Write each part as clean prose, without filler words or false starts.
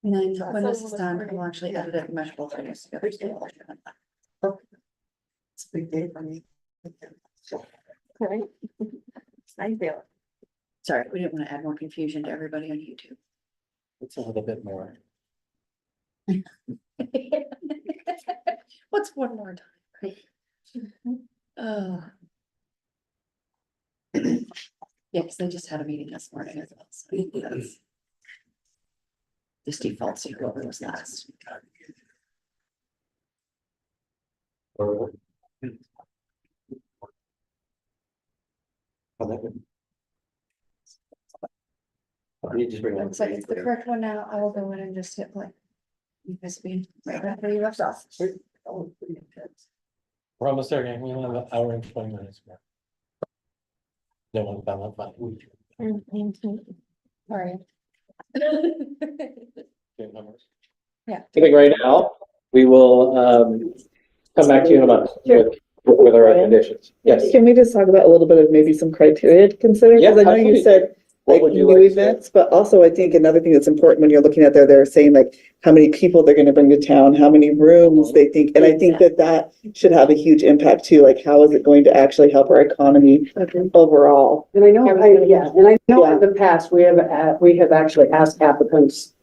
And then when this is done, we'll actually edit it and measure both things together. It's a big day for me. Right. I feel. Sorry, we didn't want to add more confusion to everybody on YouTube. It's a little bit more. What's one more time? Oh. Yeah, because they just had a meeting this morning as well. So that's this defaults to whoever was last. You just bring that. Looks like it's the correct one now. I will go in and just hit play. You guys be right after you left off. We're almost there, gang. We only have an hour and 20 minutes more. No one found that fun. Sorry. Good numbers. I think right now, we will come back to you in a month with our recommendations. Yes. Can we just talk about a little bit of maybe some criteria to consider? Yeah, Because I know you absolutely. said What like would you new like to see? events, but also I think another thing that's important when you're looking at there, they're saying like how many people they're gonna bring to town, how many rooms they think, and I think that should have a huge impact too, like how is it going to actually help our economy overall? And I know, and I know Yeah. in the past, we have actually asked applicants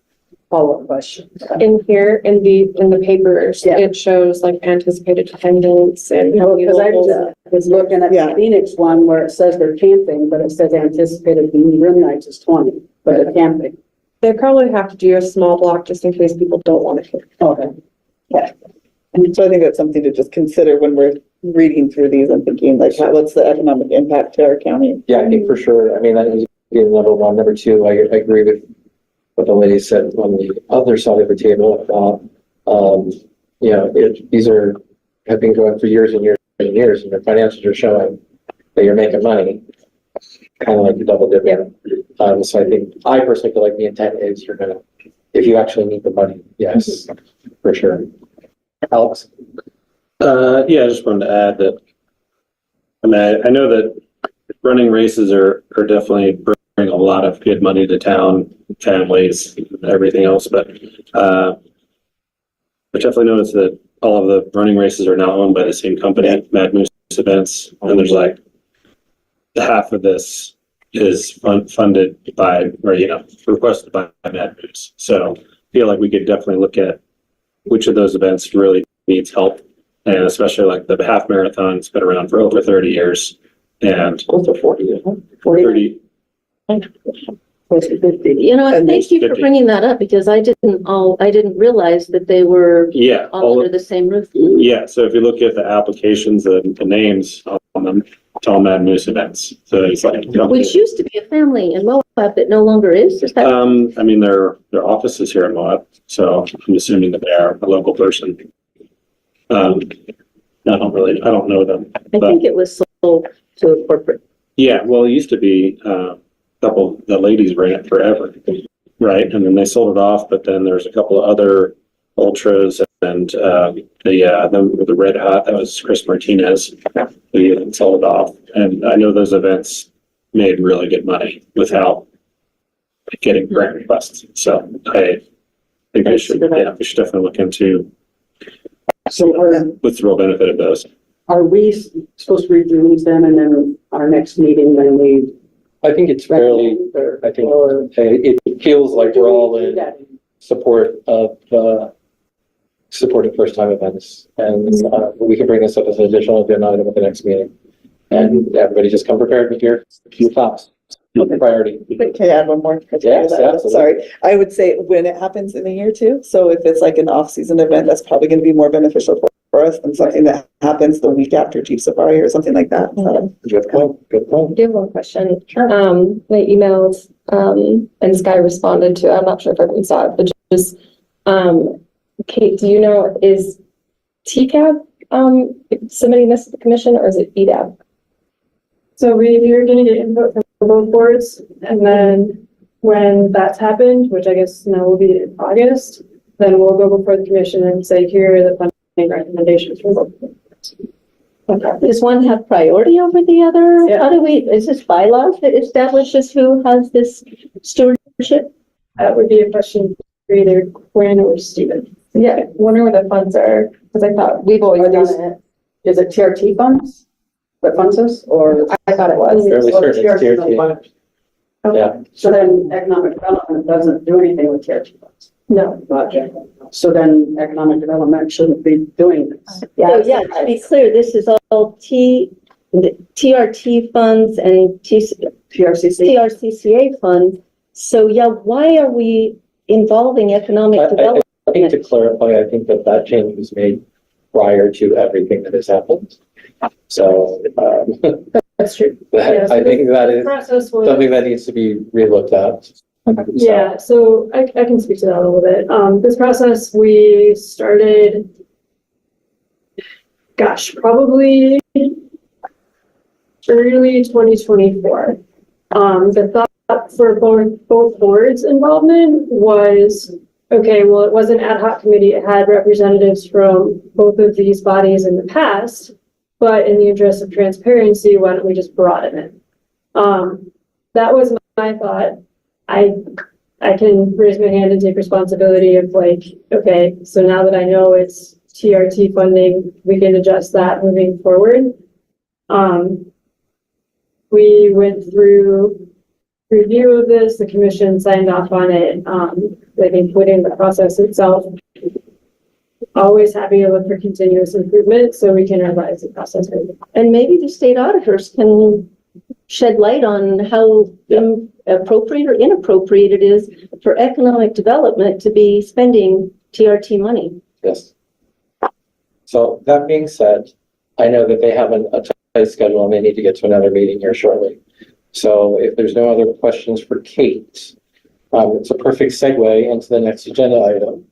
follow-up questions. In here, in the papers, Yeah. it shows like anticipated attendance and how many Because I locals. was looking at Yeah. the Phoenix one where it says they're camping, but it says anticipated room nights is 20, but they're camping. They probably have to do a small block just in case people don't want to. Okay. So I think that's something to just consider when we're reading through these and thinking like, what's the economic impact to our county? Yeah, I think for sure. I mean, that is number one. Number two, I agree with what the lady said on the other side of the table about, these have been going for years and years and years, and the financials are showing that you're making money. Kind of like the double dipping. So I think, I personally feel like the intent is if you actually need the money, yes, for sure. Alex? Yeah, I just wanted to add that, I mean, I know that running races are definitely bringing a lot of good money to town, families, everything else, but, I definitely noticed that all of the running races are now owned by the same company, Mad Moose Events, and there's like, half of this is funded by, or, requested by Mad Moose. So I feel like we could definitely look at which of those events really needs help. And especially like the half marathon's been around for over 30 years and Close to 40, isn't it? 30, Close to 50. You know, And thank you for 50. bringing that up because I didn't realize that they were yeah, all under the same roof. yeah. So if you look at the applications, the names on them, it's all Mad Moose Events. So it's like, Which used to be a family in Moab, but no longer is that? I mean, their office is here in Moab, so I'm assuming that they are a local person. I don't know them. I think it was sold to a corporate. Yeah, well, it used to be, the ladies ran it forever, right? And then they sold it off, but then there's a couple of other ultras and, the Red Hot, that was Chris Martinez, who sold it off. And I know those events made really good money without getting grant requests. So I think we should definitely look into So what's the real benefit of those. are we supposed to review these then, and then our next meeting, then we? I think it's fairly, I think it feels like we're all in support of first time events. And we can bring this up as an additional agenda item at the next meeting. And everybody just come prepared with your thoughts, priority. Can I add one more? criteria Yes, to that? absolutely. Sorry, I would say when it happens in a year too. So if it's like an off-season event, that's probably gonna be more beneficial for us than something that happens the week after Jeep Safari or something like that. Good point, good point. I do have one question. They emailed, and Sky responded to, I'm not sure if everyone saw it, but just, Kate, do you know, is TCAB, submitting this to the commission or is it EDAB? So we're gonna get input from both boards, and then when that's happened, which I guess now will be in August, then we'll go before the commission and say, here are the funding recommendations from both boards. Does one have priority over the other? Yeah. How do is this bylaws that establishes who has this stewardship? That would be a question either Quinn or Steven. Yeah, wonder where the funds are, because I thought we've always Are these- done it. Is it TRT funds that funds us, or? I thought it was. Fairly certain it's TRT. funds. Yeah. So then economic development doesn't do anything with TRT funds. No. So then economic development shouldn't be doing this. So, yeah, to be clear, this is all the TRT funds and TRCC. TRCCA funds. So, yeah, why are we involving economic development? I think to clarify, I think that change was made prior to everything that has happened. So, That's true. I think that is Process was. something that needs to be relooked at. Yeah, so I can speak to that a little bit. This process, we started, gosh, probably early 2024. The thought for both boards' involvement was, okay, well, it was an ad hoc committee. It had representatives from both of these bodies in the past, but in the interest of transparency, why don't we just broaden it? That was my thought. I can raise my hand and take responsibility of like, okay, so now that I know it's TRT funding, we can adjust that moving forward. We went through review of this, the commission signed off on it, like including the process itself. Always happy to look for continuous improvement so we can revise the process. And maybe the state auditors can shed light on how appropriate or inappropriate it is for economic development to be spending TRT money. Yes. So that being said, I know that they have a tight schedule and they need to get to another meeting here shortly. So if there's no other questions for Kate, it's a perfect segue into the next agenda item.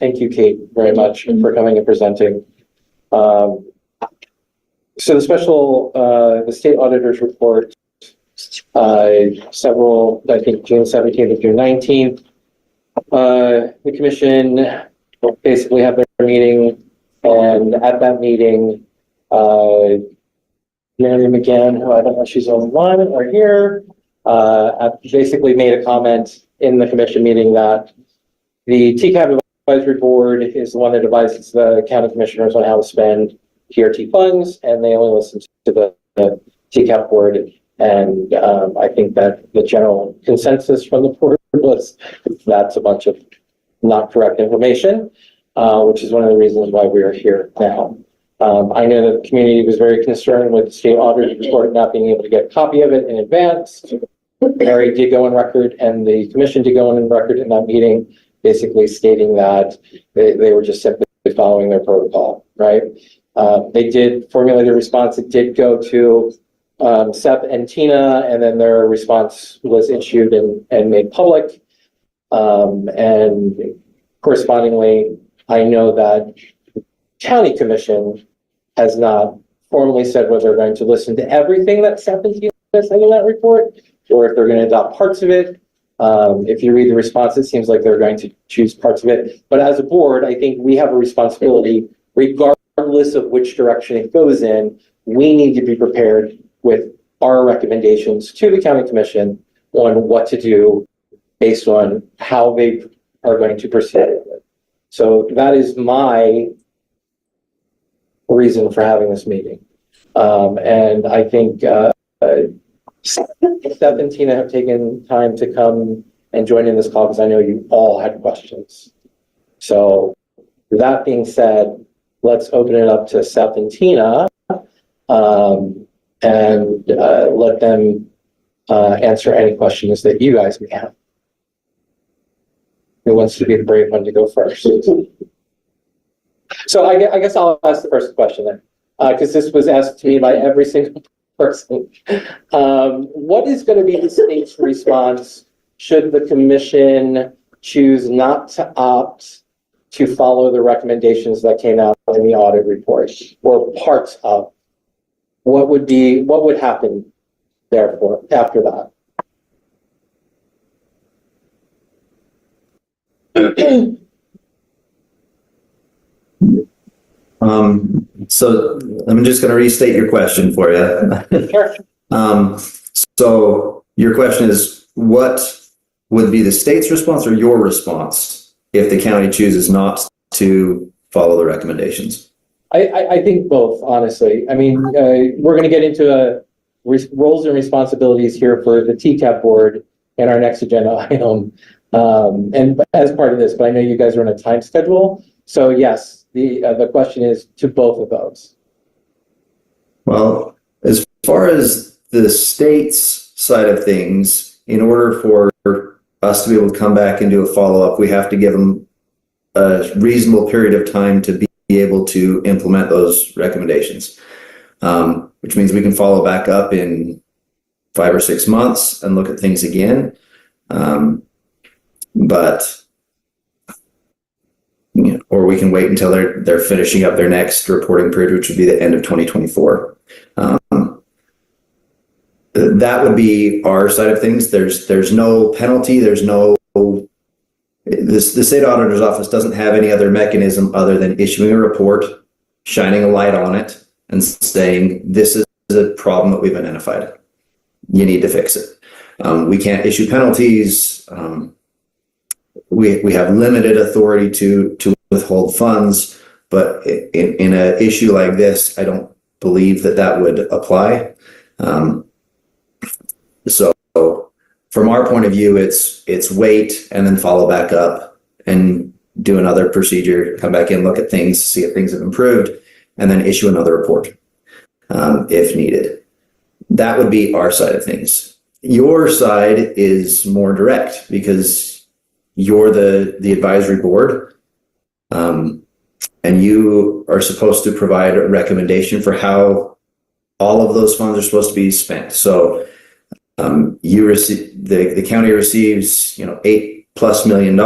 Thank you, Kate, very much for coming and presenting. So the state auditor's report, several, I think June 17th or June 19th, the commission basically had their meeting, and at that meeting, Mary McGann, who I don't know if she's online or here, basically made a comment in the commission meeting that the TCAP advisory board is the one that advises the county commissioners on how to spend TRT funds, and they only listen to the TCAP board. And I think that the general consensus from the board was that's a bunch of not correct information, which is one of the reasons why we are here now. I know that the community was very concerned with the state auditor's report not being able to get a copy of it in advance. Mary did go on record, and the commission did go on record in that meeting, basically stating that they were just simply following their protocol, right? They did formulate a response. It did go to Seth and Tina, and then their response was issued and made public. And correspondingly, I know that the county commission has not formally said whether they're going to listen to everything that Seth and Tina said in that report, or if they're going to adopt parts of it. If you read the response, it seems like they're going to choose parts of it. But as a board, I think we have a responsibility, regardless of which direction it goes in, we need to be prepared with our recommendations to the county commission on what to do based on how they are going to proceed. So that is my reason for having this meeting. And I think Seth and Tina have taken time to come and join in this call because I know you all had questions. So that being said, let's open it up to Seth and Tina and let them answer any questions that you guys may have. Who wants to be the brave one to go first? So I guess I'll ask the first question then, because this was asked to me by every single person. What is going to be the state's response should the commission choose not to opt to follow the recommendations that came out in the audit report, or parts of? What would happen therefore after that? So I'm just going to restate your question for you. Sure. So your question is, what would be the state's response or your response if the county chooses not to follow the recommendations? I think both, honestly. I mean, we're gonna get into roles and responsibilities here for the TCAP board and our next agenda item. And as part of this, but I know you guys are on a time schedule. So yes, the question is to both of those. Well, as far as the state's side of things, in order for us to be able to come back and do a follow-up, we have to give them a reasonable period of time to be able to implement those recommendations. Which means we can follow back up in 5 or 6 months and look at things again. But you know, or we can wait until they're finishing up their next reporting period, which would be the end of 2024. That would be our side of things. There's no penalty. There's no the state auditor's office doesn't have any other mechanism other than issuing a report, shining a light on it, and saying this is a problem that we've identified. You need to fix it. We can't issue penalties. We have limited authority to withhold funds, but in an issue like this, I don't believe that would apply. So from our point of view, it's wait and then follow back up and do another procedure, come back in, look at things, see if things have improved, and then issue another report if needed. That would be our side of things. Your side is more direct because you're the advisory board, and you are supposed to provide a recommendation for how all of those funds are supposed to be spent. So you receive the county receives $8+ million.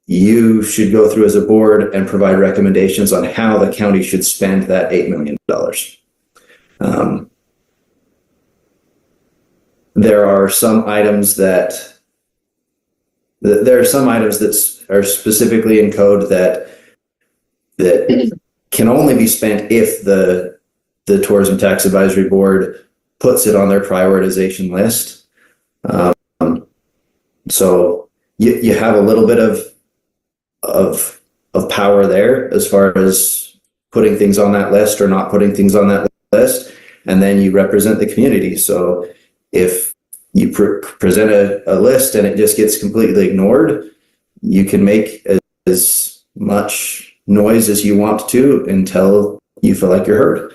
You should go through as a board and provide recommendations on how the county should spend that $8 million. There are some items that are specifically in code that can only be spent if the Tourism Tax Advisory Board puts it on their prioritization list. So you have a little bit of power there as far as putting things on that list or not putting things on that list, and then you represent the community. So if you present a list and it just gets completely ignored, you can make as much noise as you want to until you feel like you're heard.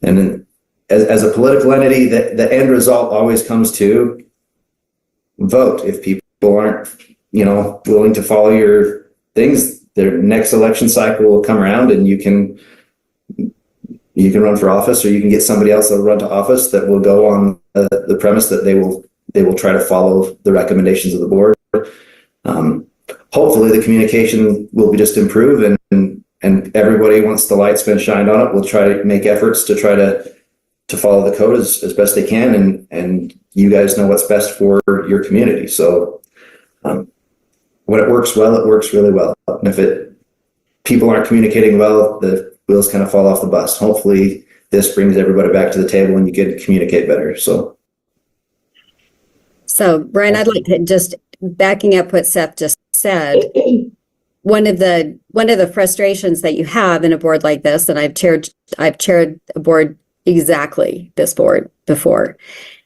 And then as a political entity, the end result always comes to vote. If people aren't, willing to follow your things, their next election cycle will come around and you can run for office, or you can get somebody else that will run to office that will go on the premise that they will try to follow the recommendations of the board. Hopefully the communication will be just improve and everybody, once the light's been shined on it, will try to make efforts to try to follow the code as best they can. And you guys know what's best for your community. So when it works well, it works really well. And if people aren't communicating well, the wheels kind of fall off the bus. Hopefully this brings everybody back to the table and you get to communicate better. So Brian, I'd like to just backing up what Seth just said. One of the frustrations that you have in a board like this, and I've chaired a board exactly this board before.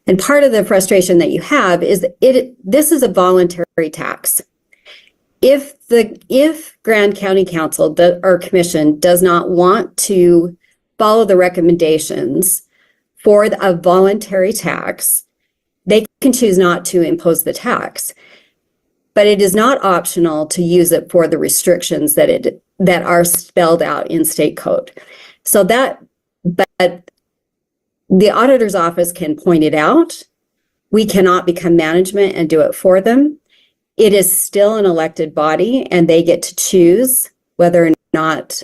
And part of the frustration that you have is this is a voluntary tax. If Grand County Council or Commission does not want to follow the recommendations for a voluntary tax, they can choose not to impose the tax. But it is not optional to use it for the restrictions that are spelled out in state code. But the auditor's office can point it out. We cannot become management and do it for them. It is still an elected body and they get to choose whether or not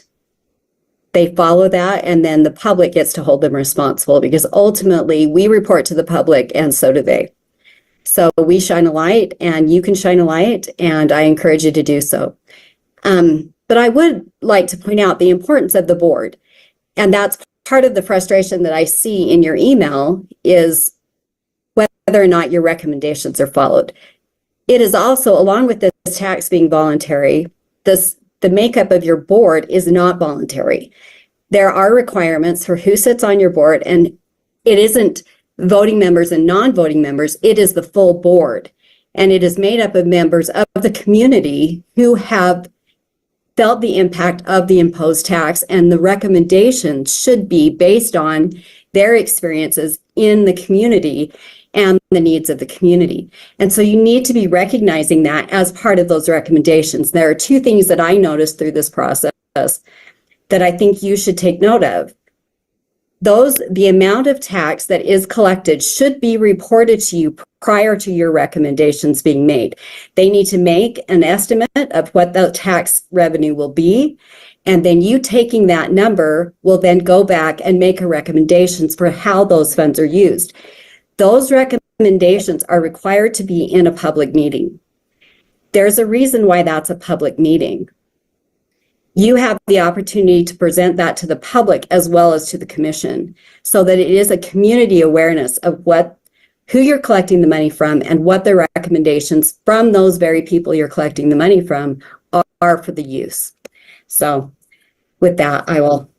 they follow that, and then the public gets to hold them responsible, because ultimately we report to the public and so do they. So we shine a light and you can shine a light, and I encourage you to do so. But I would like to point out the importance of the board. And that's part of the frustration that I see in your email is whether or not your recommendations are followed. It is also, along with this tax being voluntary, the makeup of your board is not voluntary. There are requirements for who sits on your board, and it isn't voting members and non-voting members, it is the full board. And it is made up of members of the community who have felt the impact of the imposed tax, and the recommendations should be based on their experiences in the community and the needs of the community. And so you need to be recognizing that as part of those recommendations. There are two things that I noticed through this process that I think you should take note of. The amount of tax that is collected should be reported to you prior to your recommendations being made. They need to make an estimate of what the tax revenue will be, and then you taking that number will then go back and make a recommendations for how those funds are used. Those recommendations are required to be in a public meeting. There's a reason why that's a public meeting. You have the opportunity to present that to the public as well as to the commission, so that it is a community awareness of who you're collecting the money from and what the recommendations from those very people you're collecting the money from are for the use. So with that, I will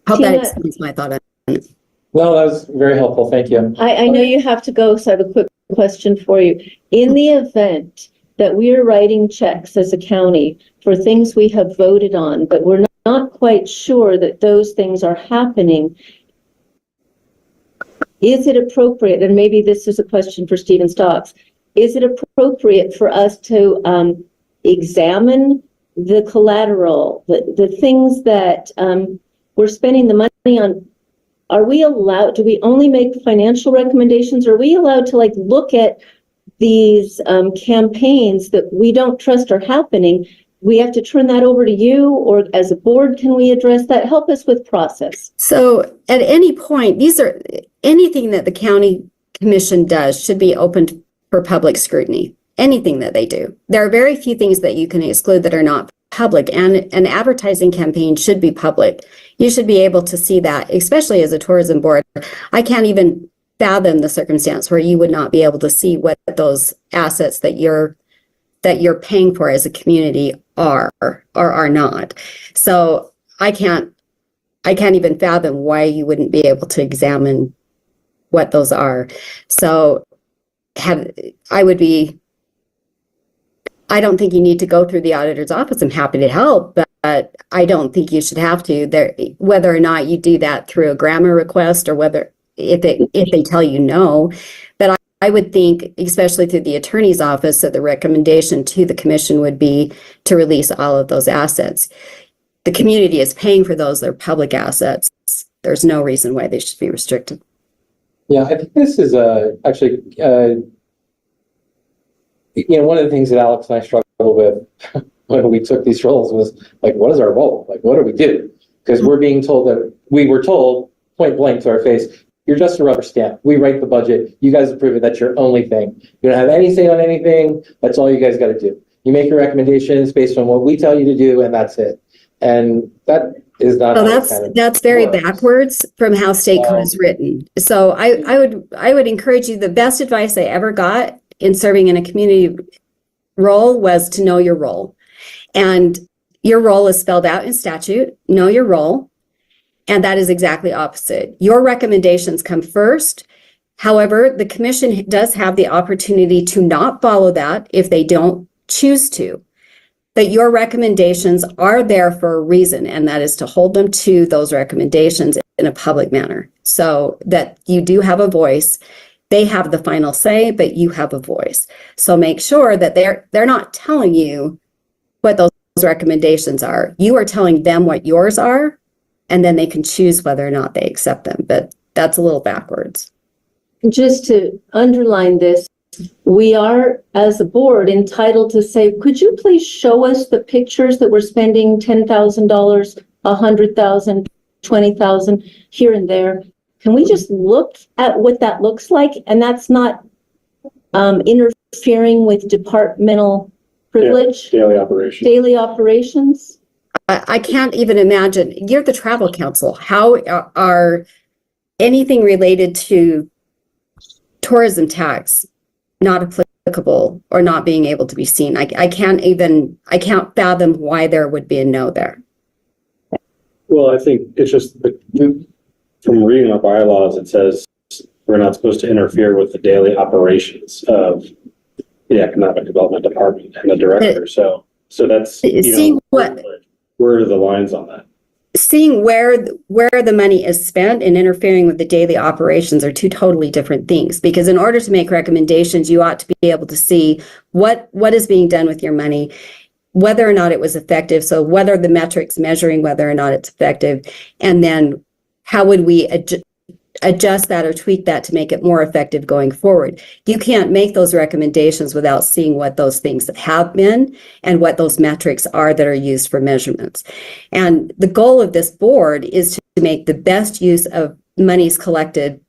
hope that Tina- explains my thought on it. No, that was very helpful. Thank you. I know you have to go, so I have a quick question for you. In the event that we are writing checks as a county for things we have voted on, but we're not quite sure that those things are happening, is it appropriate, and maybe this is a question for Stephen Stocks, is it appropriate for us to examine the collateral, the things that we're spending the money on? Are we allowed, do we only make financial recommendations? Are we allowed to look at these campaigns that we don't trust are happening? We have to turn that over to you, or as a board, can we address that? Help us with process. So at any point, anything that the county commission does should be open for public scrutiny. Anything that they do. There are very few things that you can exclude that are not public, and an advertising campaign should be public. You should be able to see that, especially as a tourism board. I can't even fathom the circumstance where you would not be able to see what those assets that you're paying for as a community are or are not. So I can't even fathom why you wouldn't be able to examine what those are. So I don't think you need to go through the auditor's office. I'm happy to help, but I don't think you should have to. Whether or not you do that through a grammar request, or whether if they tell you no. But I would think, especially through the attorney's office, that the recommendation to the commission would be to release all of those assets. The community is paying for those; they're public assets. There's no reason why they should be restricted. Yeah, I think this is actually, one of the things that Alex and I struggled with when we took these roles was what is our role? What do we do? Because we're being told that we were told point blank to our face, you're just a rubber stamp. We write the budget. You guys approve it. That's your only thing. You don't have any say on anything. That's all you guys got to do. You make your recommendations based on what we tell you to do, and that's it. And that is not. Well, that's very backwards from how state code is written. So I would encourage you. The best advice I ever got in serving in a community role was to know your role, and your role is spelled out in statute. Know your role. And that is exactly opposite. Your recommendations come first. However, the commission does have the opportunity to not follow that if they don't choose to. But your recommendations are there for a reason, and that is to hold them to those recommendations in a public manner, so that you do have a voice. They have the final say, but you have a voice. So make sure that they're not telling you what those recommendations are. You are telling them what yours are, and then they can choose whether or not they accept them. But that's a little backwards. Just to underline this, we are, as a board, entitled to say, could you please show us the pictures that we're spending $10,000, $100,000, $20,000 here and there? Can we just look at what that looks like? And that's not interfering with departmental privilege? Daily operations. Daily operations? I can't even imagine. You're the travel council. How are anything related to tourism tax not applicable or not being able to be seen. I can't fathom why there would be a no there. Well, I think it's just, from reading our bylaws, it says we're not supposed to interfere with the daily operations of the Economic Development Department and the director. So that's, Seeing what, where are the lines on that? seeing where the money is spent and interfering with the daily operations are two totally different things. Because in order to make recommendations, you ought to be able to see what is being done with your money, whether or not it was effective. So what are the metrics measuring whether or not it's effective? And then how would we adjust that or tweak that to make it more effective going forward? You can't make those recommendations without seeing what those things have been and what those metrics are that are used for measurements. And the goal of this board is to make the best use of monies collected.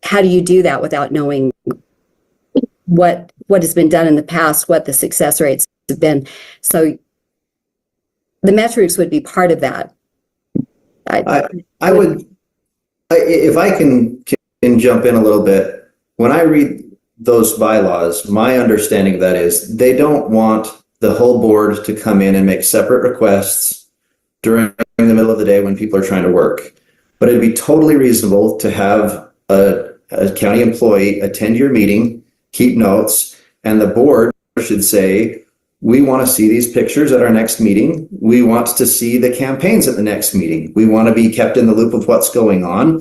How do you do that without knowing what has been done in the past, what the success rates have been? So the metrics would be part of that. I would, if I can jump in a little bit, when I read those bylaws, my understanding of that is they don't want the whole board to come in and make separate requests during the middle of the day when people are trying to work. But it'd be totally reasonable to have a county employee attend your meeting, keep notes, and the board should say, we want to see these pictures at our next meeting. We want to see the campaigns at the next meeting. We want to be kept in the loop of what's going on.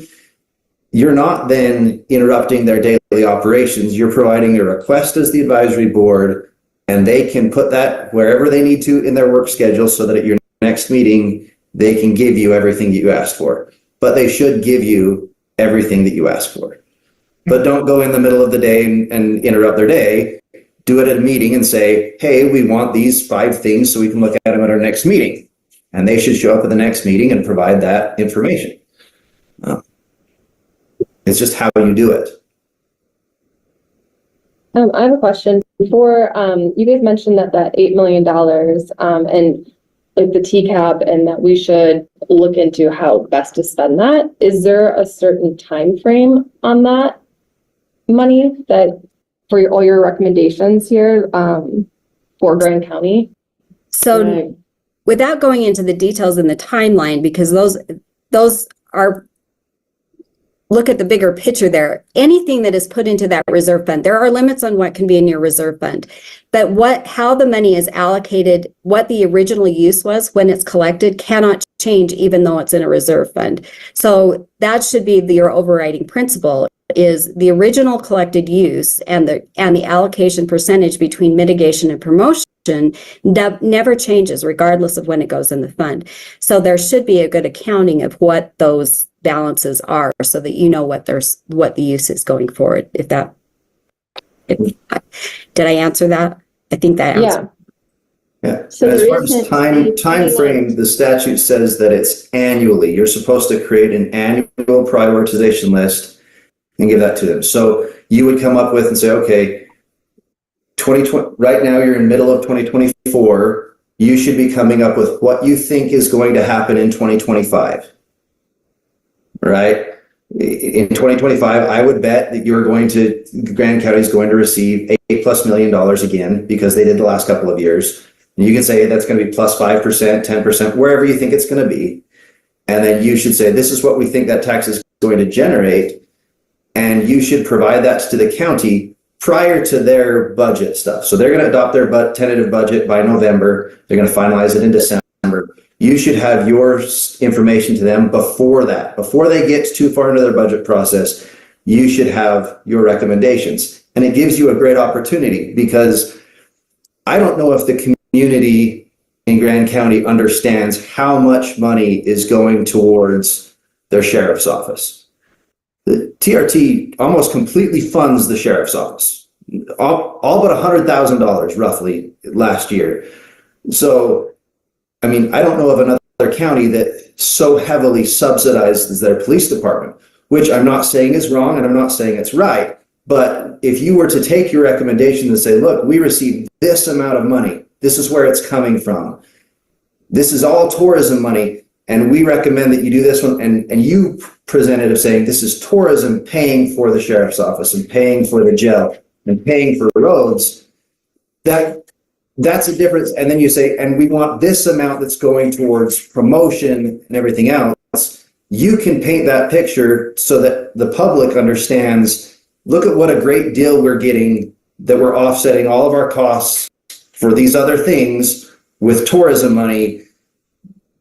You're not then interrupting their daily operations. You're providing a request as the advisory board, and they can put that wherever they need to in their work schedule so that at your next meeting, they can give you everything that you asked for. But they should give you everything that you asked for. But don't go in the middle of the day and interrupt their day. Do it at a meeting and say, hey, we want these 5 things so we can look at them at our next meeting. And they should show up at the next meeting and provide that information. It's just how you do it. I have a question. Before, you guys mentioned that $8 million and like the TCAP, and that we should look into how best to spend that. Is there a certain time frame on that money that for all your recommendations here for Grand County? So without going into the details in the timeline, because those are, look at the bigger picture there. Anything that is put into that reserve fund, there are limits on what can be in your reserve fund. But how the money is allocated, what the original use was when it's collected cannot change even though it's in a reserve fund. So that should be your overriding principle, is the original collected use and the allocation percentage between mitigation and promotion never changes regardless of when it goes in the fund. So there should be a good accounting of what those balances are so that you know what the use is going forward. Did I answer that? I think that answered. Yeah. So And as there far as isn't time frame, the statute says that it's annually. You're supposed to create an annual prioritization list and give that to them. So you would come up with and say, okay, 2020, right now you're in middle of 2024. You should be coming up with what you think is going to happen in 2025. Right? In 2025, I would bet that Grand County is going to receive $8+ million again, because they did the last couple of years. And you can say that's going to be plus 5%, 10%, wherever you think it's going to be. And then you should say, this is what we think that tax is going to generate. And you should provide that to the county prior to their budget stuff. So they're going to adopt their tentative budget by November. They're going to finalize it in December. You should have your information to them before that. Before they get too far into their budget process, you should have your recommendations. And it gives you a great opportunity, because I don't know if the community in Grand County understands how much money is going towards their sheriff's office. The TRT almost completely funds the sheriff's office, all but $100,000 roughly last year. So, I mean, I don't know of another county that so heavily subsidizes their police department, which I'm not saying is wrong and I'm not saying it's right. But if you were to take your recommendation and say, look, we received this amount of money, this is where it's coming from, this is all tourism money, and we recommend that you do this one, and you presented of saying this is tourism paying for the sheriff's office and paying for the jail and paying for roads, that's a difference. And then you say, and we want this amount that's going towards promotion and everything else. You can paint that picture so that the public understands, look at what a great deal we're getting, that we're offsetting all of our costs for these other things with tourism money,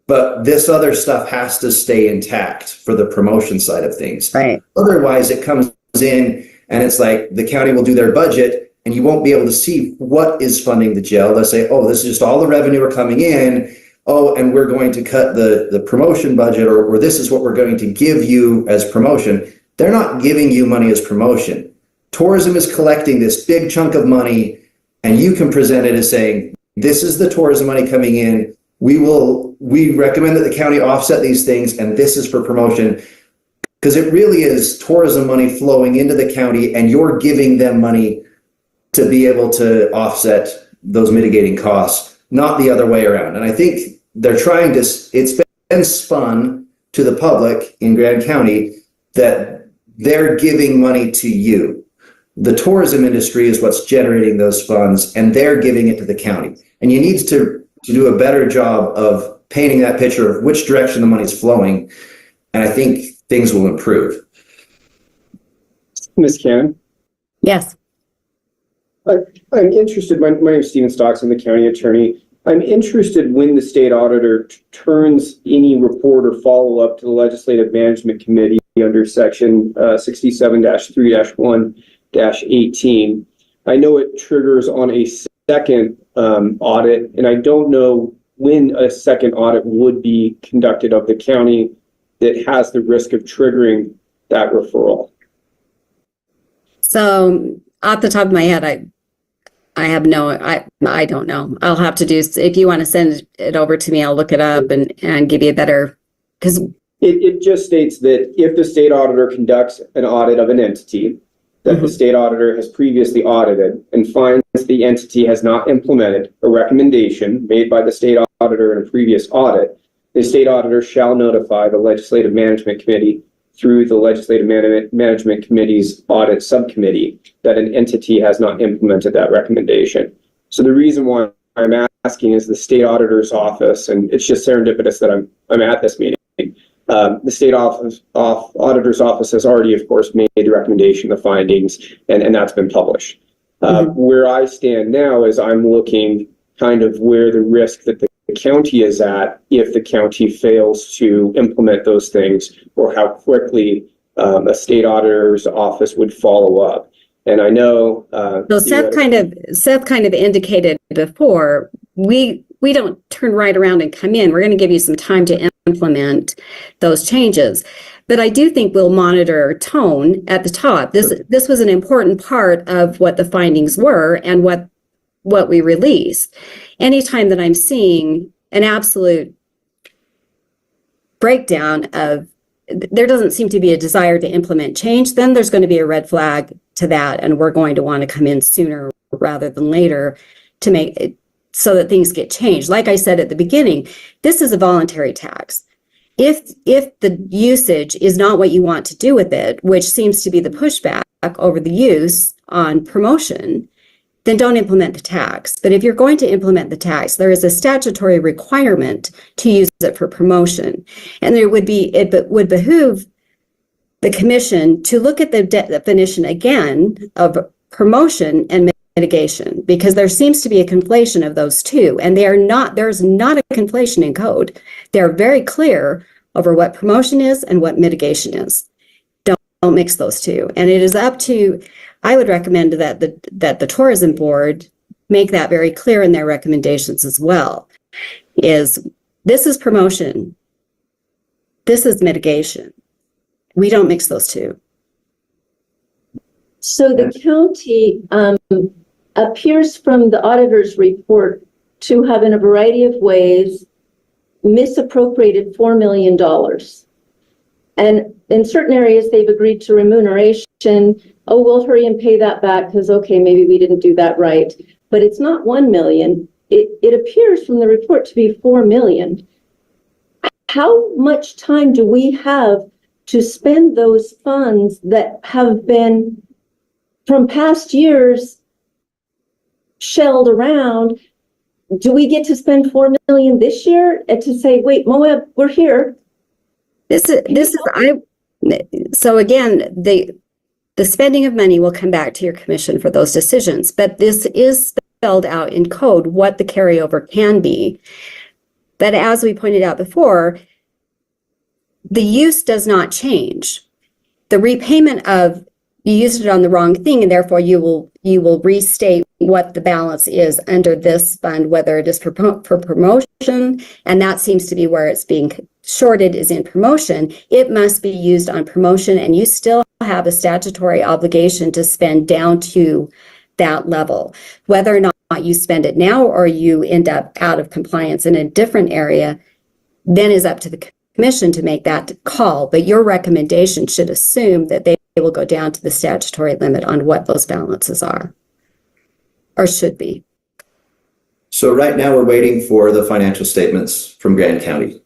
but this other stuff has to stay intact for the promotion side of things. Right. Otherwise, it comes in and it's like the county will do their budget and you won't be able to see what is funding the jail. They'll say, oh, this is just all the revenue are coming in. Oh, and we're going to cut the promotion budget, or this is what we're going to give you as promotion. They're not giving you money as promotion. Tourism is collecting this big chunk of money, and you can present it as saying, this is the tourism money coming in. We recommend that the county offset these things, and this is for promotion. Because it really is tourism money flowing into the county, and you're giving them money to be able to offset those mitigating costs, not the other way around. And I think they're trying to, it's been spun to the public in Grand County that they're giving money to you. The tourism industry is what's generating those funds, and they're giving it to the county. And you need to do a better job of painting that picture of which direction the money's flowing. And I think things will improve. Ms. Cannon? Yes. I'm interested, my name is Stephen Stocks, I'm the county attorney. I'm interested when the state auditor turns any report or follow-up to the Legislative Management Committee under section 67-3-1-18. I know it triggers on a second audit, and I don't know when a second audit would be conducted of the county that has the risk of triggering that referral. So off the top of my head, I don't know. I'll have to do, if you want to send it over to me, I'll look it up and give you a better, because it just states that if the state auditor conducts an audit of an entity that the state auditor has previously audited and finds the entity has not implemented a recommendation made by the state auditor in a previous audit, the state auditor shall notify the Legislative Management Committee through the Legislative Management Committee's audit subcommittee that an entity has not implemented that recommendation. So the reason why I'm asking is the state auditor's office, and it's just serendipitous that I'm at this meeting. The state auditor's office has already, of course, made the recommendation, the findings, and that's been published. Where I stand now is I'm looking kind of where the risk that the county is at if the county fails to implement those things, or how quickly a state auditor's office would follow up. And I know so Seth kind of indicated before, we don't turn right around and come in. We're going to give you some time to implement those changes. But I do think we'll monitor tone at the top. This was an important part of what the findings were and what we released. Anytime that I'm seeing an absolute breakdown of, there doesn't seem to be a desire to implement change, then there's going to be a red flag to that. And we're going to want to come in sooner rather than later to make it so that things get changed. Like I said at the beginning, this is a voluntary tax. If the usage is not what you want to do with it, which seems to be the pushback over the use on promotion, then don't implement the tax. But if you're going to implement the tax, there is a statutory requirement to use it for promotion. And it would behoove the commission to look at the definition again of promotion and mitigation, because there seems to be a conflation of those two, and there's not a conflation in code. They're very clear over what promotion is and what mitigation is. Don't mix those two. And it is up to, I would recommend that the tourism board make that very clear in their recommendations as well. This is promotion. This is mitigation. We don't mix those two. So the county appears from the auditor's report to have, in a variety of ways, misappropriated $4 million. And in certain areas, they've agreed to remuneration. Oh, we'll hurry and pay that back because, okay, maybe we didn't do that right. But it's not $1 million. It appears from the report to be $4 million. how much time do we have to spend those funds that have been from past years shelled around? Do we get to spend 4 million this year and to say, wait, Moab, we're here? So again, the spending of money will come back to your commission for those decisions, but this is spelled out in code what the carryover can be. But as we pointed out before, the use does not change. The repayment of, you used it on the wrong thing, and therefore you will restate what the balance is under this fund, whether it is for promotion, and that seems to be where it's being shorted, is in promotion. It must be used on promotion, and you still have a statutory obligation to spend down to that level. Whether or not you spend it now or you end up out of compliance in a different area, then is up to the commission to make that call. But your recommendation should assume that they will go down to the statutory limit on what those balances are, or should be. So right now we're waiting for the financial statements from Grand County,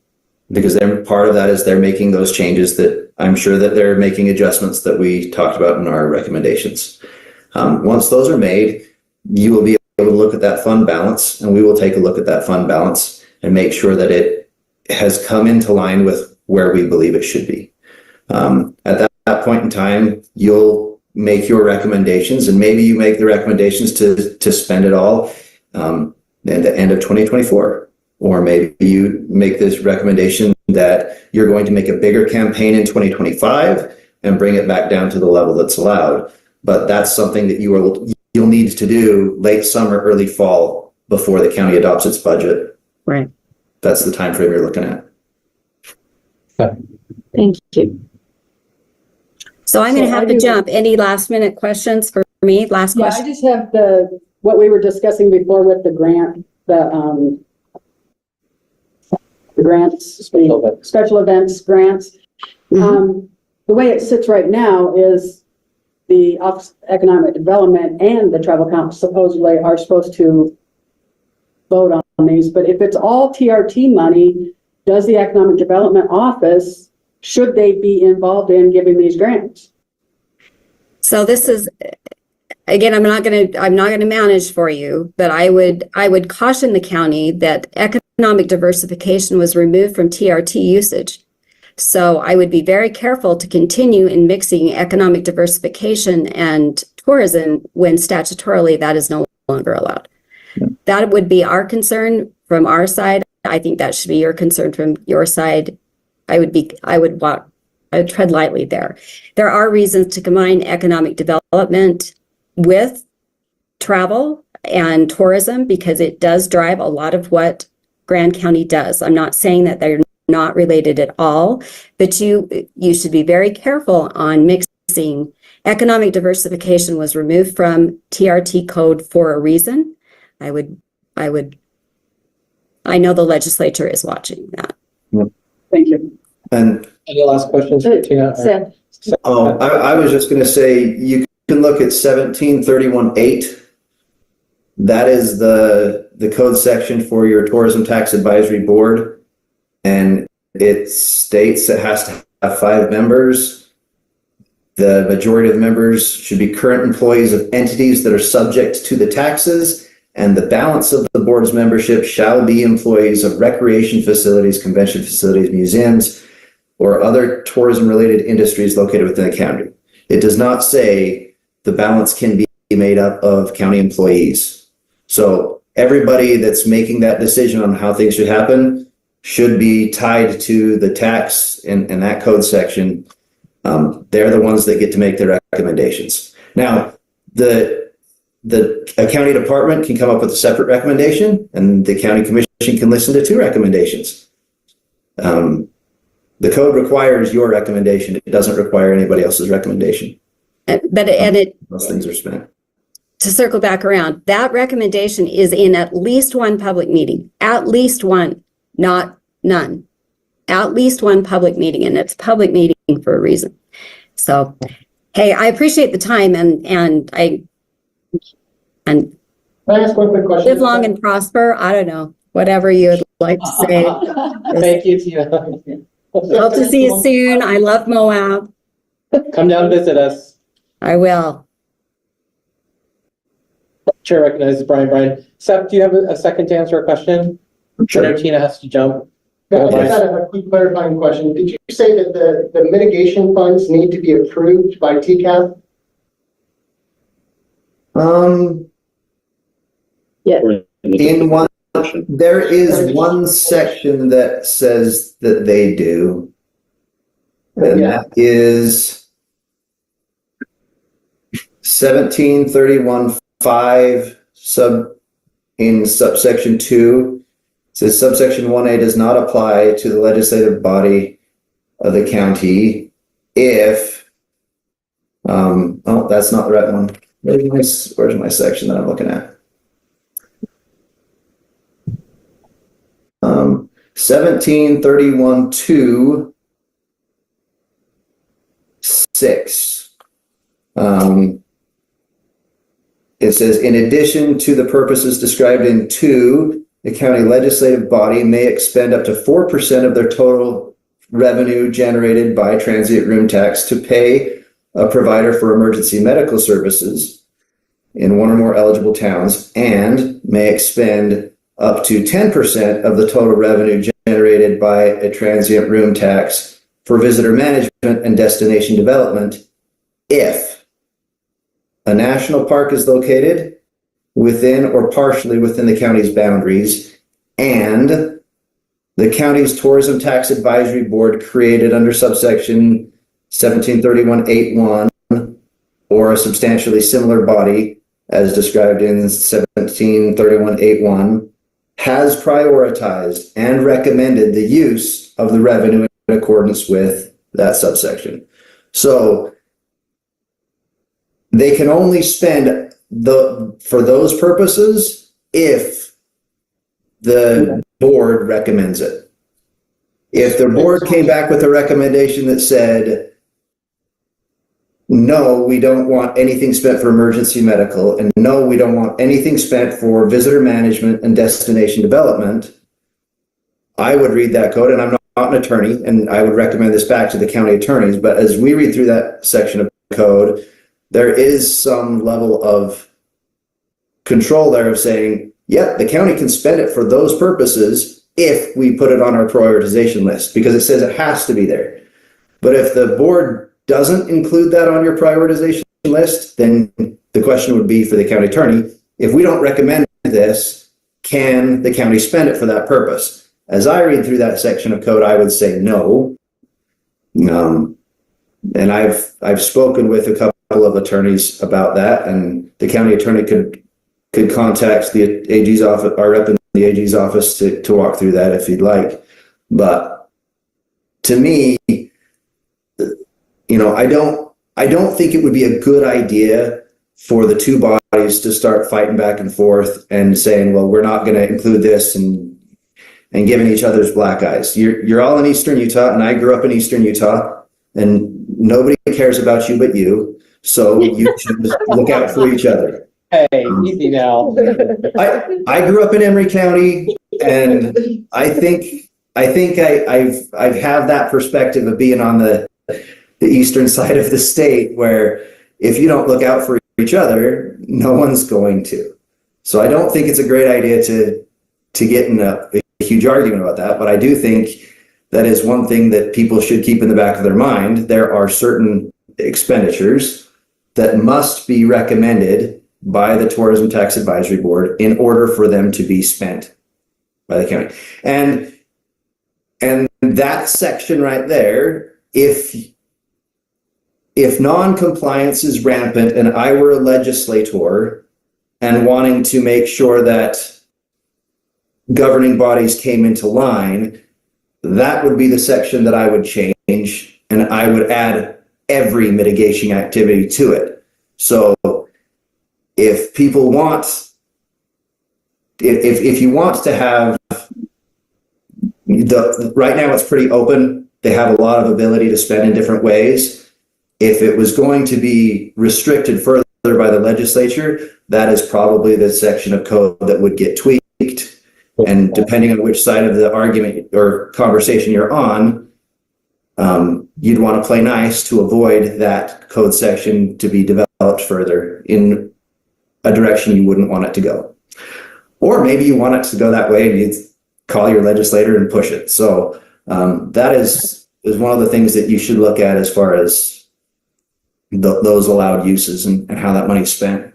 because then part of that is they're making those changes that I'm sure that they're making adjustments that we talked about in our recommendations. Once those are made, you will be able to look at that fund balance, and we will take a look at that fund balance and make sure that it has come into line with where we believe it should be. At that point in time, you'll make your recommendations, and maybe you make the recommendations to spend it all at the end of 2024. Or maybe you make this recommendation that you're going to make a bigger campaign in 2025 and bring it back down to the level that's allowed. But that's something that you'll need to do late summer, early fall, before the county adopts its budget. Right. That's the time frame you're looking at. Thank you. So I'm going to So have I to do- jump. Any last minute questions for me? Last Yeah, I question? just have what we were discussing before with the grant, the grants, special events grants. Mhm. The way it sits right now is the Office of Economic Development and the Travel Council supposedly are supposed to vote on these, but if it's all TRT money, does the Economic Development Office, should they be involved in giving these grants? So this is, again, I'm not going to manage for you, but I would caution the county that economic diversification was removed from TRT usage. So I would be very careful to continue in mixing economic diversification and tourism when statutorily that is no longer allowed. That would be our concern from our side. I think that should be your concern from your side. I would tread lightly there. There are reasons to combine economic development with travel and tourism because it does drive a lot of what Grand County does. I'm not saying that they're not related at all, but you should be very careful on mixing. Economic diversification was removed from TRT code for a reason. I know the legislature is watching that. Thank you. And Any last questions for Tina? Seth, I was just going to say, you can look at 1731.8. That is the code section for your Tourism Tax Advisory Board. And it states it has to have 5 members. The majority of the members should be current employees of entities that are subject to the taxes, and the balance of the board's membership shall be employees of recreation facilities, convention facilities, museums, or other tourism-related industries located within the county. It does not say the balance can be made up of county employees. So everybody that's making that decision on how things should happen should be tied to the tax in that code section. They're the ones that get to make their recommendations. Now, a county department can come up with a separate recommendation, and the county commission can listen to 2 recommendations. The code requires your recommendation. It doesn't require anybody else's recommendation. Those things are spent. To circle back around, that recommendation is in at least one public meeting, at least one, not none. At least one public meeting, and it's a public meeting for a reason. So, hey, I appreciate the time and Can I ask one quick question? live long and prosper. I don't know. whatever you would like to say. Thank you, Tina. Hope to see you soon. I love Moab. Come down and visit us. I will. Chair recognizes Brian. Seth, do you have a second to answer a question? I know Tina has to jump. I just had a quick clarifying question. Did you say that the mitigation funds need to be approved by TCAP? In one, there is one section that says that they do. And that is 1731.5 in subsection 2. It says subsection 1A does not apply to the legislative body of the county if, oh, that's not the right one. Where's my section that I'm looking at? 1731.2 6. It says, in addition to the purposes described in 2, the county legislative body may expend up to 4% of their total revenue generated by transient room tax to pay a provider for emergency medical services in one or more eligible towns, and may expend up to 10% of the total revenue generated by a transient room tax for visitor management and destination development if a national park is located within or partially within the county's boundaries, and the county's tourism tax advisory board created under subsection 1731.8.1 or a substantially similar body as described in 1731.8.1 has prioritized and recommended the use of the revenue in accordance with that subsection. So they can only spend for those purposes if the board recommends it. If the board came back with a recommendation that said, no, we don't want anything spent for emergency medical, and no, we don't want anything spent for visitor management and destination development, I would read that code, and I'm not an attorney, and I would recommend this back to the county attorneys, but as we read through that section of code, there is some level of control there of saying, yep, the county can spend it for those purposes if we put it on our prioritization list, because it says it has to be there. But if the board doesn't include that on your prioritization list, then the question would be for the county attorney, if we don't recommend this, can the county spend it for that purpose? As I read through that section of code, I would say no. And I've spoken with a couple of attorneys about that, and the county attorney could contact the AG's office, our rep in the AG's office to walk through that if you'd like. But to me, I don't think it would be a good idea for the two bodies to start fighting back and forth and saying, well, we're not going to include this and giving each other's black eyes. You're all in Eastern Utah, and I grew up in Eastern Utah, and nobody cares about you but you. So you should look out for each other. Hey, easy now. I grew up in Emery County, and I think I have that perspective of being on the eastern side of the state, where if you don't look out for each other, no one's going to. So I don't think it's a great idea to get in a huge argument about that, but I do think that is one thing that people should keep in the back of their mind. There are certain expenditures that must be recommended by the Tourism Tax Advisory Board in order for them to be spent by the county. And that section right there, if non-compliance is rampant and I were a legislator and wanting to make sure that governing bodies came into line, that would be the section that I would change, and I would add every mitigation activity to it. So if people want, if you want to have right now it's pretty open. They have a lot of ability to spend in different ways. If it was going to be restricted further by the legislature, that is probably the section of code that would get tweaked. And depending on which side of the argument or conversation you're on, you'd want to play nice to avoid that code section to be developed further in a direction you wouldn't want it to go. Or maybe you want it to go that way and you call your legislator and push it. So that is one of the things that you should look at as far as those allowed uses and how that money is spent.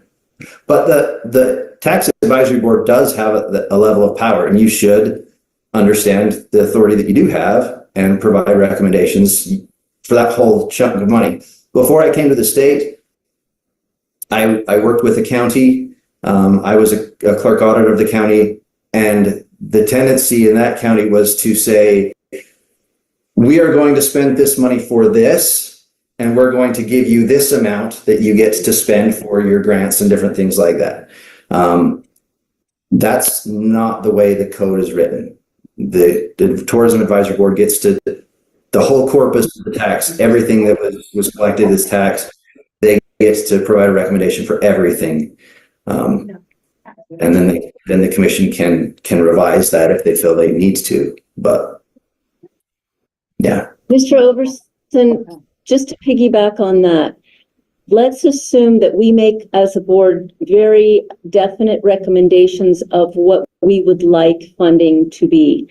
But the tax advisory board does have a level of power, and you should understand the authority that you do have and provide recommendations for that whole chunk of money. Before I came to the state, I worked with the county. I was a clerk auditor of the county, and the tendency in that county was to say, we are going to spend this money for this, and we're going to give you this amount that you get to spend for your grants and different things like that. That's not the way the code is written. The Tourism Advisory Board gets to the whole corpus of the tax, everything that was collected as tax. They get to provide a recommendation for everything. And then the commission can revise that if they feel they need to, but yeah. Mr. Overson, just to piggyback on that, let's assume that we make as a board very definite recommendations of what we would like funding to be.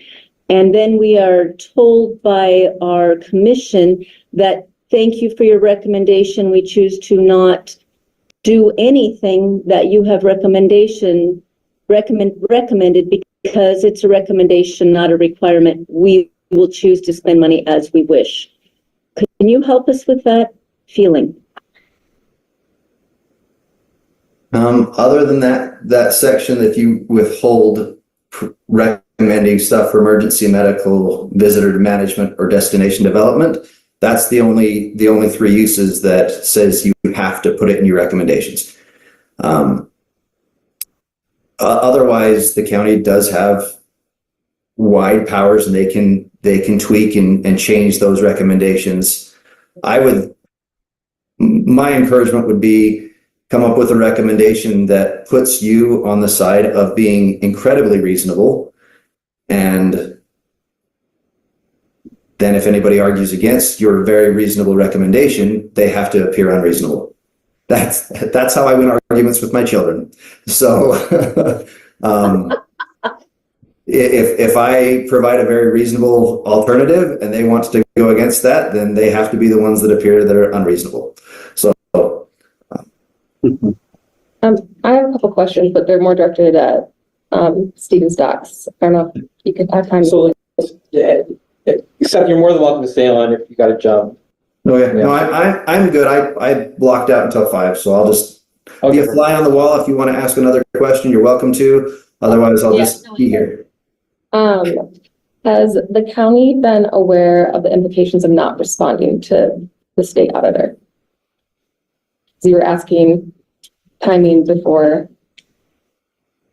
And then we are told by our commission that, thank you for your recommendation. We choose to not do anything that you have recommended because it's a recommendation, not a requirement. We will choose to spend money as we wish. Can you help us with that feeling? Other than that section, if you withhold recommending stuff for emergency medical, visitor management, or destination development, that's the only three uses that says you have to put it in your recommendations. Otherwise, the county does have wide powers, and they can tweak and change those recommendations. My encouragement would be come up with a recommendation that puts you on the side of being incredibly reasonable, and then if anybody argues against your very reasonable recommendation, they have to appear unreasonable. That's how I win arguments with my children. So if I provide a very reasonable alternative and they want to go against that, then they have to be the ones that appear that are unreasonable. So I have a couple questions, but they're more directed at Stephen Stocks. I don't know if you could have time. So, yeah, except you're more than welcome to stay on if you got to jump. No, I'm good. I blocked out until 5, so I'll just be a fly on the wall. If you want to ask another question, you're welcome to. Otherwise, I'll just be here. Has the county been aware of the implications of not responding to the state auditor? So you were asking timing before.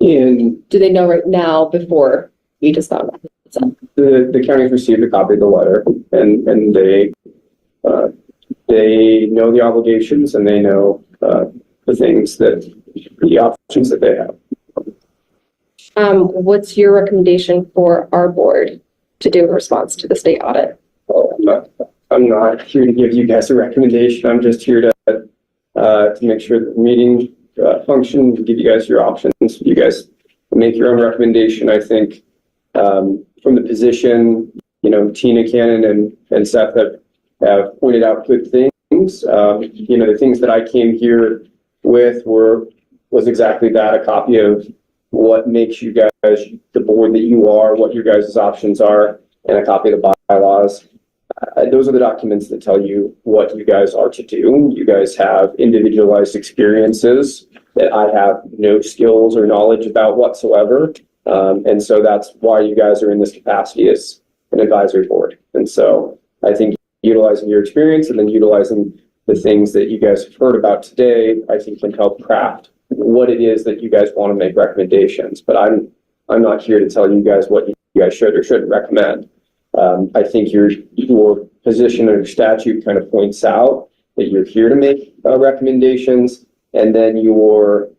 And do they know right now before we just found out? the county's received a copy of the letter, and they know the obligations, and they know the things the options that they have. What's your recommendation for our board to do in response to the state audit? I'm not here to give you guys a recommendation. I'm just here to make sure that the meeting functions, give you guys your options. You guys make your own recommendation. I think from the position, Tina Cannon and Seth have pointed out good things. The things that I came here with was exactly that, a copy of what makes you guys the board that you are, what your guys' options are, and a copy of the bylaws. Those are the documents that tell you what you guys are to do. You guys have individualized experiences that I have no skills or knowledge about whatsoever. And so that's why you guys are in this capacity as an advisory board. And so I think utilizing your experience and then utilizing the things that you guys have heard about today, I think can help craft what it is that you guys want to make recommendations. But I'm not here to tell you guys what you guys should or shouldn't recommend. I think your position under statute kind of points out that you're here to make recommendations, and then your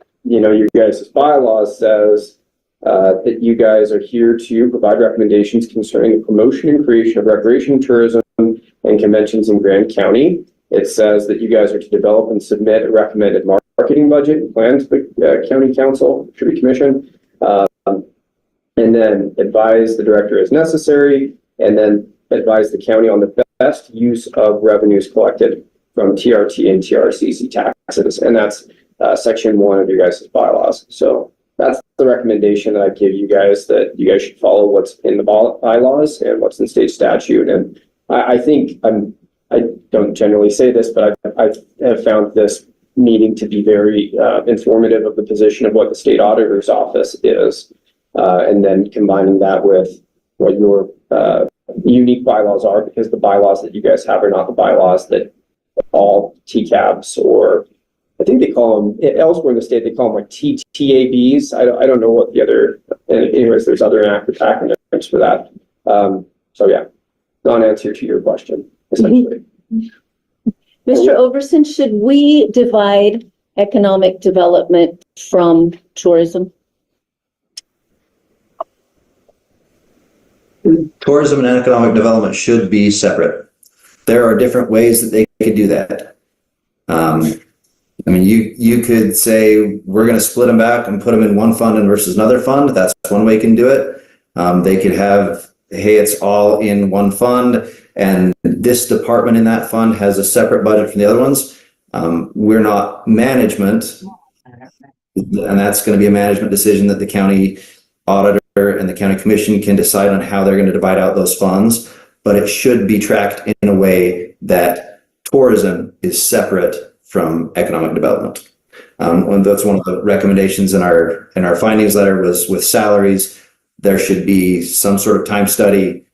guys' bylaws says that you guys are here to provide recommendations concerning the promotion and creation of recreation, tourism, and conventions in Grand County. It says that you guys are to develop and submit a recommended marketing budget and plan to the county council, tree commission, and then advise the director as necessary, and then advise the county on the best use of revenues collected from TRT and TRCC taxes. And that's section 1 of your guys' bylaws. So that's the recommendation that I give you guys, that you guys should follow what's in the bylaws and what's in state statute. And I think I don't generally say this, but I have found this meeting to be very informative of the position of what the state auditor's office is. And then combining that with what your unique bylaws are, because the bylaws that you guys have are not the bylaws that all TCABs, or I think they call them elsewhere in the state, they call them like TABs. I don't know what the other, anyways, there's other acronyms for that. So yeah, non-answer to your question, essentially. Mr. Overson, should we divide economic development from tourism? Tourism and economic development should be separate. There are different ways that they could do that. I mean, you could say, we're going to split them back and put them in one fund and versus another fund. That's one way you can do it. They could have, hey, it's all in one fund, and this department in that fund has a separate budget from the other ones. We're not management, and that's going to be a management decision that the county auditor and the county commission can decide on how they're going to divide out those funds. But it should be tracked in a way that tourism is separate from economic development. And that's one of the recommendations in our findings letter, was with salaries, there should be some sort of time study.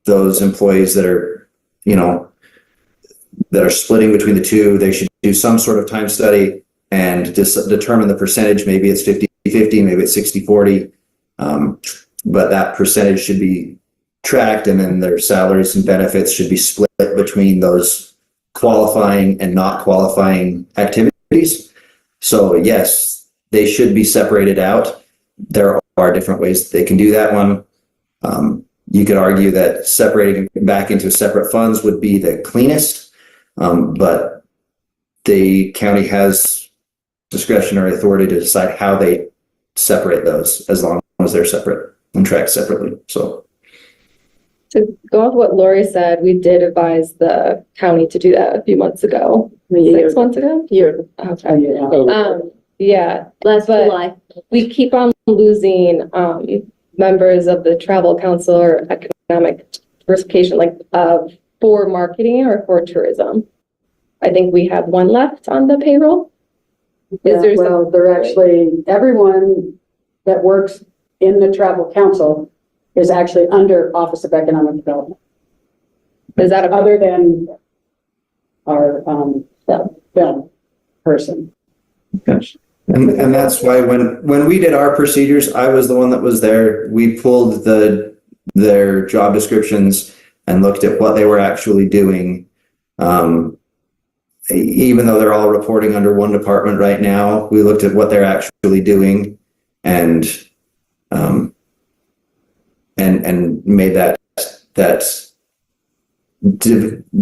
Those employees that are, that are splitting between the two, they should do some sort of time study and just determine the percentage. Maybe it's 50-50, maybe it's 60-40. But that percentage should be tracked, and then their salaries and benefits should be split between those qualifying and not qualifying activities. So yes, they should be separated out. There are different ways that they can do that one. You could argue that separating back into separate funds would be the cleanest, but the county has discretionary authority to decide how they separate those, as long as they're separate and tracked separately. So To go off what Lori said, we did advise the county to do that a few months ago, 6 months ago. Last July. We keep on losing members of the travel council or economic diversification, for marketing or for tourism. I think we have one left on the payroll. They're actually, everyone that works in the travel council is actually under Office of Economic Development. Is that other than our film person? Gosh. And that's why when we did our procedures, I was the one that was there. We pulled their job descriptions and looked at what they were actually doing. Even though they're all reporting under one department right now, we looked at what they're actually doing and made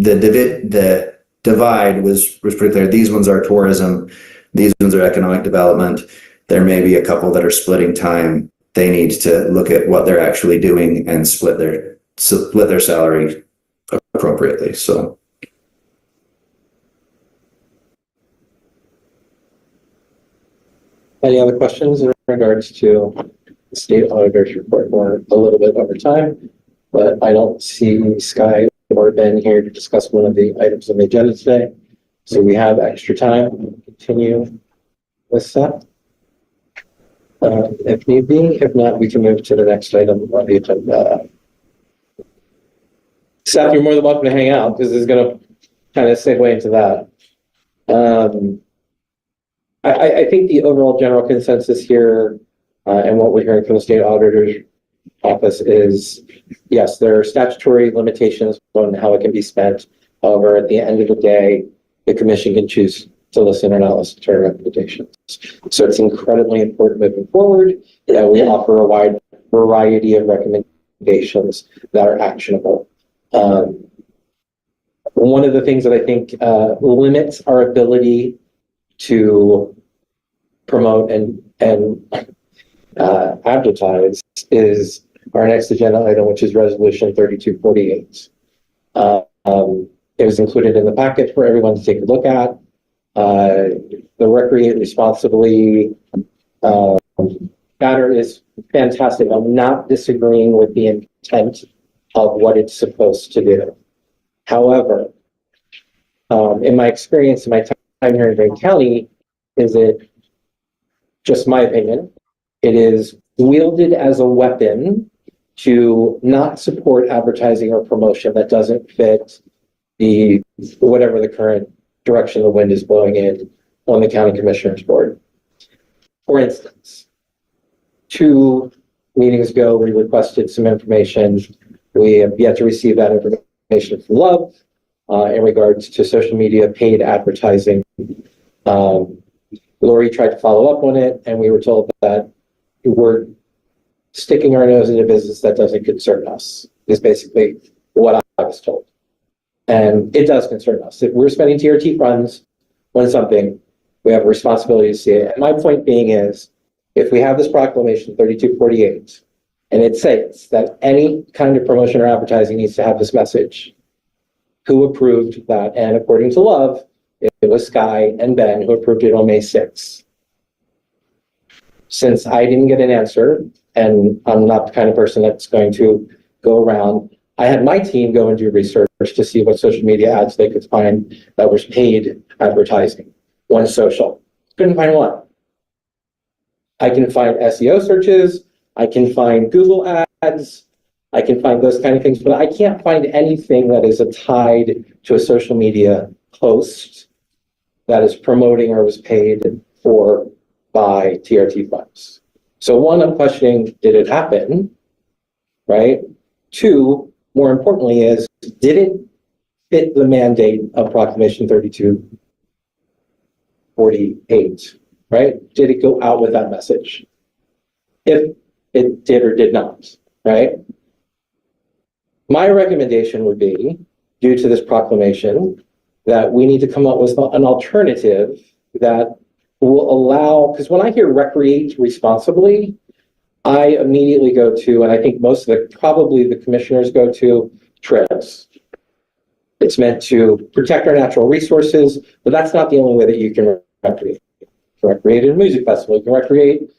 the divide was pretty clear. These ones are tourism. These ones are economic development. There may be a couple that are splitting time. They need to look at what they're actually doing and split their salary appropriately. So. Any other questions in regards to the state auditor's report? We're a little bit over time, but I don't see Sky or Ben here to discuss one of the items on the agenda today. So we have extra time. We'll continue with that. If need be, if not, we can move to the next item on the agenda. Seth, you're more than welcome to hang out, because it's going to kind of segue into that. I think the overall general consensus here, and what we're hearing from the state auditor's office is, yes, there are statutory limitations on how it can be spent. However, at the end of the day, the commission can choose to listen or not listen to our recommendations. So it's incredibly important moving forward that we offer a wide variety of recommendations that are actionable. One of the things that I think limits our ability to promote and advertise is our next agenda item, which is Resolution 3248. It was included in the packet for everyone to take a look at. The Recreate Responsibly banner is fantastic. I'm not disagreeing with the intent of what it's supposed to do. However, in my experience, in my time here in Green County, is it just my opinion? It is wielded as a weapon to not support advertising or promotion that doesn't fit the whatever the current direction the wind is blowing in on the county commissioners board. For instance, 2 meetings ago, we requested some information. We have yet to receive that information from Love in regards to social media paid advertising. Lori tried to follow up on it, and we were told that we're sticking our nose into business that doesn't concern us, is basically what I was told. And it does concern us. If we're spending TRT funds on something, we have a responsibility to see it. And my point being is, if we have this proclamation 3248, and it says that any kind of promotion or advertising needs to have this message, who approved that? And according to Love, it was Sky and Ben who approved it on May 6th. Since I didn't get an answer, and I'm not the kind of person that's going to go around, I had my team go and do research to see what social media ads they could find that was paid advertising on social. Couldn't find one. I can find SEO searches, I can find Google ads, I can find those kind of things, but I can't find anything that is tied to a social media post that is promoting or was paid for by TRT funds. So 1, I'm questioning, did it happen, right? 2, more importantly is, did it fit the mandate of Proclamation 3248, right? Did it go out with that message? If it did or did not, right? My recommendation would be, due to this proclamation, that we need to come up with an alternative that will allow, because when I hear recreate responsibly, I immediately go to, and I think most of probably the commissioners go to, trails. It's meant to protect our natural resources, but that's not the only way that you can recreate. You can recreate at a music festival, you can recreate,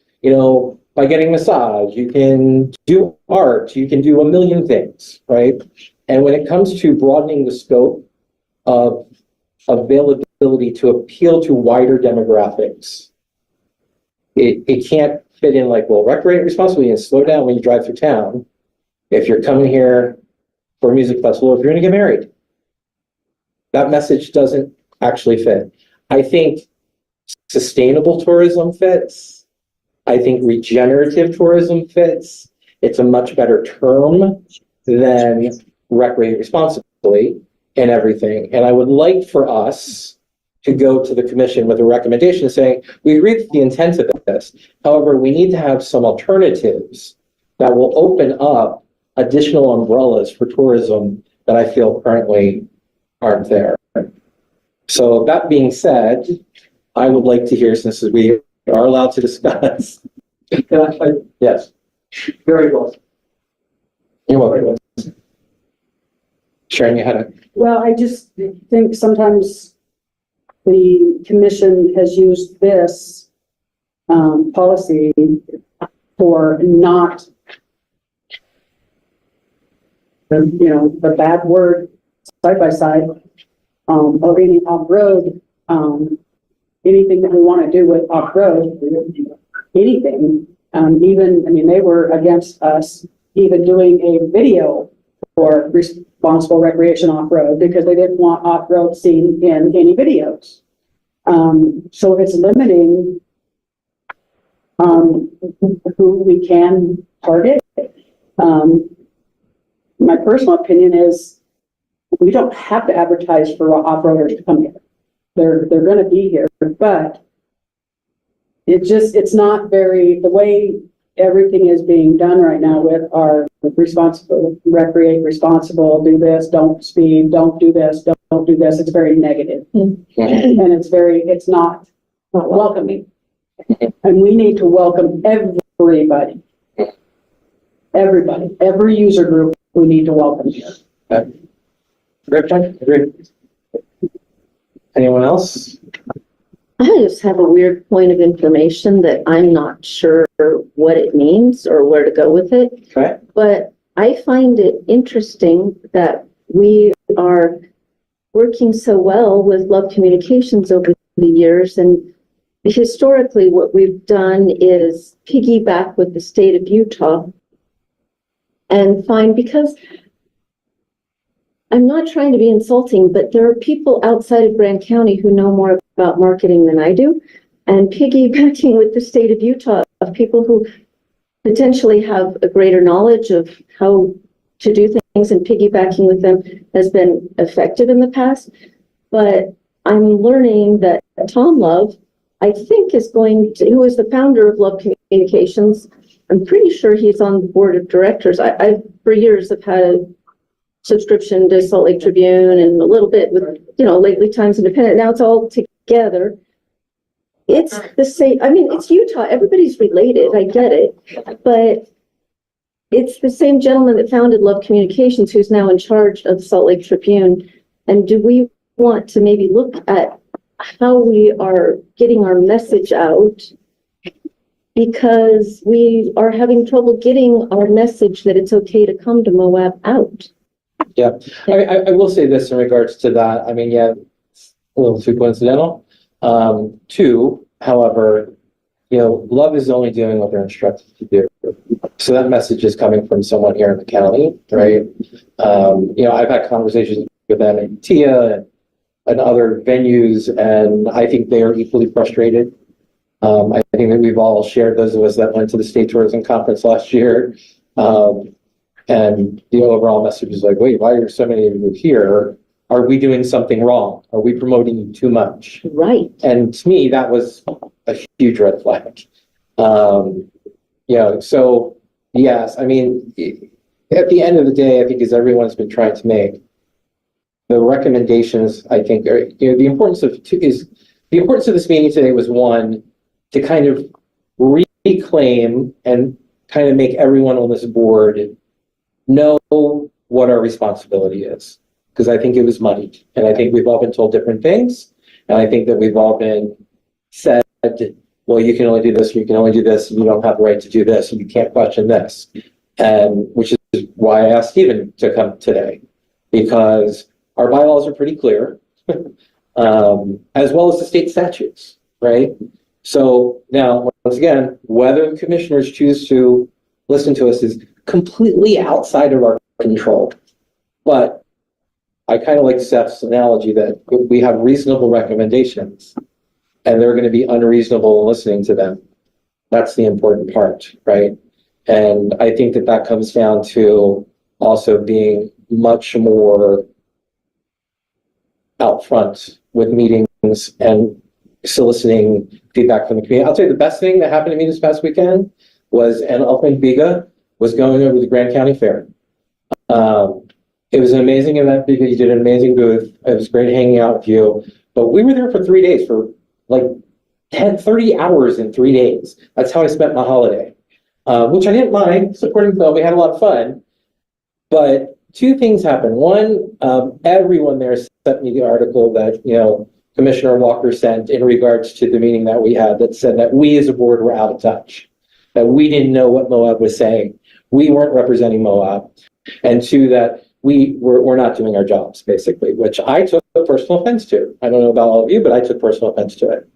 by getting massage, you can do art, you can do a million things, right? And when it comes to broadening the scope of availability to appeal to wider demographics, it can't fit in like, well, recreate responsibly and slow down when you drive through town. If you're coming here for a music festival, if you're going to get married, that message doesn't actually fit. I think sustainable tourism fits. I think regenerative tourism fits. It's a much better term than recreate responsibly and everything. And I would like for us to go to the commission with a recommendation saying, we agree with the intent of this. However, we need to have some alternatives that will open up additional umbrellas for tourism that I feel currently aren't there. So that being said, I would like to hear, since we are allowed to discuss. Yes. Very well. You're welcome. Sharon, you had a. Well, I just think sometimes the commission has used this policy for not, the bad word side by side, or any off-road, anything that we want to do with off-road, anything. Even, they were against us even doing a video for responsible recreation off-road because they didn't want off-road seen in any videos. So it's limiting who we can target. My personal opinion is we don't have to advertise for off-roaders to come here. They're going to be here, but it's not very, the way everything is being done right now with our responsible, recreate responsible, do this, don't speed, don't do this, don't do this. It's very negative. And it's not welcoming. And we need to welcome everybody. Everybody, every user group, we need to welcome here. Agree. Anyone else? I just have a weird point of information that I'm not sure what it means or where to go with it. Okay. But I find it interesting that we are working so well with Love Communications over the years. And historically, what we've done is piggyback with the state of Utah and find, because I'm not trying to be insulting, but there are people outside of Grand County who know more about marketing than I do, and piggybacking with the state of Utah of people who potentially have a greater knowledge of how to do things, and piggybacking with them has been effective in the past. But I'm learning that Tom Love, I think, who is the founder of Love Communications, I'm pretty sure he's on the board of directors. I for years have had a subscription to Salt Lake Tribune and a little bit with, lately Times Independent. Now it's all together. It's the same. I mean, it's Utah. Everybody's related. I get it. But it's the same gentleman that founded Love Communications who's now in charge of Salt Lake Tribune. And do we want to maybe look at how we are getting our message out? Because we are having trouble getting our message that it's okay to come to Moab out. Yeah, I will say this in regards to that. I mean, yeah, it's a little too coincidental. Two, however, Love is only doing what they're instructed to do. So that message is coming from someone here in the county, right? I've had conversations with them in TIA and other venues, and I think they are equally frustrated. I think that we've all shared, those of us that went to the State Tourism Conference last year. And the overall message is like, wait, why are so many of you here? Are we doing something wrong? Are we promoting you too much? Right. And to me, that was a huge red flag. So yes, I mean, at the end of the day, I think as everyone's been trying to make, the recommendations, I think, are, the importance of this meeting today was, one, to kind of reclaim and kind of make everyone on this board know what our responsibility is. Because I think it was muddied, and I think we've all been told different things, and I think that we've all been said, well, you can only do this, you can only do this, and you don't have the right to do this, and you can't question this. And which is why I asked Stephen to come today, because our bylaws are pretty clear, as well as the state statutes, right? So now, once again, whether the commissioners choose to listen to us is completely outside of our control. But I kind of like Seth's analogy that we have reasonable recommendations and they're going to be unreasonable in listening to them. That's the important part, right? And I think that that comes down to also being much more out front with meetings and soliciting feedback from the community. I'll tell you the best thing that happened to me this past weekend was an Elfman Biga was going over the Grand County Fair. It was an amazing event because you did an amazing booth. It was great hanging out with you. But we were there for 3 days, for like 30 hours in 3 days. That's how I spent my holiday, which I didn't mind supporting Phil. We had a lot of fun. But two things happened. One, everyone there sent me the article that, Commissioner Walker sent in regards to the meeting that we had that said that we as a board were out of touch, that we didn't know what Moab was saying. We weren't representing Moab. And two, that we're not doing our jobs, basically, which I took personal offense to. I don't know about all of you, but I took personal offense to it.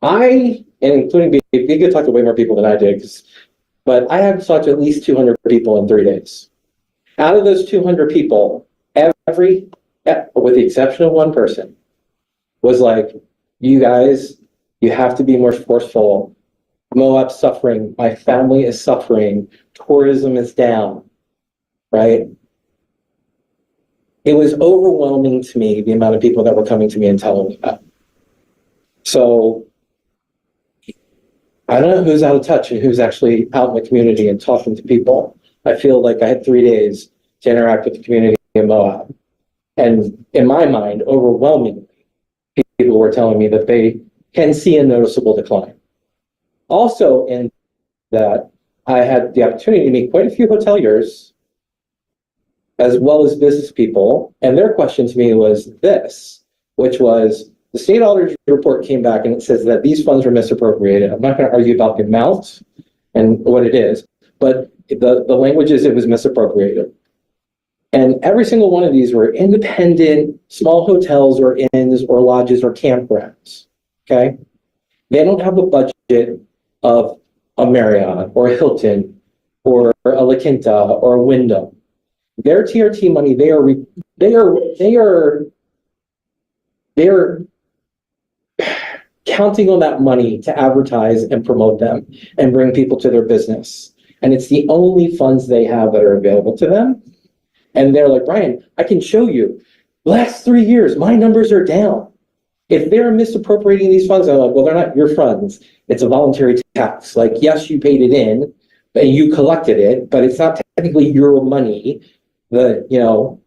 And including Biga talked to way more people than I did, but I had talked to at least 200 people in 3 days. Out of those 200 people, with the exception of one person, was like, you guys, you have to be more forceful. Moab's suffering. My family is suffering. Tourism is down, right? It was overwhelming to me, the amount of people that were coming to me and telling me that. So I don't know who's out of touch and who's actually out in the community and talking to people. I feel like I had 3 days to interact with the community in Moab. And in my mind, overwhelmingly, people were telling me that they can see a noticeable decline. Also in that, I had the opportunity to meet quite a few hoteliers as well as business people. And their question to me was this, which was, the state auditor's report came back and it says that these funds were misappropriated. I'm not going to argue about the amount and what it is, but the language is it was misappropriated. And every single one of these were independent, small hotels or inns or lodges or campgrounds, okay? They don't have a budget of a Marriott or a Hilton or a La Quinta or a Wyndham. Their TRT money, they are counting on that money to advertise and promote them and bring people to their business. And it's the only funds they have that are available to them. And they're like, Brian, I can show you, last 3 years, my numbers are down. If they're misappropriating these funds, I'm like, well, they're not your funds. It's a voluntary tax. Like, yes, you paid it in and you collected it, but it's not technically your money. The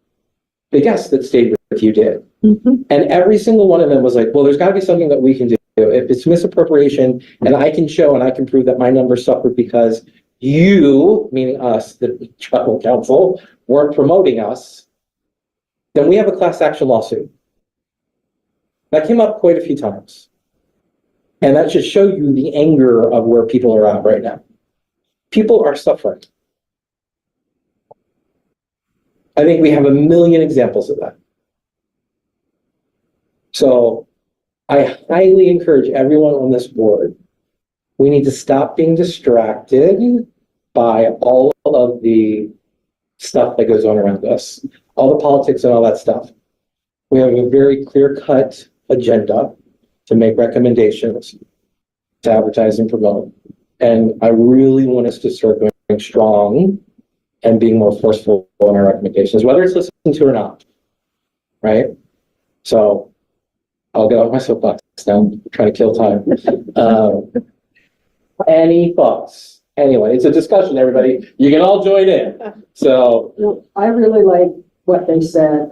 guests that stayed with you did. Mhm. And every single one of them was like, well, there's gotta be something that we can do. If it's misappropriation and I can show and I can prove that my numbers suffered because you, meaning us, the tribal council, weren't promoting us, then we have a class action lawsuit. That came up quite a few times. And that should show you the anger of where people are at right now. People are suffering. I think we have a million examples of that. So I highly encourage everyone on this board, we need to stop being distracted by all of the stuff that goes on around us, all the politics and all that stuff. We have a very clear-cut agenda to make recommendations, to advertise and promote. And I really want us to start going strong and being more forceful in our recommendations, whether it's listened to or not, right? So I'll get off my soapbox now. I'm trying to kill time. Any thoughts? Anyway, it's a discussion, everybody. You can all join in. So, No, I really like what they said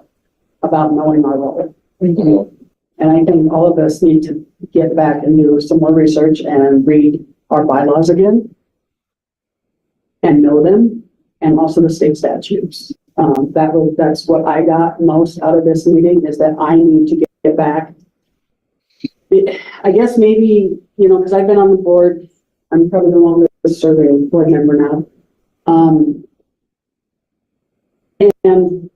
about knowing our role. And I think all of us need to get back and do some more research and read our bylaws again and know them, and also the state statutes. That's what I got most out of this meeting, is that I need to get back. I guess maybe, because I've been on the board, I'm probably the longest serving board member now. And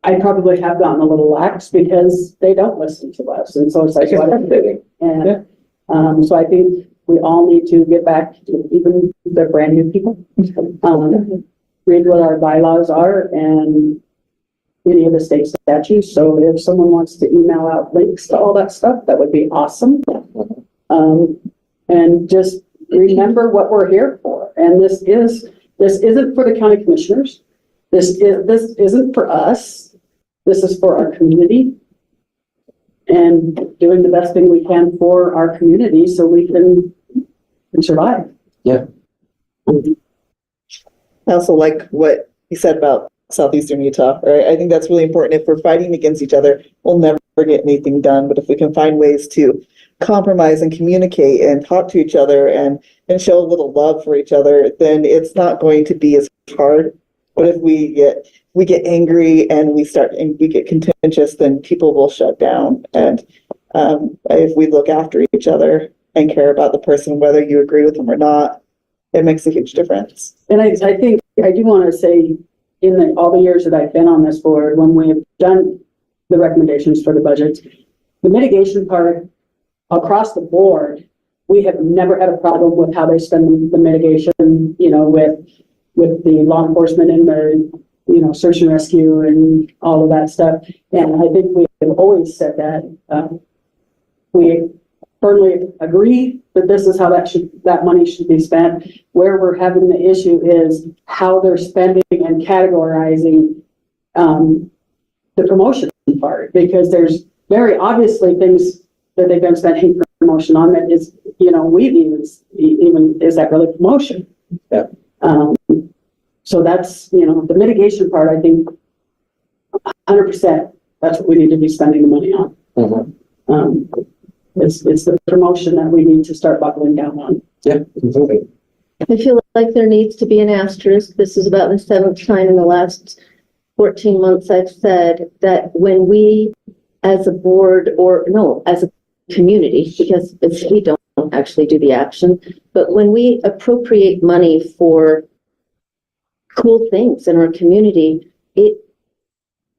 I probably have gotten a little lax because they don't listen to us. And so it's like, so I think we all need to get back to, even the brand new people, read what our bylaws are and any of the state statutes. So if someone wants to email out links to all that stuff, that would be awesome. And just remember what we're here for. And this isn't for the county commissioners. This isn't for us. This is for our community and doing the best thing we can for our community so we can survive. Yeah. I also like what you said about Southeastern Utah, right? I think that's really important. If we're fighting against each other, we'll never get anything done. But if we can find ways to compromise and communicate and talk to each other and show a little love for each other, then it's not going to be as hard. But if we get angry and we get contentious, then people will shut down. And if we look after each other and care about the person, whether you agree with them or not, it makes a huge difference. And I think I do want to say, in all the years that I've been on this board, when we have done the recommendations for the budgets, the mitigation part across the board, we have never had a problem with how they spend the mitigation, with the law enforcement and the, search and rescue and all of that stuff. And I think we have always said that, we firmly agree that this is how that money should be spent. Where we're having the issue is how they're spending and categorizing, the promotion part, because there's very obviously things that they've been spending for promotion on that is, you know, we even, is that really promotion? Yeah. So that's, you know, the mitigation part, I think 100%, that's what we need to be spending the money on. It's the promotion that we need to start buckling down on. Yeah, completely. I feel like there needs to be an asterisk. This is about the 7th time in the last 14 months I've said that when we, as a board, or no, as a community, because we don't actually do the action, but when we appropriate money for cool things in our community, it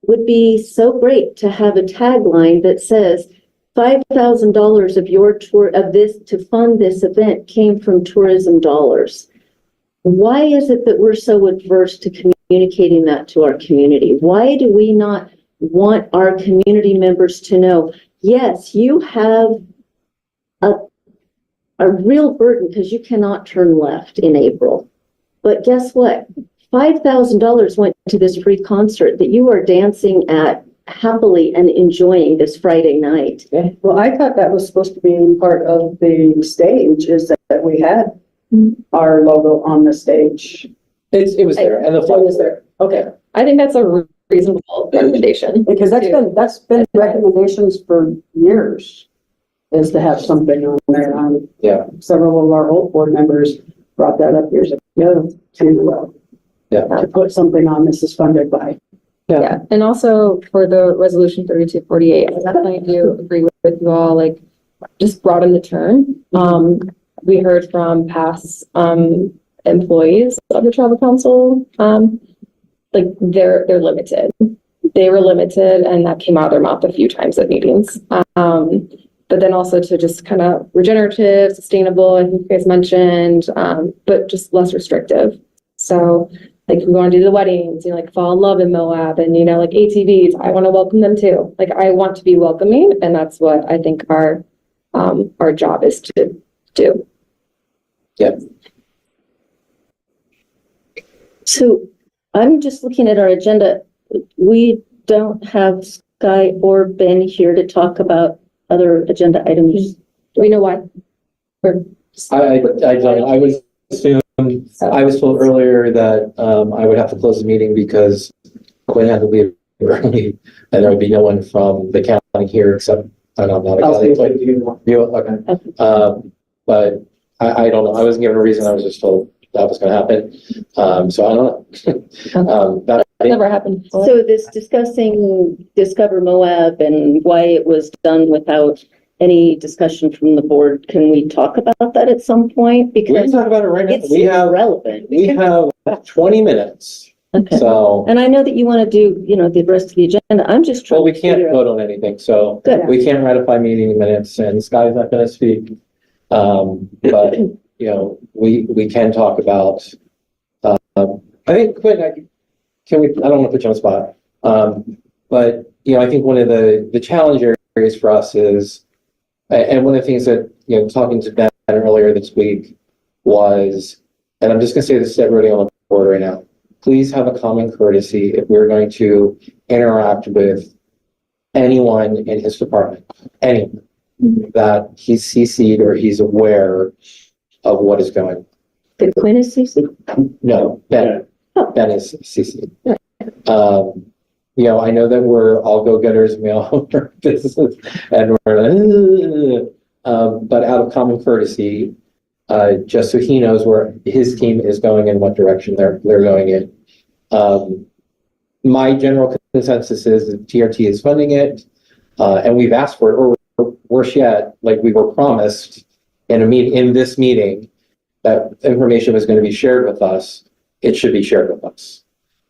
would be so great to have a tagline that says $5,000 of your tour of this to fund this event came from tourism dollars. Why is it that we're so adverse to communicating that to our community? Why do we not want our community members to know, yes, you have a real burden because you cannot turn left in April. But guess what? $5,000 went to this free concert that you are dancing at happily and enjoying this Friday night. Well, I thought that was supposed to be part of the stage, is that we had our logo on the stage. It was there, and the It flag was there. Okay, I think that's a reasonable recommendation. because that's been recommendations for years, is to have something on there. Yeah. Several of our old board members brought that up years ago to put something on, this is funded by. Yeah, and also for the resolution 3248, I definitely do agree with you all, like, just broaden the term. We heard from past employees of the tribal council, like they're limited. They were limited, and that came out of their mouth a few times at meetings. But then also to just kind of regenerative, sustainable, I think you guys mentioned, but just less restrictive. So like we want to do the weddings, you know, like fall in love in Moab, and, you know, like ATVs, I want to welcome them too. Like I want to be welcoming, and that's what I think our job is to do. Yeah. So I'm just looking at our agenda. We don't have Sky or Ben here to talk about other agenda items. Do we know why? I was assumed, I was told earlier that, I would have to close the meeting because Quinn had to leave early, and there would be no one from the county here except, I'm not a county. Okay. But I don't know. I wasn't given a reason. I was just told that was gonna happen. So I don't know. That never happened before. So this discussing Discover Moab and why it was done without any discussion from the board, can we talk about that at some point? We can Because talk about it right now. it's irrelevant. We have 20 minutes. Okay. So, And I know that you want to do, you know, the rest of the agenda. I'm just trying. well, we to can't figure out- vote on anything, so Good. we can't ratify meeting minutes, and Sky's not gonna speak. But, you know, we can talk about, I think, Quinn, I don't want to put you on the spot. But, you know, I think one of the challenge areas for us is, and one of the things that, you know, talking to Ben earlier this week was, and I'm just gonna say this to everybody on the board right now, please have a common courtesy if we're going to interact with anyone in his department, anyone, that he's CC'd or he's aware of what is going on. The Quinn is CC? No, Ben. Oh. Ben is CC. You know, I know that we're all go-getters and we all own our businesses and we're, but out of common courtesy, just so he knows where his team is going and what direction they're going in. My general consensus is that TRT is funding it, and we've asked for it, or worse yet, like we were promised in this meeting that information was going to be shared with us. It should be shared with us.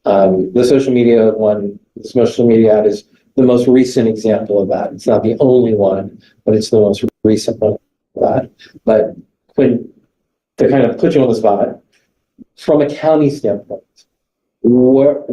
The social media ad is the most recent example of that. It's not the only one, but it's the most recent one of that. But when, to kind of put you on the spot, from a county standpoint, where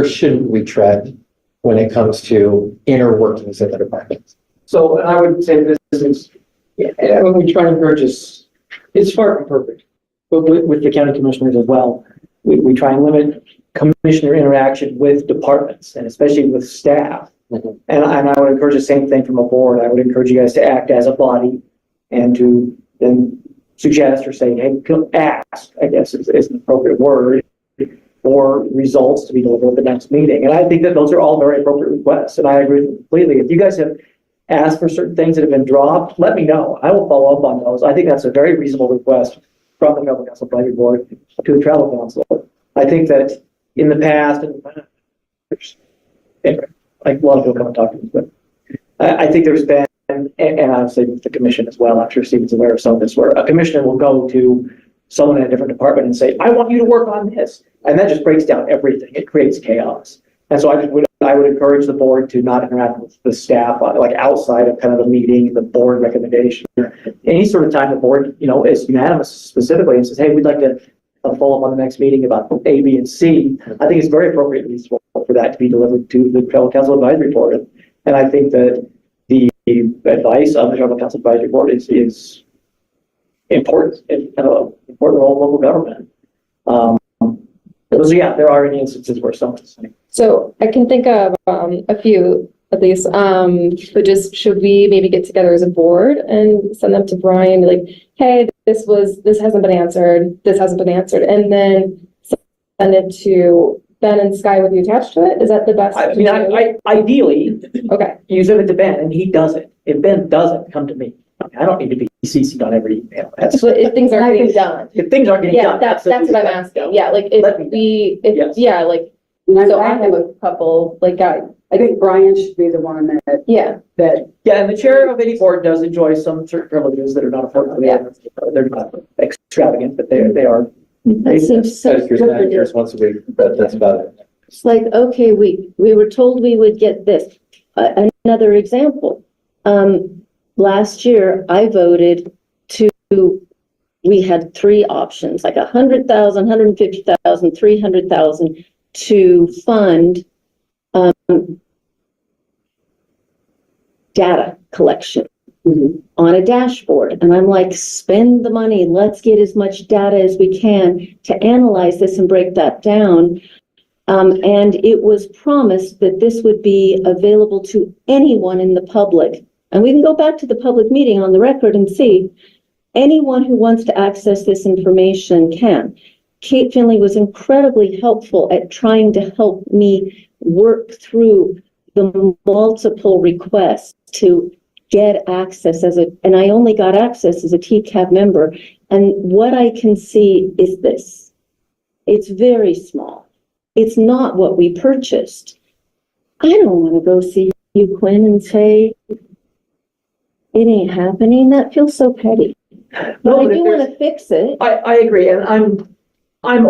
shouldn't we tread when it comes to inner workings of the department? So I would say this is, when we try to encourage this, it's far from perfect, but with the county commissioners as well, we try and limit commissioner interaction with departments and especially with staff Mhm. And I would encourage the same thing from a board. I would encourage you guys to act as a body and to then suggest or say, hey, ask, I guess is an appropriate word, for results to be delivered at the next meeting. And I think that those are all very appropriate requests. And I agree with you completely. If you guys have asked for certain things that have been dropped, let me know. I will follow up on those. I think that's a very reasonable request from the Travel Council Advisory Board to the Travel Council. I think that in the past, anyway, like a lot of people come and talk to me, but I think there's been, and obviously the commission as well, I'm sure Stephen's aware of some of this, where a commissioner will go to someone in a different department and say, I want you to work on this. And that just breaks down everything. It creates chaos. And so I would encourage the board to not interact with the staff, like outside of kind of the meeting, the board recommendation. Any sort of time the board, is unanimous specifically and says, hey, we'd like to follow up on the next meeting about A, B, and C. I think it's very appropriate and reasonable for that to be delivered to the Travel Council Advisory Board. And I think that the advice of the Travel Council Advisory Board is important. It's kind of an important role of local government. So yeah, there are any instances where someone's saying. So I can think of a few at least, but just should we maybe get together as a board and send them to Brian, like, hey, this hasn't been answered, and then send it to Ben and Sky with you attached to it? Is that the best? I mean, I ideally, okay, you send it to Ben and he does it. If Ben doesn't, come to me. I don't need to be CC'd on every email. so if things aren't getting done. If things aren't getting Yeah, done. that's what I'm asking. Yeah, like Yes. yeah, like, And so I have a couple, like, I think Brian should be the one that, yeah. Yeah, and the chair of any board does enjoy some certain privileges that are not afforded. They're not extravagant, but they are. That seems so. Managers once a week, but that's about it. It's like, okay, we were told we would get this. Another example, last year I voted we had three options, like 100,000, 150,000, 300,000 to fund data collection on a dashboard. And I'm like, spend the money. Let's get as much data as we can to analyze this and break that down. And it was promised that this would be available to anyone in the public. And we can go back to the public meeting on the record and see anyone who wants to access this information can. Kate Finley was incredibly helpful at trying to help me work through the multiple requests to get access and I only got access as a TCAB member. And what I can see is this. It's very small. It's not what we purchased. I don't want to go see you, Quinn, and say, it ain't happening. That feels so petty. But I do want to fix it. I agree, and I'm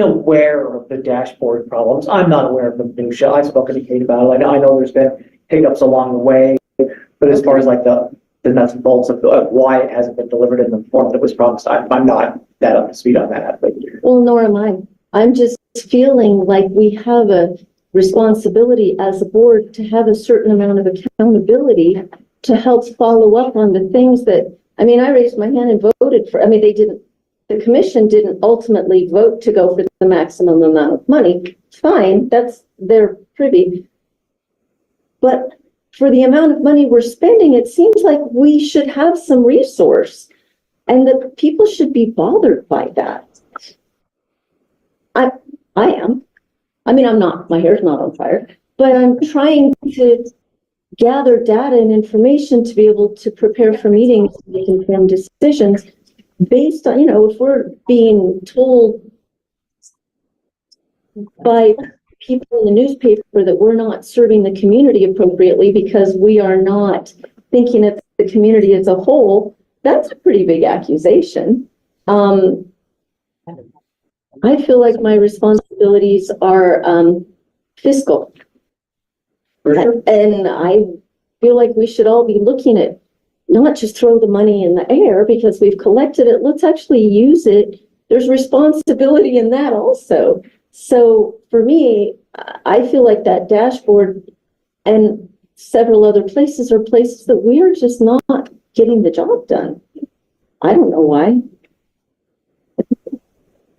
aware of the dashboard problems. I'm not aware of the minutia. I've spoken to Kate about it. I know there's been hiccups along the way, but as far as like the nuts and bolts of why it hasn't been delivered in the form that was promised, I'm not that up to speed on that. But well, nor am I. I'm just feeling like we have a responsibility as a board to have a certain amount of accountability to help follow up on the things that, I mean, I raised my hand and voted for, the commission didn't ultimately vote to go for the maximum amount of money. Fine, that's their privy. But for the amount of money we're spending, it seems like we should have some resource and that people should be bothered by that. I am. I mean, I'm not, my hair's not on fire, but I'm trying to gather data and information to be able to prepare for meetings, make informed decisions based on, if we're being told by people in the newspaper that we're not serving the community appropriately because we are not thinking of the community as a whole, that's a pretty big accusation. I feel like my responsibilities are fiscal. And I feel like we should all be looking at not just throw the money in the air because we've collected it. Let's actually use it. There's responsibility in that also. So for me, I feel like that dashboard and several other places are places that we are just not getting the job done. I don't know why.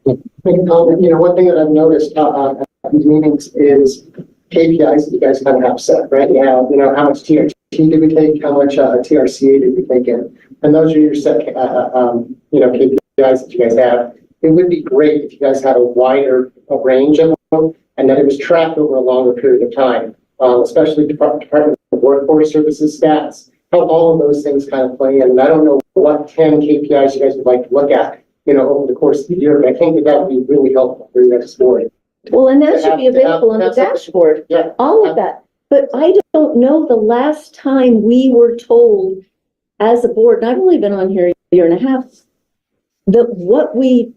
One thing that I've noticed at these meetings is KPIs that you guys kind of have set, right? You have, you know, how much TRT did we take, how much TRCA did we take in? And those are your set, you know, KPIs that you guys have. It would be great if you guys had a wider range of them and that it was tracked over a longer period of time, especially Department of Workforce Services stats, how all of those things kind of play in. And I don't know what 10 KPIs you guys would like to look at, you know, over the course of the year, but I think that that would be really helpful for you guys board. Well, and that should be available on the dashboard, Yeah. all of that. But I don't know the last time we were told as a board, and I've only been on here a year and a half, that what we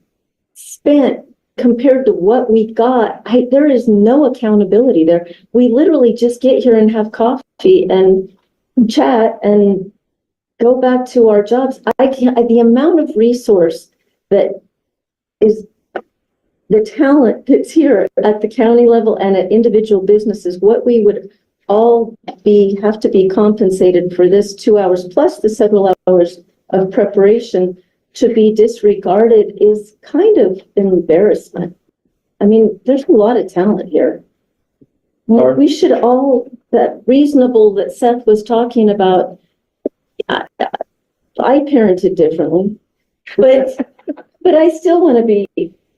spent compared to what we got, there is no accountability there. We literally just get here and have coffee and chat and go back to our jobs. The amount of resource that is the talent that's here at the county level and at individual businesses, what we would all have to be compensated for this 2 hours plus the several hours of preparation to be disregarded is kind of an embarrassment. I mean, there's a lot of talent here. We should all, that reasonable that Seth was talking about, I parented differently, but I still want to be,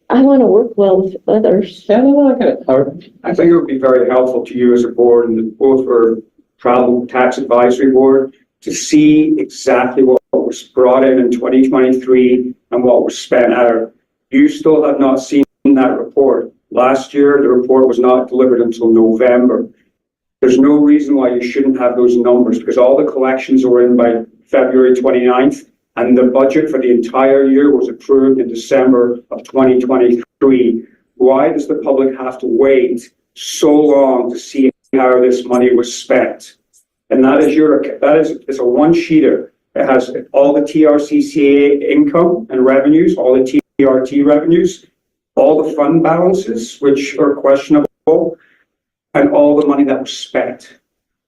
I want to work well with others. Yeah, no, I get it. I think it would be very helpful to you as a board and both for Travel Tax Advisory Board to see exactly what was brought in 2023 and what was spent out. You still have not seen that report. Last year, the report was not delivered until November. There's no reason why you shouldn't have those numbers because all the collections were in by February 29th and the budget for the entire year was approved in December of 2023. Why does the public have to wait so long to see how this money was spent? And it's a one-sheeter. It has all the TRCCA income and revenues, all the TRT revenues, all the fund balances, which are questionable, and all the money that was spent.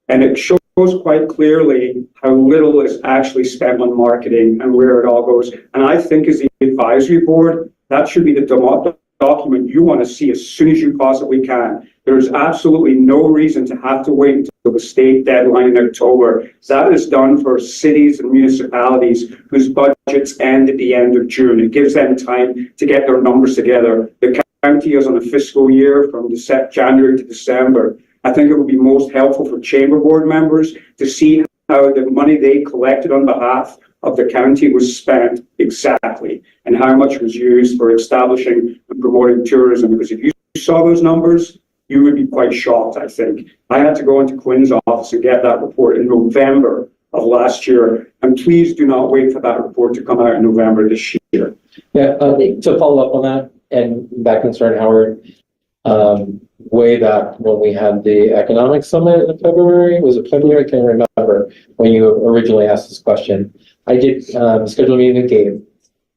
And it shows quite clearly how little is actually spent on marketing and where it all goes. And I think as the advisory board, that should be the document you want to see as soon as you possibly can. There's absolutely no reason to have to wait until the state deadline in October. That is done for cities and municipalities whose budgets end at the end of June. It gives them time to get their numbers together. The county is on a fiscal year from January to December. I think it would be most helpful for chamber board members to see how the money they collected on behalf of the county was spent exactly and how much was used for establishing and promoting tourism. Because if you saw those numbers, you would be quite shocked, I think. I had to go into Quinn's office and get that report in November of last year. And please do not wait for that report to come out in November this year. Yeah, to follow up on that and that concern, Howard, way back when we had the economic summit in February, was it February? I can't remember when you originally asked this question. I did schedule a meeting with Gabe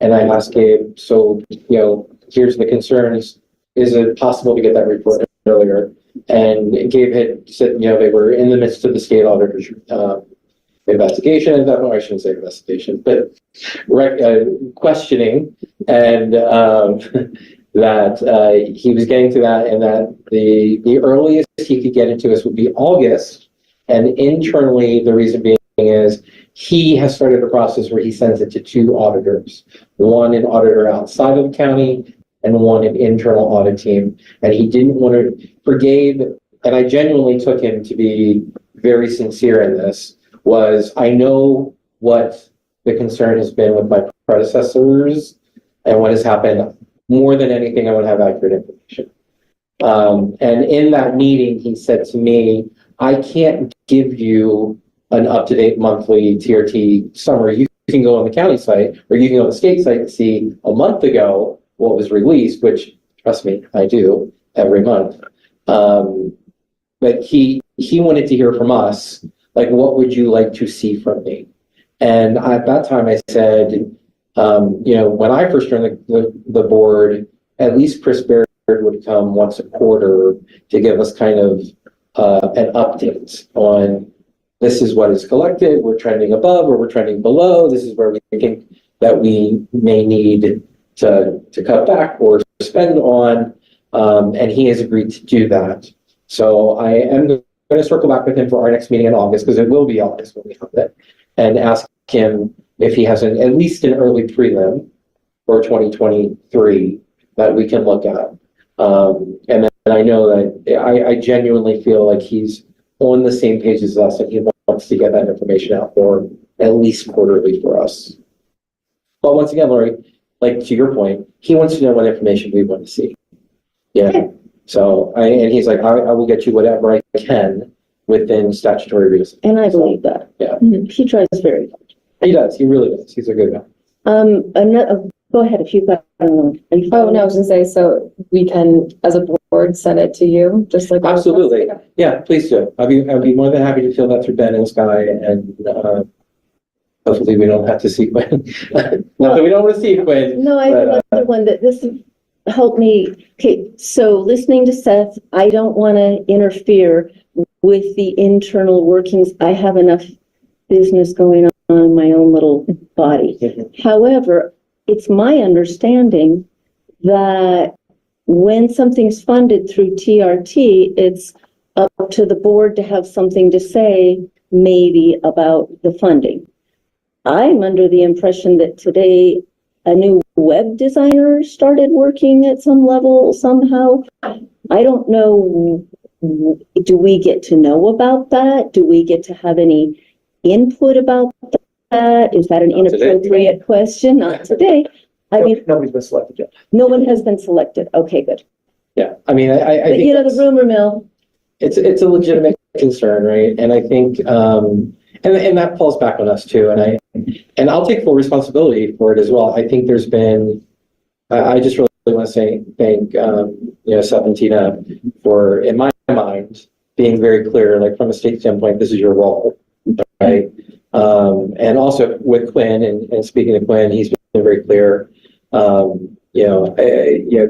and I asked Gabe, so, you know, here's the concerns. Is it possible to get that report earlier? And Gabe had said, you know, they were in the midst of the state auditor's investigation. I shouldn't say investigation, but questioning and that he was getting to that and that the earliest he could get into this would be August. And internally, the reason being is he has started a process where he sends it to two auditors, one an auditor outside of the county and one an internal audit team. And he didn't want to, for Gabe, and I genuinely took him to be very sincere in this, was I know what the concern has been with my predecessors and what has happened. More than anything, I want to have accurate information. And in that meeting, he said to me, I can't give you an up-to-date monthly TRT summary. You can go on the county site or you can go on the state site and see a month ago what was released, which, trust me, I do every month. But he wanted to hear from us, like, what would you like to see from me? And at that time I said, you know, when I first joined the board, at least Chris Baird would come once a quarter to give us kind of an update on this is what is collected, we're trending above or we're trending below, this is where we think that we may need to cut back or spend on, and he has agreed to do that. So I am going to circle back with him for our next meeting in August, because it will be August when we have it, and ask him if he has at least an early prelim for 2023 that we can look at. And then I know that I genuinely feel like he's on the same page as us, and he wants to get that information out for at least quarterly for us. But once again, Lori, like to your point, he wants to know what information we want to see. Yeah. So and he's like, I will get you whatever I can within statutory reason. And I believe that. Yeah. He tries very hard. He does. He really does. He's a good guy. Go ahead if you've got, are you Oh, no, I was gonna say, so we can, as a board, send it to you, just like. Absolutely. Yeah, please do. I'd be more than happy to fill that through Ben and Sky, and hopefully we don't have to see Quinn. Not that we don't want to see Quinn. No, I have another one that this helped me. Okay, so listening to Seth, I don't want to interfere with the internal workings. I have enough business going on in my own little body. However, it's my understanding that when something's funded through TRT, it's up to the board to have something to say maybe about the funding. I'm under the impression that today a new web designer started working at some level somehow. I don't know, do we get to know about that? Do we get to have any input about that? Is that an inappropriate question? Not today. I mean, Nobody's been selected yet. no one has been selected. Okay, good. Yeah, I mean, I But think you know, the rumor mill. it's a legitimate concern, right? And I think, and that falls back on us too. And I'll take full responsibility for it as well. I think there's been, I just really want to say thank, Seth and Tina for, in my mind, being very clear, like from a state standpoint, this is your role, right? And also with Quinn, and speaking of Quinn, he's been very clear.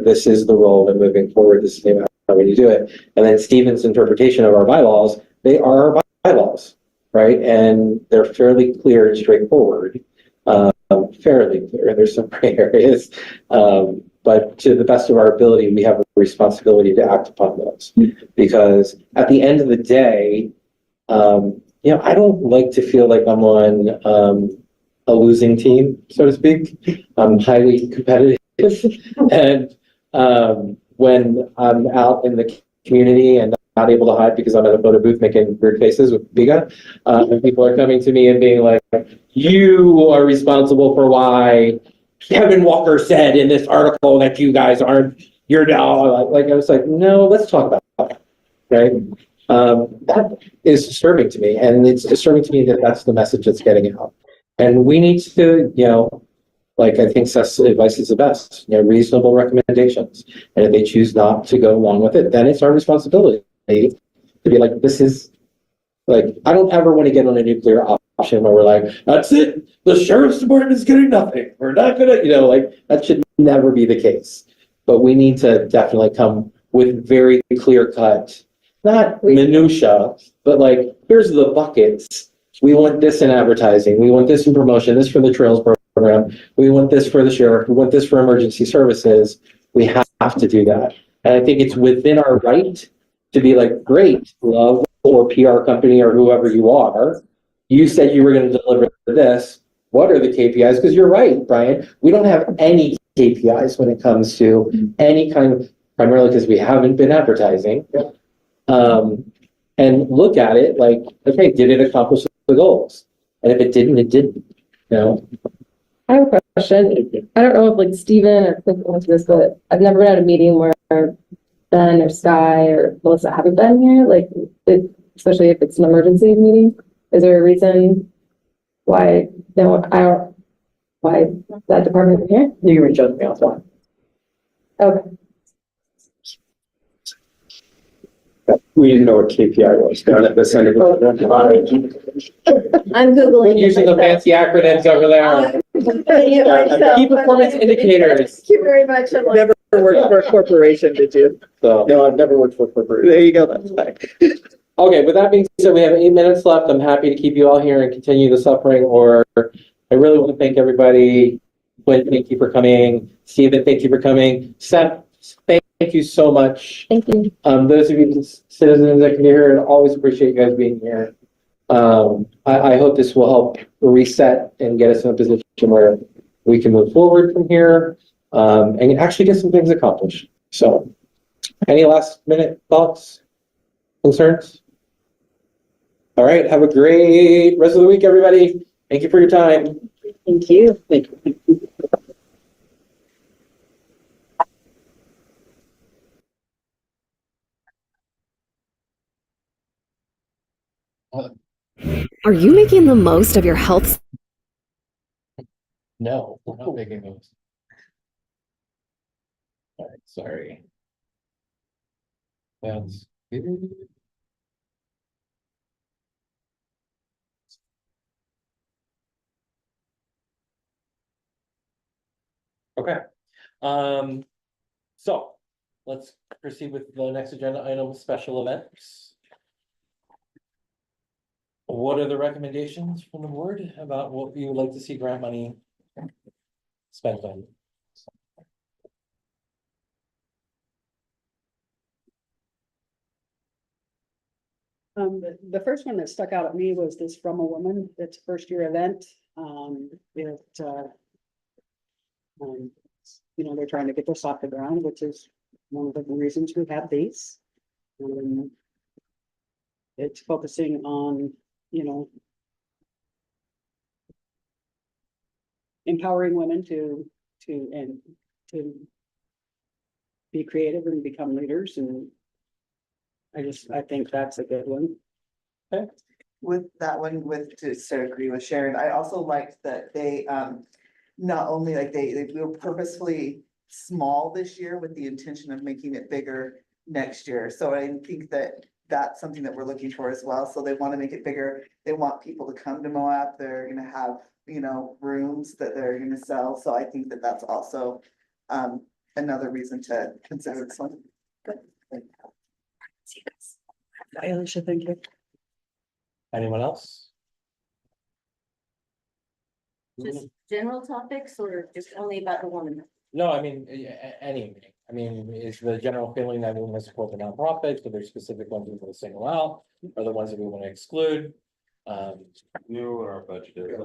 This is the role, and moving forward, this is how we do it. And then Stephen's interpretation of our bylaws, they are our bylaws, right? And they're fairly clear and straightforward, fairly clear. There's some gray areas, but to the best of our ability, we have a responsibility to act upon those. Because at the end of the day, I don't like to feel like I'm on a losing team, so to speak. I'm highly competitive. And when I'm out in the community and not able to hide because I'm at a photo booth making weird faces with Biga, and people are coming to me and being like, you are responsible for why Kevin Walker said in this article that you guys aren't, you're now, like, I was like, no, let's talk about that, right? That is disturbing to me, and it's disturbing to me that that's the message that's getting out. And we need to, like I think Seth's advice is the best, reasonable recommendations. And if they choose not to go along with it, then it's our responsibility to be like, this is, like, I don't ever want to get on a nuclear option where we're like, that's it, the sheriff's department is getting nothing. We're not gonna, that should never be the case. But we need to definitely come with very clear cut, not minutia, but like, here's the buckets. We want this in advertising. We want this in promotion, this for the trails program. We want this for the sheriff. We want this for emergency services. We have to do that. And I think it's within our right to be like, great, Love or PR company or whoever you are. You said you were going to deliver this. What are the KPIs? Because you're right, Brian. We don't have any KPIs when it comes to any kind of, primarily because we haven't been advertising. And look at it like, okay, did it accomplish the goals? And if it didn't, it didn't. I have a question. I don't know if like Stephen or Cliff wants this, but I've never been at a meeting where Ben or Sky or Melissa haven't been here, like, especially if it's an emergency meeting. Is there a reason why why that department isn't here? You can reach out to me offline. Okay. We didn't know what KPI was down at this end of the. I'm Googling. Using the fancy acronyms over there. Key performance indicators. Thank you very much. Never worked for a corporation, did you? So, No, I've never worked for a corporation. There you go, that's fine. okay, with that being said, we have 8 minutes left. I'm happy to keep you all here and continue the suffering, or I really want to thank everybody. Quinn, thank you for coming. Stephen, thank you for coming. Seth, thank you so much. Thank you. Those of you citizens that can be here, always appreciate you guys being here. I hope this will help reset and get us in a position where we can move forward from here, and actually get some things accomplished. So, any last minute thoughts, concerns? All right, have a great rest of the week, everybody. Thank you for your time. Thank you. Thank you. Are you making the most of your health? No, we're not making those. All right, sorry. That's good. Okay, so let's proceed with the next agenda item, special events. What are the recommendations from the board about what you would like to see grant money spent on? The first one that stuck out at me was this From a Woman. It's a first year event. They're trying to get this off the ground, which is one of the reasons we have these. It's focusing on, empowering women to be creative and become leaders, and I think that's a good one. Okay. With that one, to sort of agree with Sharon, I also liked that they, not only like they were purposefully small this year with the intention of making it bigger next year. So I think that that's something that we're looking for as well. So they want to make it bigger. They want people to come to Moab. They're gonna have, rooms that they're gonna sell. So I think that that's also another reason to consider this one. Good. Alicia, thank you. Anyone else? Just general topics or just only about the woman? No, I mean, any meeting. I mean, is the general feeling that we want to support the nonprofits, but there's specific ones we want to single out, or the ones that we want to exclude? You or our budget is,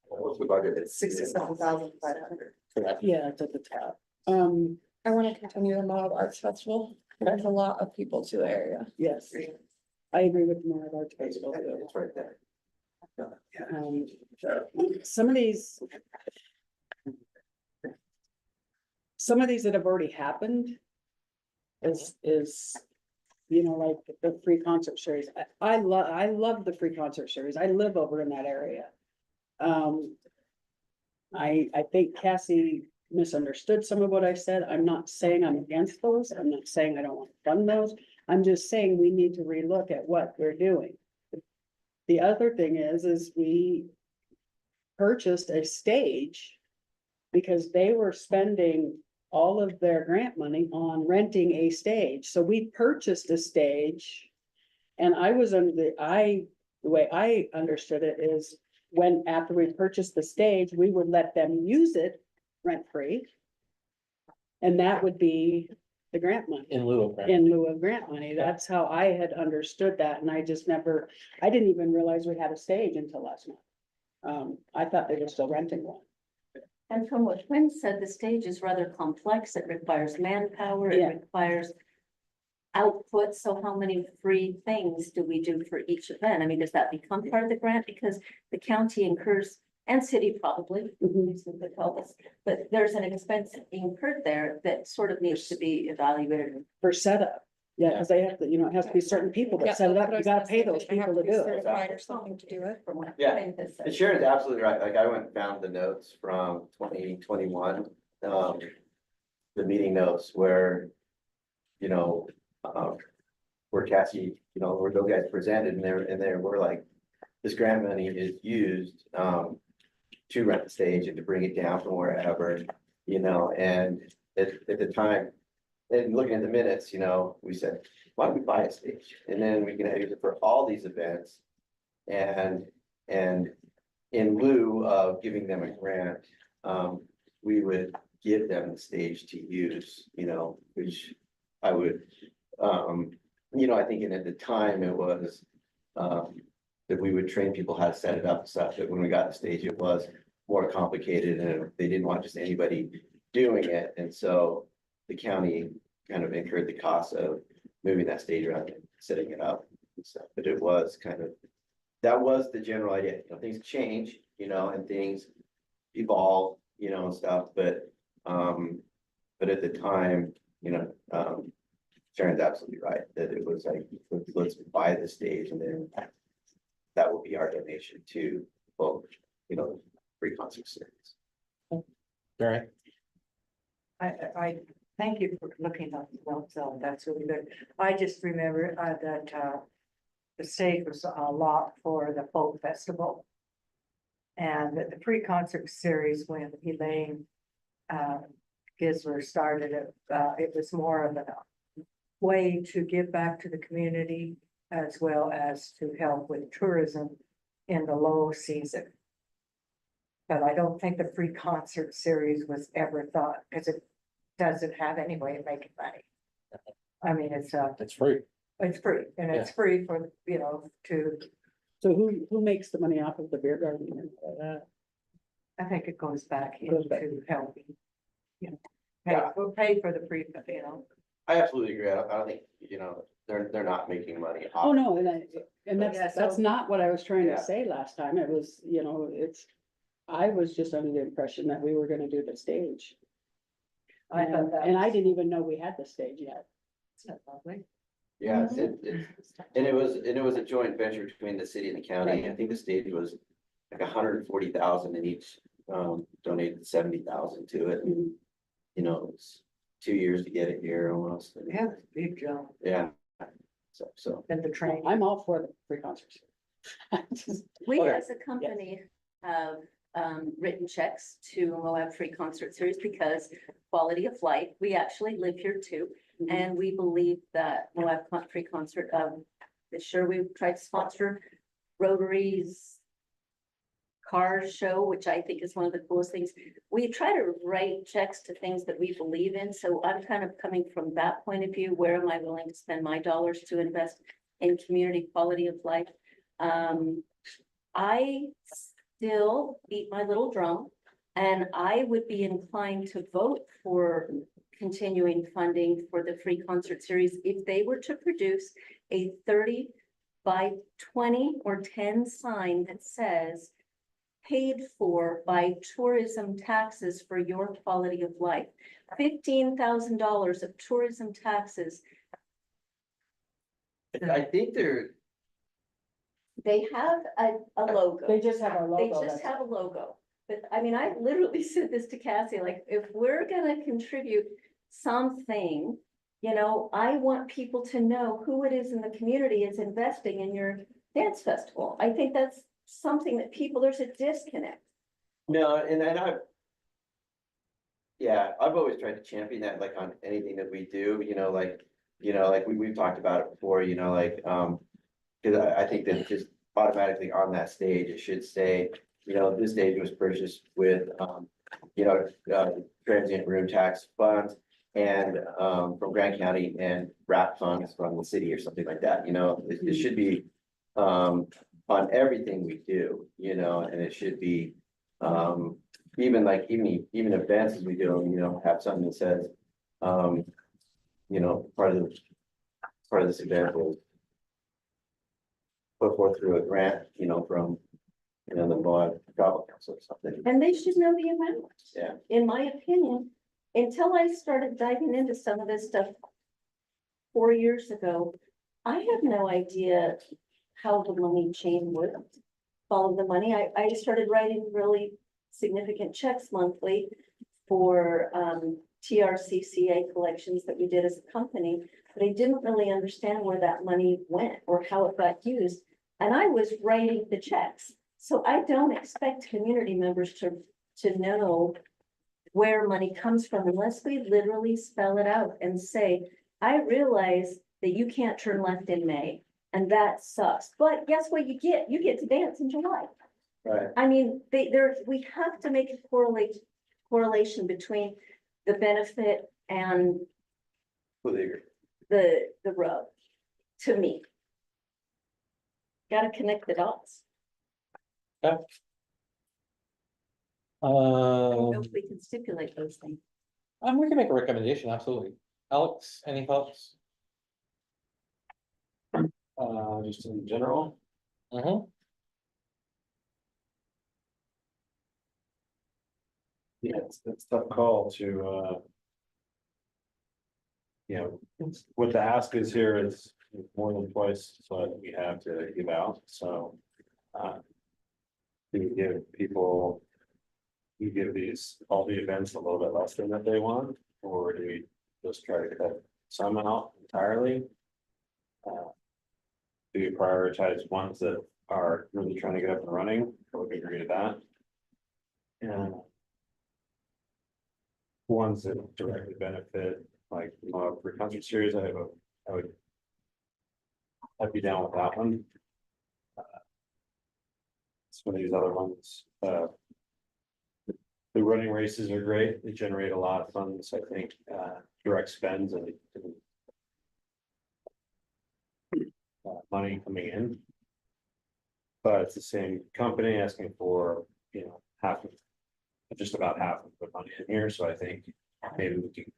what's the budget? It's 67,500. Correct. Yeah, it's at the top. I want to continue the Moab Arts Festival. There's a lot of people to the area. Yes, I agree with Moab Arts Festival. It's right there. Some of these that have already happened is, like the free concert series. I love the free concert series. I live over in that area. I think Cassie misunderstood some of what I said. I'm not saying I'm against those. I'm not saying I don't want to fund those. I'm just saying we need to relook at what we're doing. The other thing is we purchased a stage because they were spending all of their grant money on renting a stage. So we purchased a stage, and the way I understood it is after we purchased the stage, we would let them use it rent-free. And that would be the grant money. In lieu of grant. In lieu of grant money. That's how I had understood that, and I didn't even realize we had a stage until last month. I thought they were still renting one. And from what Quinn said, the stage is rather complex. It requires manpower, Yeah. it requires output. So how many free things do we do for each event? I mean, does that become part of the grant? Because the county incurs, and city probably, could help us, but there's an expense incurred there that sort of needs to be evaluated. For setup. Yeah, because they have to, it has to be certain people that set it up. You gotta pay those people to do it. Certified or something to do it. Yeah, and Sharon's absolutely right. Like I went and found the notes from 2021, the meeting notes where, where Cassie, where those guys presented and they were like, this grant money is used, to rent the stage and to bring it down from wherever, and at the time, and looking at the minutes, we said, why don't we buy a stage? And then we can use it for all these events. And in lieu of giving them a grant, we would give them the stage to use, which I would, I think at the time it was, that we would train people how to set it up and stuff, but when we got to the stage, it was more complicated and they didn't want just anybody doing it. And so the county kind of incurred the cost of moving that stage around and setting it up and stuff. But it was kind of, that was the general idea. Things change, and things evolve, and stuff, but at the time, Sharon's absolutely right, that it was like, let's buy the stage and then that will be our donation to, well, free concert series. All right. I thank you for looking up the well zone. That's really good. I just remember that the stage was a lot for the folk festival. And the pre-concert series, when Elaine Gisler started it, it was more of a way to give back to the community as well as to help with tourism in the low season. But I don't think the free concert series was ever thought, because it doesn't have any way of making money. I mean, it's free. It's free, and it's free for, to. So who makes the money off of the beer garden? I think it goes back Goes back. into helping, Yeah. we'll pay for the free, I absolutely agree. I don't think, they're not making money off. Oh, no, and Yeah, that's so- not what I was trying Yeah. to say last time. It was, I was just under the impression that we were gonna do the stage. I thought that And I was- didn't even know we had the stage yet. Isn't that lovely? Yeah, and it was a joint venture between the city and the county. I think the stage was like 140,000 and each donated 70,000 to it. And, it's 2 years to get it here almost. Yeah, big job. Yeah. So. And the train. I'm all for the free concerts. We Okay. as a company have written checks to Moab Free Concert Series because quality of life, we actually live here too. And we believe that Moab Free Concert, this year we tried to sponsor Rotary's car show, which I think is one of the coolest things. We try to write checks to things that we believe in. So I'm kind of coming from that point of view. Where am I willing to spend my dollars to invest in community quality of life? I still beat my little drum, and I would be inclined to vote for continuing funding for the free concert series if they were to produce a 30 by 20 or 10 sign that says paid for by tourism taxes for your quality of life. $15,000 of tourism taxes. I think They have a logo. They just have a They logo. just have a logo. But I mean, I literally said this to Cassie, like, if we're gonna contribute something, I want people to know who it is in the community is investing in your dance festival. I think that's something that there's a disconnect. No, and I've always tried to champion that, like on anything that we do, like we've talked about it before, because I think that just automatically on that stage, it should say, this stage was purchased with, transient room tax funds and, from Grant County and RAP funds from the city or something like that, it should be, on everything we do, and it should be, even events as we do, have something that says, part of this event will put forth through a grant, from, the Moab Travel Council or something. And they should know the amount. Yeah. In my opinion, until I started diving into some of this stuff 4 years ago, I had no idea how the money chain worked. Follow the money. I started writing really significant checks monthly for TRCCA collections that we did as a company, but I didn't really understand where that money went or how it got used. And I was writing the checks. So I don't expect community members to know where money comes from unless we literally spell it out and say, I realize that you can't turn left in May, and that sucks. But guess what you get? You get to dance in July. Right. I mean, we have to make a correlation between the benefit and Completely agree. the rub, to me. Gotta connect the dots. I don't know if we can stipulate those things. We can make a recommendation, absolutely. Alex, any thoughts? Just in general. Yeah, it's a tough call to, you know, what the ask is here is more than twice what we have to give out, so. Do we give people, you give all the events a little bit less than that they want, or do we just try to cut some out entirely? Do you prioritize ones that are really trying to get up and running? I would agree to that. And ones that directly benefit, like for concert series, I'd be down with that one. Some of these other ones, the running races are great. They generate a lot of funds, I think, direct spends and money coming in. But it's the same company asking for, you know, just about half of the money in here, so I think maybe we can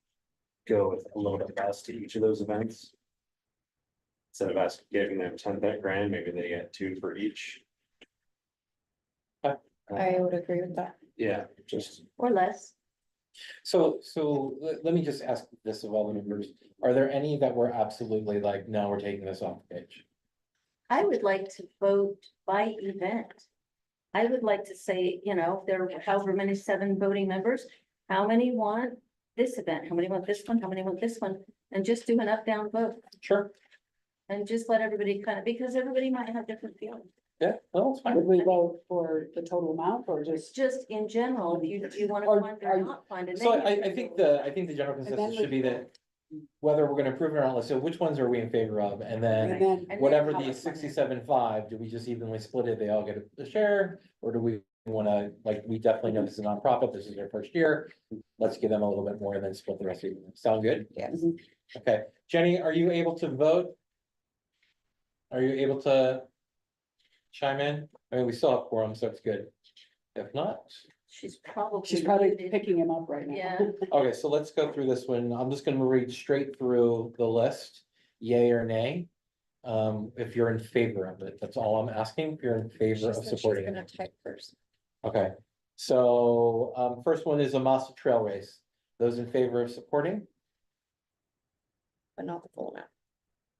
go with a little bit less to each of those events. Instead of us giving them 10 grand, maybe they get 2 for each. I would agree with that. Yeah, just. Or less. So let me just ask this of all the members, are there any that were absolutely like, no, we're taking this off the page? I would like to vote by event. I would like to say, you know, there are however many 7 voting members, how many want this event, how many want this one, how many want this one, and just do an up-down vote. Sure. And just let everybody kind of, because everybody might have different feelings. Yeah, well, it's fine. Would we vote for the total amount or just? Just in general, do you want to Or find are or you- not find it? So I think the general consensus should be that whether we're gonna approve it or not, so which ones are we in favor of? And then whatever the 67.5, do we just evenly split it? They all get a share? Or do we wanna, like, we definitely know this is a nonprofit, this is their first year. Let's give them a little bit more and then split the rest of it. Sound good? Yes. Okay, Jenny, are you able to vote? Are you able to chime in? I mean, we still have quorum, so it's good. If not, She's probably. She's probably picking him up right now. Yeah. okay, so let's go through this one. I'm just gonna read straight through the list, yay or nay. If you're in favor of it, that's all I'm asking, if you're in favor of supporting it. type first. Okay, so, first one is Amasa Trail Race. Those in favor of supporting? But not the full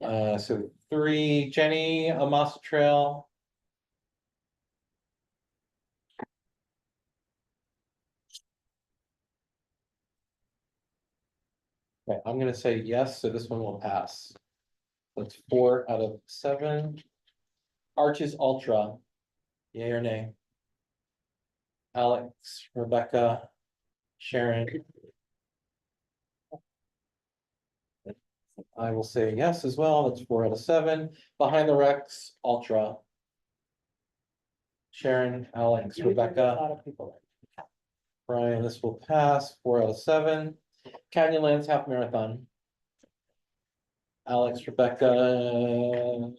amount. So 3, Jenny, Amasa Trail. Okay, I'm gonna say yes, so this one will pass. That's 4 out of 7. Arches Ultra, yay or nay? Alex, Rebecca, Sharon. I will say yes as well, that's 4 out of 7. Behind the Rex, Ultra. Sharon, Alex, A lot Rebecca, of people. Brian, this will pass, 4 out of 7. Canyonlands Half Marathon. Alex, Rebecca,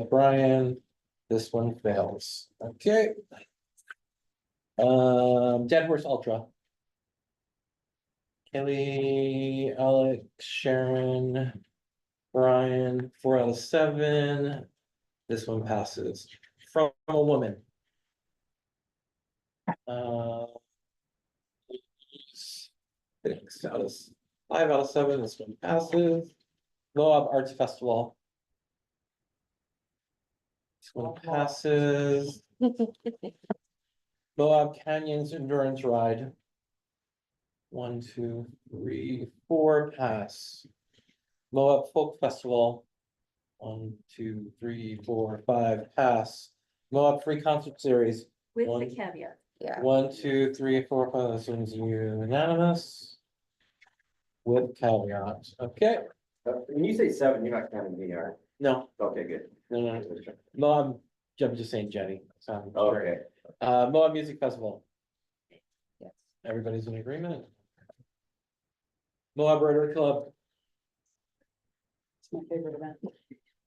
Brian, this one fails, okay. Dead Horse Ultra. Kelly, Alex, Sharon, Brian, 4 out of 7. This one passes. From a Woman. 6 out of 5 out of 7. This one passes. Moab Arts Festival. This one passes. Moab Canyons Endurance Ride. 1, 2, 3, 4 pass. Moab Folk Festival. 1, 2, 3, 4, 5 pass. Moab Free Concert Series. With One- the caveat. Yeah. 1, 2, 3, 4, 5. This one's unanimous. With caveat. Okay. When you say 7, you're not counting me, are No, you? Okay, good. no, I'm just saying Jenny. So, Okay. Moab Music Festival. Yes. Everybody's in agreement. Moab Rotary Club. my favorite event.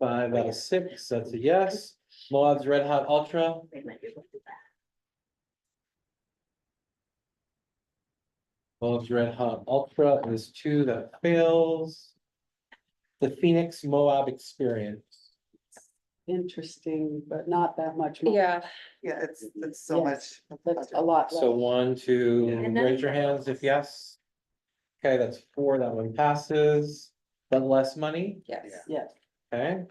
5 out of 6, that's a yes. Moab's Red Hot Ultra, Moab's Red Hot Ultra is 2, that fails. The Phoenix Moab Experience. Interesting, but not that much more. Yeah, Yeah, it's so Yes. much. That's a lot. So less. 1, 2, And then- raise your hands if yes. Okay, that's 4, that one passes, but less money, yes. Yes. okay.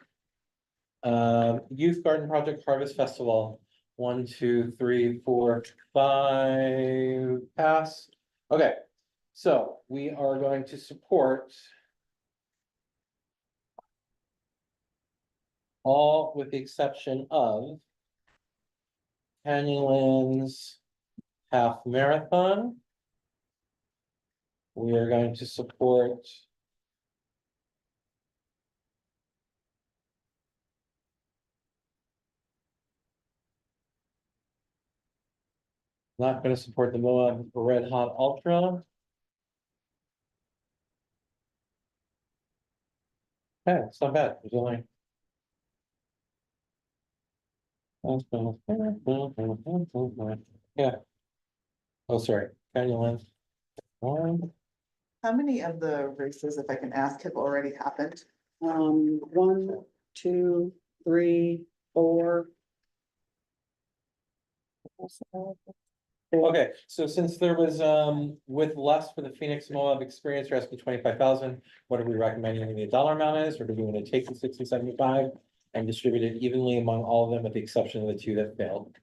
Youth Garden Project Harvest Festival, 1, 2, 3, 4, 5, pass. Okay, so we are going to support all with the exception of Canyonlands Half Marathon. We are going to support not going to support the Moab Red Hot Ultra. Okay, it's not bad. There's only. Yeah. Oh, sorry. Canyonlands. One. How many of the races, if I can ask, have already happened? 1, 2, 3, 4. Okay, so since there was, with less for the Phoenix Moab Experience, you're asking 25,000, what are we recommending the dollar amount is, or do we want to take the 60, 75 and distribute it evenly among all of them with the exception of the 2 that failed?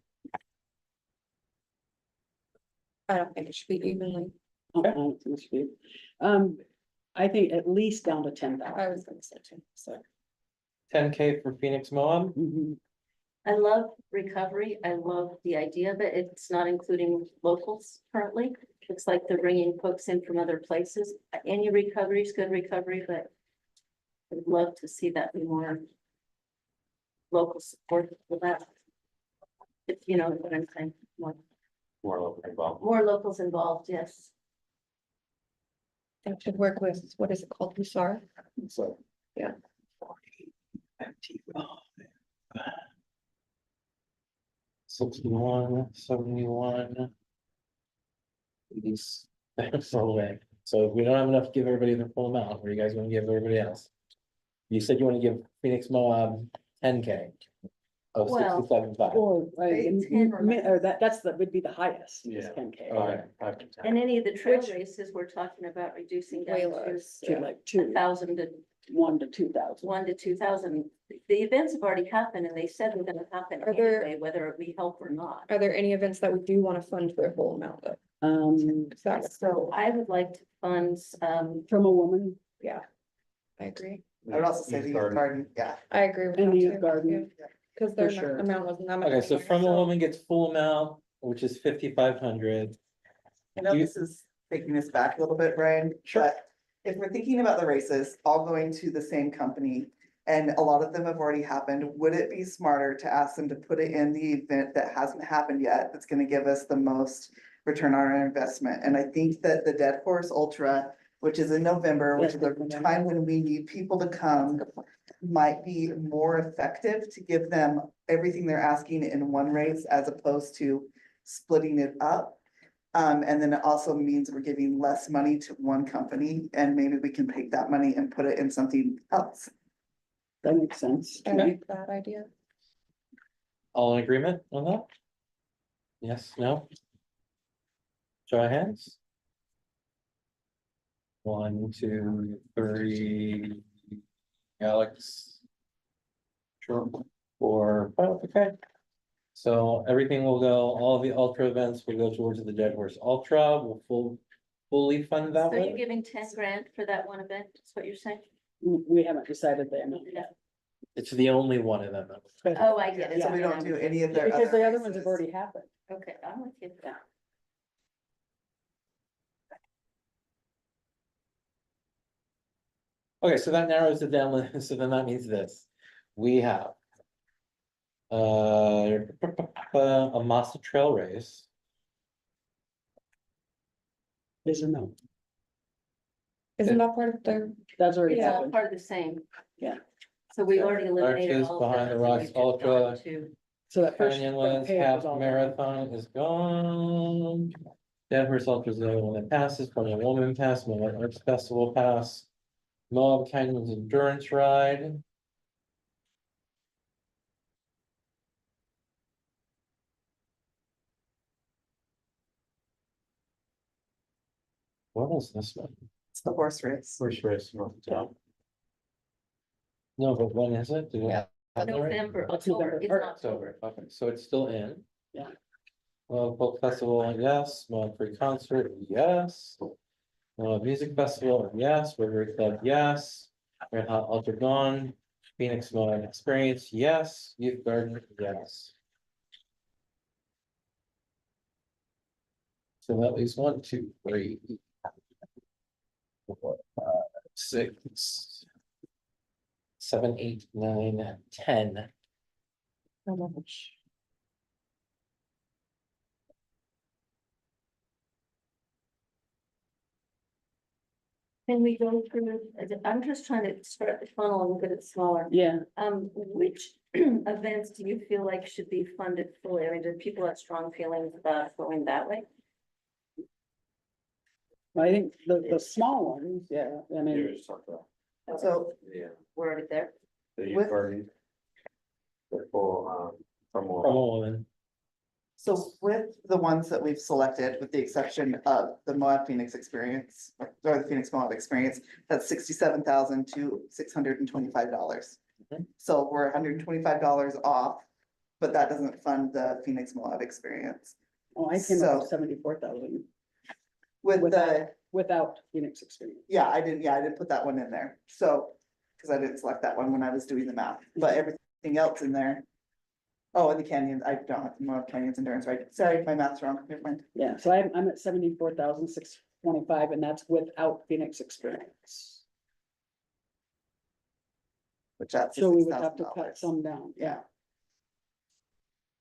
I don't think it should be evenly. I think at least down to 10,000. I was gonna say too, so. 10K for Phoenix Moab? I love recovery. I love the idea, but it's not including locals currently. Looks like they're bringing folks in from other places. Any recovery is good recovery, but I'd love to see that be more local support for that. If you know what I'm saying, more locals involved, yes. That should work with, what is it called, Hussar? So. Yeah. 61, 71. These, away. So if we don't have enough to give everybody the full amount, what are you guys gonna give everybody else? You said you want to give Phoenix Moab 10K of Well, 67.5. Or, that's would be the highest, is Yeah. 10K. Okay. And any of the trail races, we're talking about reducing down To like 2, 1,000 to 1 to 2,000. 1 to 2,000. The events have already happened and they said they're gonna happen Are there- anyway, whether we help or not. Are there any events that we do want to fund their whole amount of? So I would like to fund, From a woman. Yeah, I agree. I would also say the youth garden, yeah. I agree with And that the youth too. garden. Because For their sure. amount wasn't that much. Okay, so from a so- woman gets full amount, which is 5,500. I know this is taking us back a little bit, Brian. Sure. But if we're thinking about the races, all going to the same company, and a lot of them have already happened, would it be smarter to ask them to put it in the event that hasn't happened yet, that's gonna give us the most return on our investment? And I think that the Dead Horse Ultra, which is in November, which is a time when we need people to come, might be more effective to give them everything they're asking in one race as opposed to splitting it up. And then it also means we're giving less money to one company, and maybe we can take that money and put it in something else. That makes sense. I like that idea. All in agreement on that? Yes, no? Show of hands. 1, 2, 3. Alex. Sure. 4, 5, okay. So everything will go, all the ultra events will go towards the Dead Horse Ultra. We'll fully fund that so you're way. giving 10 grand for that one event, is what you're saying? We haven't decided the amount yet. It's the only one of them. Oh, I get it. So we don't do any of their Because the other other ones have races. already happened. Okay, I'm with you. Yeah. Okay, so that narrows it down. So then that means this. We have a Massa Trail Race. Is a no. Isn't that part of the? That's already It's all happened. part of the same. Yeah. So we already eliminated Arches, all of Behind that. the so Rocks we've just Ultra, gone to- So that first. Canyon front Lands page Half was all- Marathon is gone. Danvers Ultra is the only one that passes, Funny Woman Pass, Moab Arts Festival Pass. Moab Canyons Endurance Ride. What is this one? It's the horse race. First race, north of town. No, but when is it? Do we Yeah. have that right? November, That's October, November it's first. October. Okay, so it's still in. Yeah. Folk Festival, yes. Moab Free Concert, yes. Music Festival, yes. Rotary Club, yes. Red Hot Ultra Dawn, Phoenix Moab Experience, yes. Youth Garden, yes. So that leaves 1, 2, 3, 4, 5, 6, 7, 8, 9, 10. How much? Can we go through, I'm just trying to start the funnel and look at it smaller. Yeah, Which events do you feel like should be funded fully? I mean, do people have strong feelings about going that way? I think the small ones, yeah, I mean, So Yeah. We're already there. The With- garden. The full, from From a woman. So with the ones that we've selected, with the exception of the Moab Phoenix experience, or the Phoenix Moab experience, that's $67,000 to $625. Okay. So we're $125 off, but that doesn't fund the Phoenix Moab experience. oh, I came up So- with 74,000 With Without- the, without Phoenix experience. yeah, I didn't put that one in there, so, because I didn't select that one when I was doing the math, but everything else in there. Oh, and the canyons, I don't have the Moab Canyons Endurance, right? Sorry, my math's wrong, never mind. Yeah, so I'm at 74,625 and that's without Phoenix experience. Which that's So we would have to $6,000. cut some down, yeah.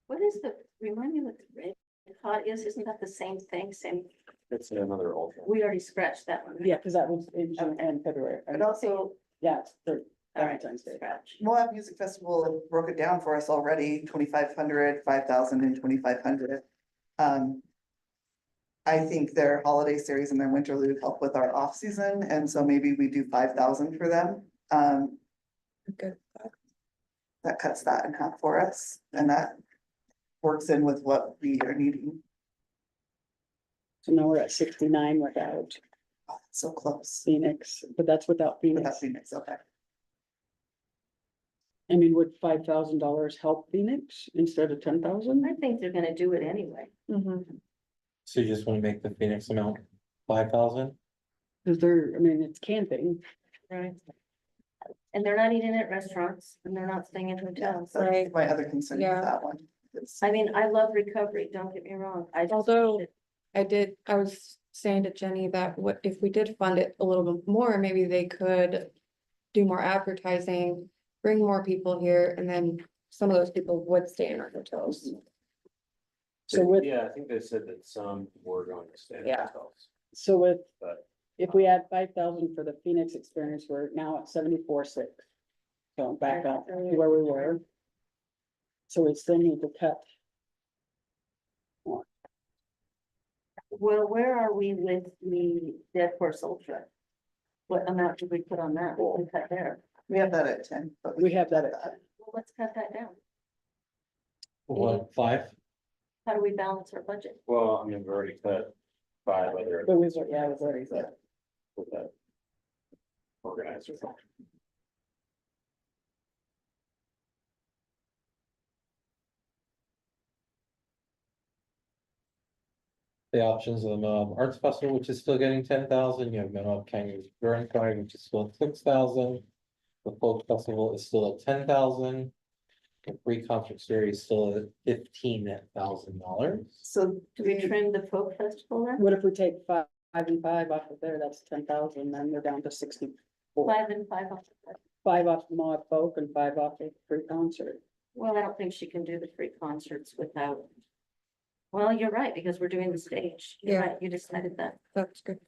What is remind me what the red hot is? Isn't that the same thing? Same, It's another ultra. we already scratched that one. right? Yeah, because that was in June and February. But also, Yeah, it's third, All right, Valentine's Day. scratch. Moab Music Festival broke it down for us already, 2,500, 5,000 and 2,500. I think their holiday series and their winterlude help with our off season, and so maybe we do 5,000 for them. Good. That cuts that in half for us, and that works in with what we are needing. So now we're at 69 without Oh, so close. Phoenix, but that's without Without Phoenix. Phoenix, okay. I mean, would $5,000 help Phoenix instead of 10,000? I think they're gonna do it anyway. So you just want to make the Phoenix amount 5,000? Because they're, I mean, it's camping. Right. And they're not eating at restaurants and they're not staying in Yeah, hotels. so that's my other concern with Yeah. that one. It's- I mean, I love recovery, don't get me wrong. I just. Although I was saying to Jenny that what if we did fund it a little bit more, maybe they could do more advertising, bring more people here, and then some of those people would stay in our hotels. So with, Yeah, I think they said that some were going to stay in Yeah. hotels, so with, but if we add 5,000 for the Phoenix experience, we're now at 74,600. So back up to where we were. So we still need to cut. Well, where are we with the Dead Horse Ultra? What amount did we put on that? What we cut there? We have that at 10, but We have that at Well, let's cut that down. What, 5? How do we balance our budget? well, I mean, we've already cut 5 other. But we've, yeah, we've already said. With that. Organizer. The options of the Moab Arts Festival, which is still getting 10,000. You have Moab Canyon Burn Card, which is still at 6,000. The Folk Festival is still at 10,000. The free concert series is still at $15,000. So Do we trim the folk festival then? What if we take 5 and 5 off of there? That's 10,000, then they're down to 64. 5 and 5 off. the- 5 off the Moab Folk and 5 off the free concert. Well, I don't think she can do the free concerts without. Well, you're right, because we're doing the stage. You're Yeah. right, you decided that. That's good.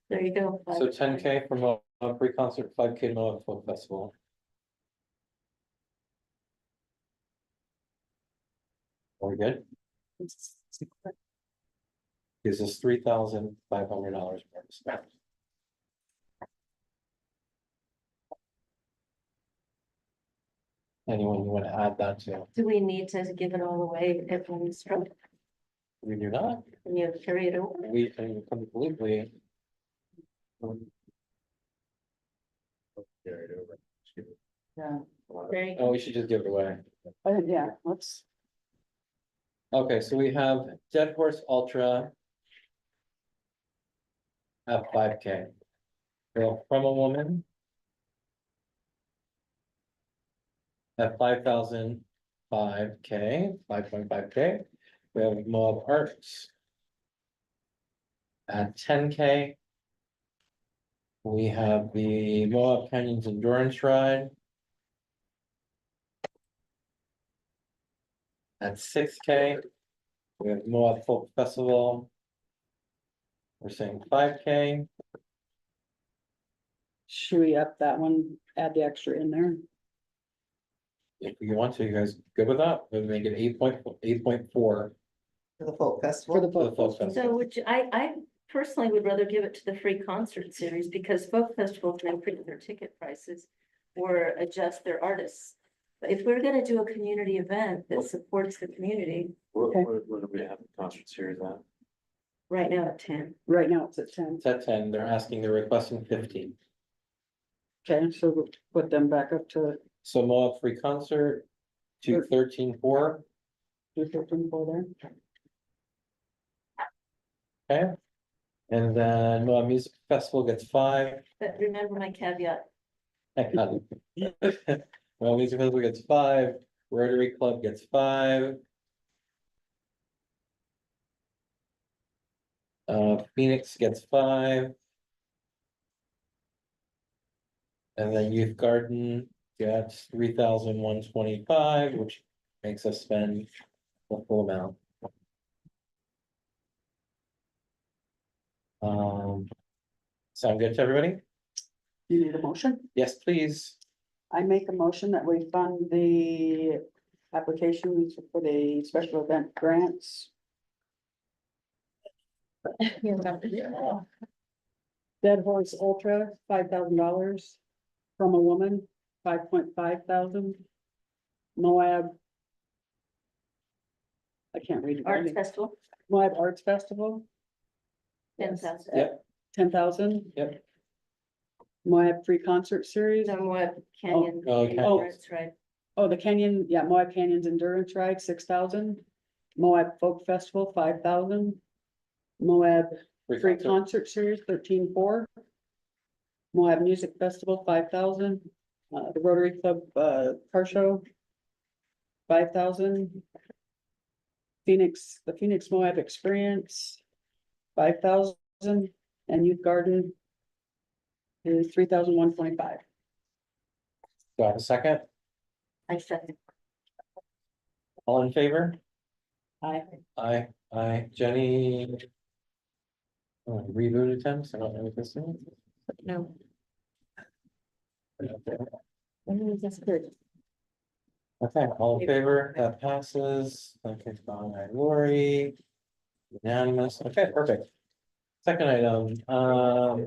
There you go. So 10K for Moab pre-concert, 5K Moab Folk Festival. Are we good? Gives us $3,500 more to spend. Anyone you want to add that to? Do we need to give it all away if one struck? We do not. Can you carry it over? We can completely. Yeah. Very Oh, we should just give it away. Yeah, let's. Okay, so we have Dead Horse Ultra. At 5K. We have From a Woman. At 5,005K, 5.5K. We have Moab Arts. At 10K. We have the Moab Canyons Endurance Ride. At 6K. We have Moab Folk Festival. We're saying 5K. Should we up that one, add the extra in there? If you want to, you guys good with that? We'll make it 8.4. For the folk festival. For the For the folk folk festival. festival. So which I personally would rather give it to the free concert series because folk festivals can increase their ticket prices or adjust their artists. But if we're gonna do a community event that supports the community, What do we have the concert series at? right now at 10. Right now it's at 10. It's at 10, they're requesting 15. Okay, so we'll put them back up to So Moab free concert to 13.4, 15 for there. okay? And then Moab Music Festival gets 5. But remember my caveat, I got it. Moab Music Festival gets 5, Rotary Club gets 5. Phoenix gets 5. And then Youth Garden gets 3,125, which makes us spend the full amount. Sound good to everybody? You need a motion? Yes, please. I make a motion that we fund the applications for the special event grants. Dead Horse Ultra, $5,000. From a Woman, 5.5 thousand. Moab. I can't read it. Arts Festival, Moab Arts Festival, 10,000. Yep. 10,000. Yep. Moab Free Concert Series. No Moab Canyon. okay. Endurance Ride. Oh, the Canyon, yeah, Moab Canyons Endurance Ride, 6,000. Moab Folk Festival, 5,000. Moab Free Concert Series, 13.4. Moab Music Festival, 5,000. The Rotary Club, car show, 5,000. The Phoenix Moab Experience, 5,000, and Youth Garden is 3,125. Do I have a second? I second. All in favor? Aye. Aye. Jenny? Reboot attempts, I don't know what this is. No. That's good. Okay, all in favor, that passes, okay, by Lori. Unanimous, okay, perfect. Second item,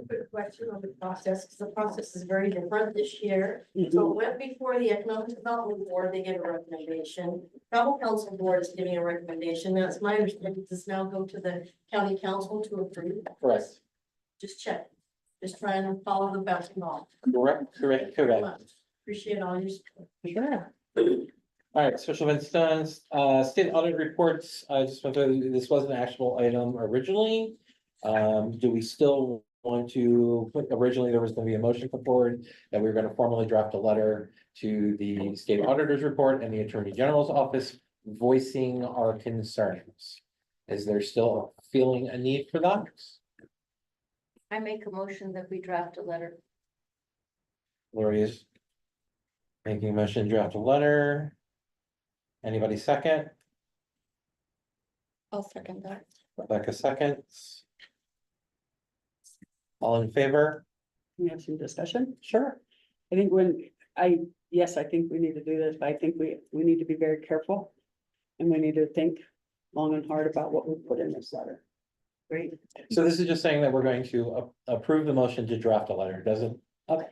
Quick question on the process, because the process is very different this year. So it went before the Economic Development Board, they give a recommendation. Travel Council Board is giving a recommendation. Now it's my understanding this now go to the county council to approve. correct, Just check. Just trying to follow the best law. correct. Appreciate all your support. Sure. All right, special events done, state audit reports, I just went through, this was an actual item originally. Do we still want to put, originally there was gonna be a motion put forward that we were gonna formally draft a letter to the state auditor's report and the attorney general's office voicing our concerns. Is there still feeling a need for that? I make a motion that we draft a letter. Lori is making a motion to draft a letter. Anybody second? I'll second that. Rebecca seconds. All in favor? We have some discussion. Sure. I think yes, I think we need to do this, but I think we need to be very careful. And we need to think long and hard about what we put in this letter. Great. So this is just saying that we're going to approve the motion to draft a letter, doesn't? Okay.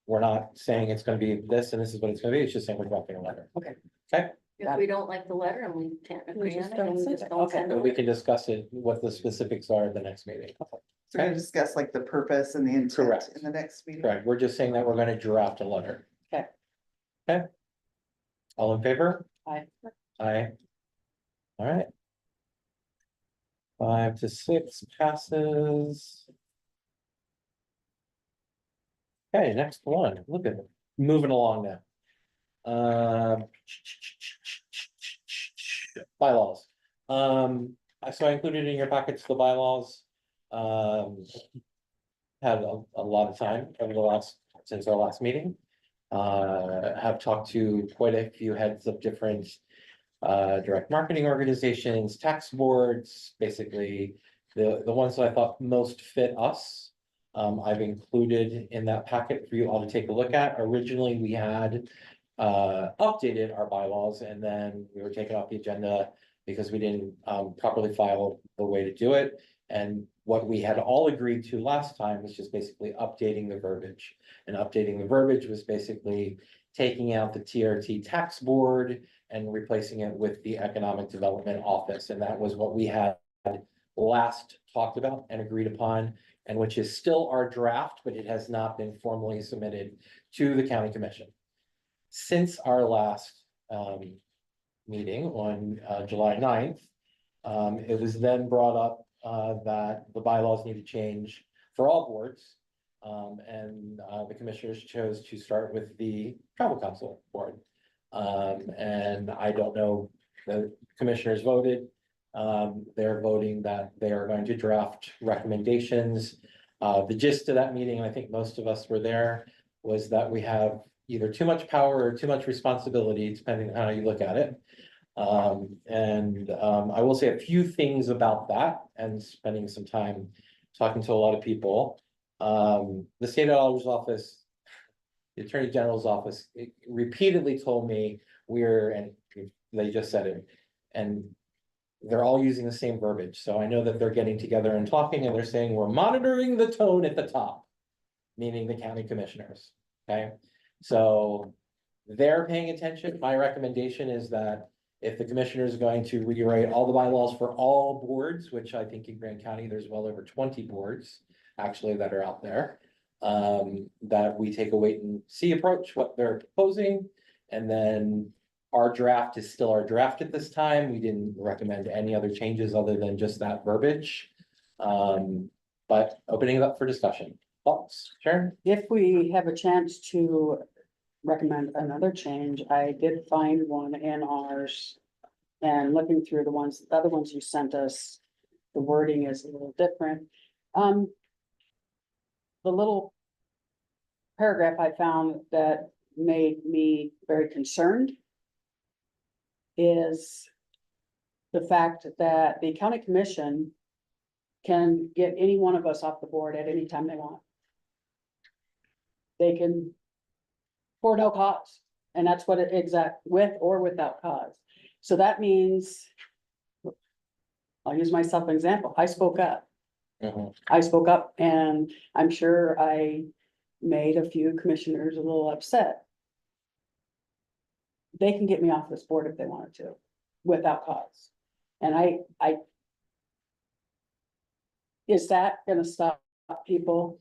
We're not saying it's gonna be this and this is what it's gonna be, it's just saying we're drafting a letter. Okay. Okay, If we don't like the letter and we can't agree on it, then we just don't Okay. send and it. we can discuss it, what the specifics are at the next meeting. So we're gonna discuss like the purpose and the intent Correct. in the next meeting. Correct, we're just saying that we're gonna draft a letter. Okay. Okay. All in favor? Aye. Aye. All right. 5 to 6 passes. Okay, next one, look at it, moving along now. Bylaws. So I included in your packets the bylaws. Had a lot of time over the since our last meeting. Have talked to quite a few heads of different direct marketing organizations, tax boards, basically the ones that I thought most fit us. I've included in that packet for you all to take a look at. Originally, we had updated our bylaws and then we were taken off the agenda because we didn't properly file the way to do it. And what we had all agreed to last time was just basically updating the verbiage. And updating the verbiage was basically taking out the TRT tax board and replacing it with the Economic Development Office. And that was what we had last talked about and agreed upon, and which is still our draft, but it has not been formally submitted to the county commission. Since our last meeting on July 9th, it was then brought up that the bylaws need to change for all boards. And the commissioners chose to start with the Travel Council Board. And I don't know, the commissioners voted. They're voting that they are going to draft recommendations. The gist of that meeting, and I think most of us were there, was that we have either too much power or too much responsibility, depending on how you look at it. I will say a few things about that, and spending some time talking to a lot of people. The state auditor's office, the attorney general's office, repeatedly told me and they just said it, and they're all using the same verbiage. So I know that they're getting together and talking, and they're saying we're monitoring the tone at the top, meaning the county commissioners. Okay, so they're paying attention. My recommendation is that if the commissioner is going to rewrite all the bylaws for all boards, which I think in Grant County, there's well over 20 boards actually that are out there, that we take a wait and see approach, what they're proposing. And then our draft is still our draft at this time. We didn't recommend any other changes other than just that verbiage. But opening it up for discussion. Thoughts, Sharon? If we have a chance to recommend another change, I did find one in ours. And looking through the other ones you sent us, the wording is a little different. The little paragraph I found that made me very concerned is the fact that the county commission can get any one of us off the board at any time they want. They can, for no cause, and that's what it with or without cause. So that means, I'll use myself as an example, I spoke up. I spoke up, and I'm sure I made a few commissioners a little upset. They can get me off this board if they wanted to, without cause. And is that gonna stop people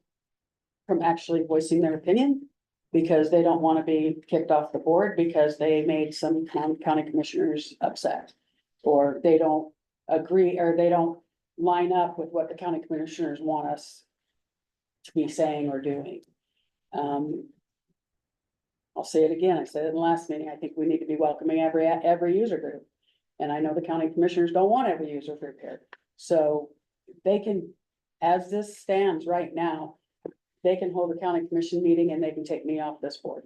from actually voicing their opinion? Because they don't want to be kicked off the board because they made some county commissioners upset? Or they don't agree, or they don't line up with what the county commissioners want us to be saying or doing. I'll say it again, I said it in the last meeting, I think we need to be welcoming every user group. And I know the county commissioners don't want every user group here. So they can, as this stands right now, they can hold a county commission meeting and they can take me off this board.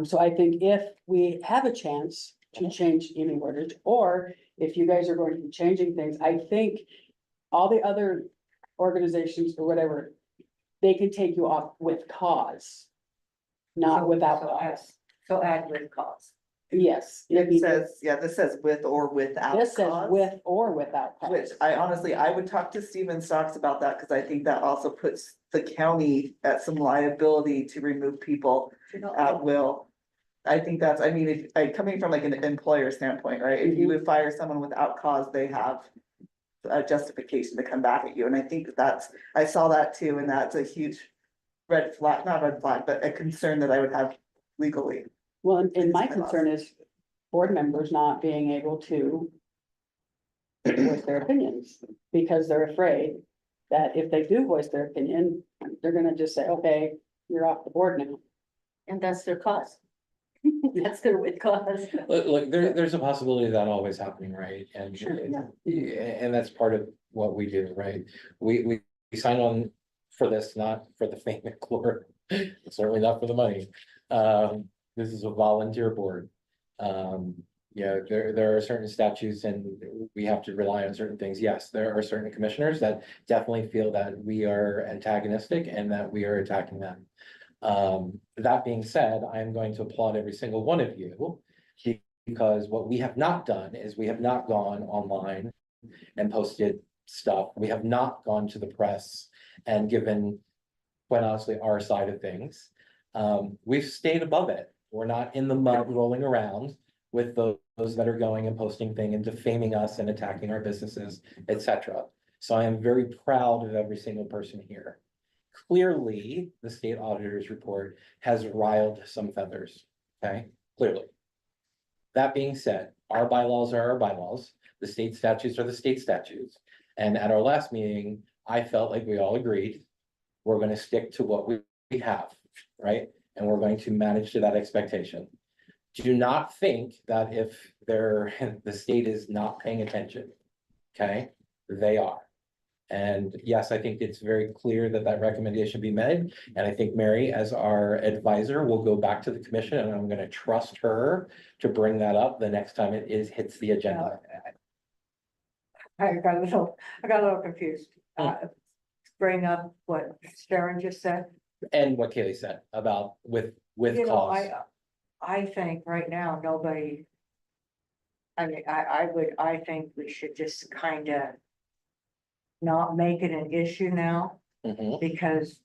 So I think if we have a chance to change any wordage, or if you guys are going to be changing things, I think all the other organizations or whatever, they can take you off with cause, not without cause. So add with cause. Yes. It says, yeah, this says with or without This says cause. with or without cause. Which I honestly, I would talk to Steven Stocks about that, because I think that also puts the county at some liability to remove people at will. I think that's, I mean, coming from like an employer standpoint, right? If you would fire someone without cause, they have a justification to come back at you, and I think I saw that too, and that's a huge red flag, not red flag, but a concern that I would have legally. Well, and my concern is board members not being able to voice their opinions, because they're afraid that if they do voice their opinion, they're gonna just say, okay, you're off the board now. And that's their cause. That's their with cause. Look, there's a possibility of that always happening, right? And, and that's part of what we do, right? We sign on for this, not for the fame and glory, certainly not for the money. This is a volunteer board. There are certain statutes and we have to rely on certain things. Yes, there are certain commissioners that definitely feel that we are antagonistic and that we are attacking them. That being said, I am going to applaud every single one of you, because what we have not done is we have not gone online and posted stuff. We have not gone to the press and given, quite honestly, our side of things. We've stayed above it. We're not in the mud rolling around with those that are going and posting things and defaming us and attacking our businesses, etc. So I am very proud of every single person here. Clearly, the state auditor's report has riled some feathers, okay? Clearly. That being said, our bylaws are our bylaws. The state statutes are the state statutes. And at our last meeting, I felt like we all agreed, we're gonna stick to what we have, right? And we're going to manage to that expectation. Do not think that if the state is not paying attention, okay? They are. And yes, I think it's very clear that that recommendation be made. And I think Mary, as our advisor, will go back to the commission, and I'm gonna trust her to bring that up the next time it hits the agenda. I got a little confused. Bring up what Sharon just said. And what Kaylee said about with You know, cause. I think right now, nobody. I mean, I think we should just kind of not make it an issue now, because.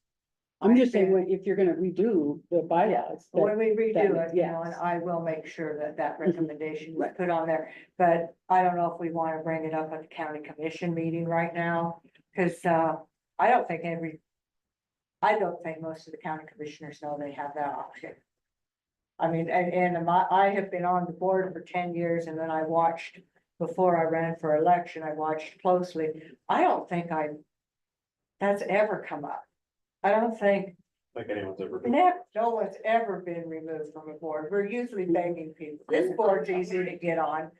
I'm just saying, if you're gonna redo the bylaws. When we redo that- it, you know, and I will make sure that that recommendation is put on there, but I don't know if we want to bring it up at the county commission meeting right now, because, I don't think most of the county commissioners know they have that option. I mean, I have been on the board for 10 years, and then I watched, before I ran for election, I watched closely. I don't think that's ever come up. I don't think. Like anyone's ever. No one's ever been removed from a board. We're usually begging people. This board's easy to get on.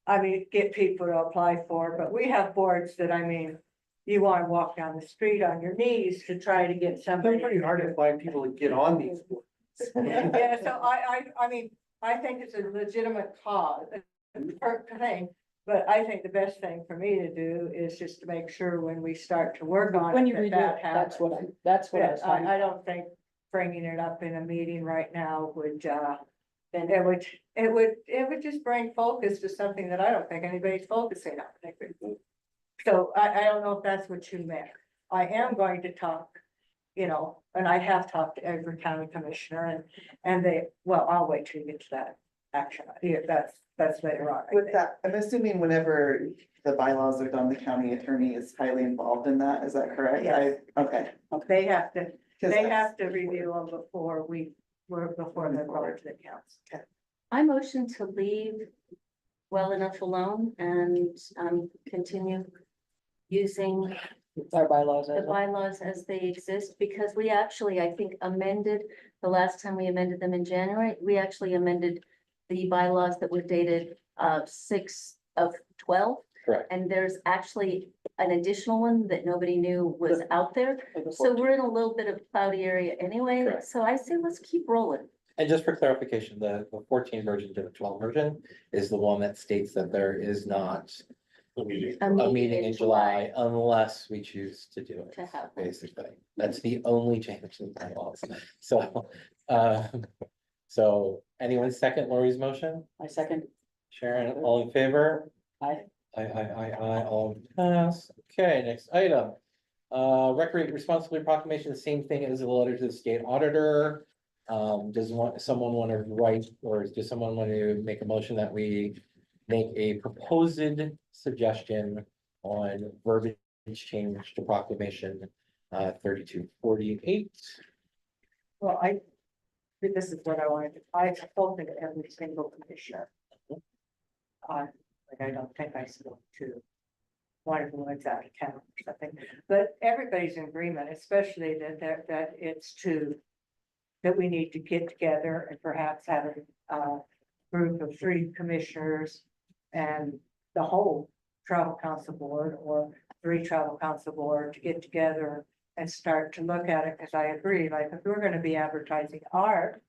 I mean, get people to apply for, but we have boards that, I mean, you want to walk down the street on your knees to try to get somebody. It's pretty hard to find people to get on these boards. Yeah, so I mean, I think it's a legitimate cause, thing, but I think the best thing for me to do is just to make sure when we start to work on When it, you redo that it, happens. that's what I was Yeah, talking I don't think bringing it up in a meeting right now would, then it would just bring focus to something that I don't think anybody's focusing on. So I don't know if that's what you meant. I am going to talk, you know, and I have talked to every county commissioner and I'll wait till you get to that action. Yeah, that's later on. With that, I'm assuming whenever the bylaws are done, the county attorney is highly involved in that, is that correct? Yes. Okay. They have to review them before they're brought to the council. I motion to leave well enough alone and continue using our bylaws. the bylaws as they exist, because we actually, I think, amended, the last time we amended them in January, we actually amended the bylaws that were dated 6/12. Correct. And there's actually an additional one that nobody knew was out there. So we're in a little bit of cloudy area anyway. Correct. So I say, let's keep rolling. And just for clarification, the 14 version to the 12 version is the one that states that there is not a meeting in July unless we choose to do it, To have. basically. That's the only change in the bylaws. So anyone second Lori's motion? I second. Sharon, all in favor? Aye. Aye, all pass. Okay, next item. Recreate responsibly proclamation, the same thing as the letter to the state auditor. Someone want to write, or does someone want to make a motion that we make a proposed suggestion on verbiage change to proclamation 3248? Well, this is what I wanted to, I spoke to every single commissioner. Like I don't think I spoke to one of them was out of town or something, but everybody's in agreement, especially that it's that we need to get together and perhaps have a group of 3 commissioners and the whole travel council board or 3 travel council board to get together and start to look at it, because I agree, like if we're gonna be advertising art,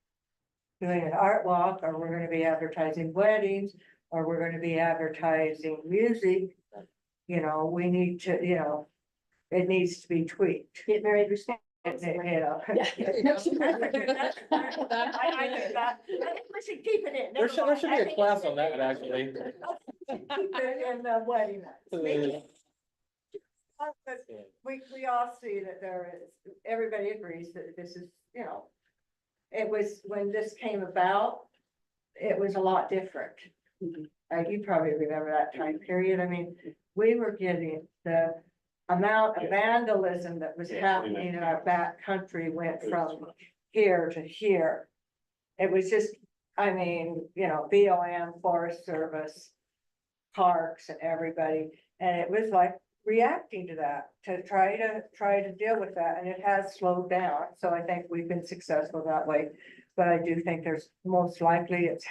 doing an art walk, or we're gonna be advertising weddings, or we're gonna be advertising music, you know, we need to, you know, it needs to be tweaked. Get married responsibly. You know. I think we should keep it in. There should be a class on that, actually. Keep it in the wedding. We all see that there is, everybody agrees that this is, you know, it was, when this came about, it was a lot different. You probably remember that time period. I mean, we were getting the amount of vandalism that was happening in our back country went from here to here. It was just, I mean, you know, BOM, Forest Service, parks and everybody, and it was like reacting to that, to try to deal with that, and it has slowed down. So I think we've been successful that way. But I do think there's most likely it's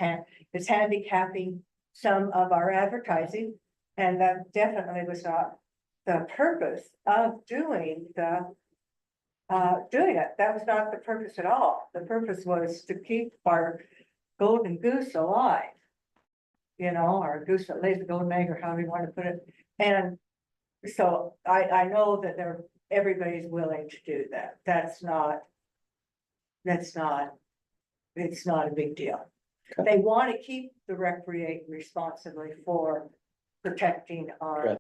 handicapping some of our advertising, and that definitely was not the purpose of doing it. That was not the purpose at all. The purpose was to keep our golden goose alive. You know, our goose that lays the golden egg, or however you want to put it. And so I know that everybody's willing to do that. It's not a big deal. They want to keep the recreate responsibly for protecting our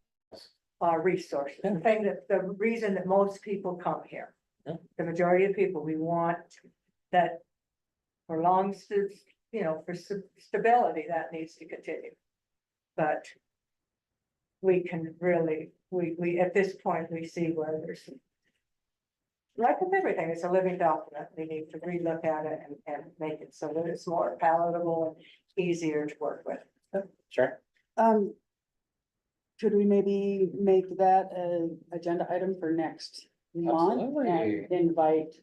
resources. The reason that most people come here, the majority of people, we want that for long, you know, for stability, that needs to continue. But we can really, we at this point, we see where there's, like with everything, it's a living document. We need to relook at it and make it so that it's more palatable and easier to work with. Sure. Could we maybe make that an agenda item for next month Absolutely. and invite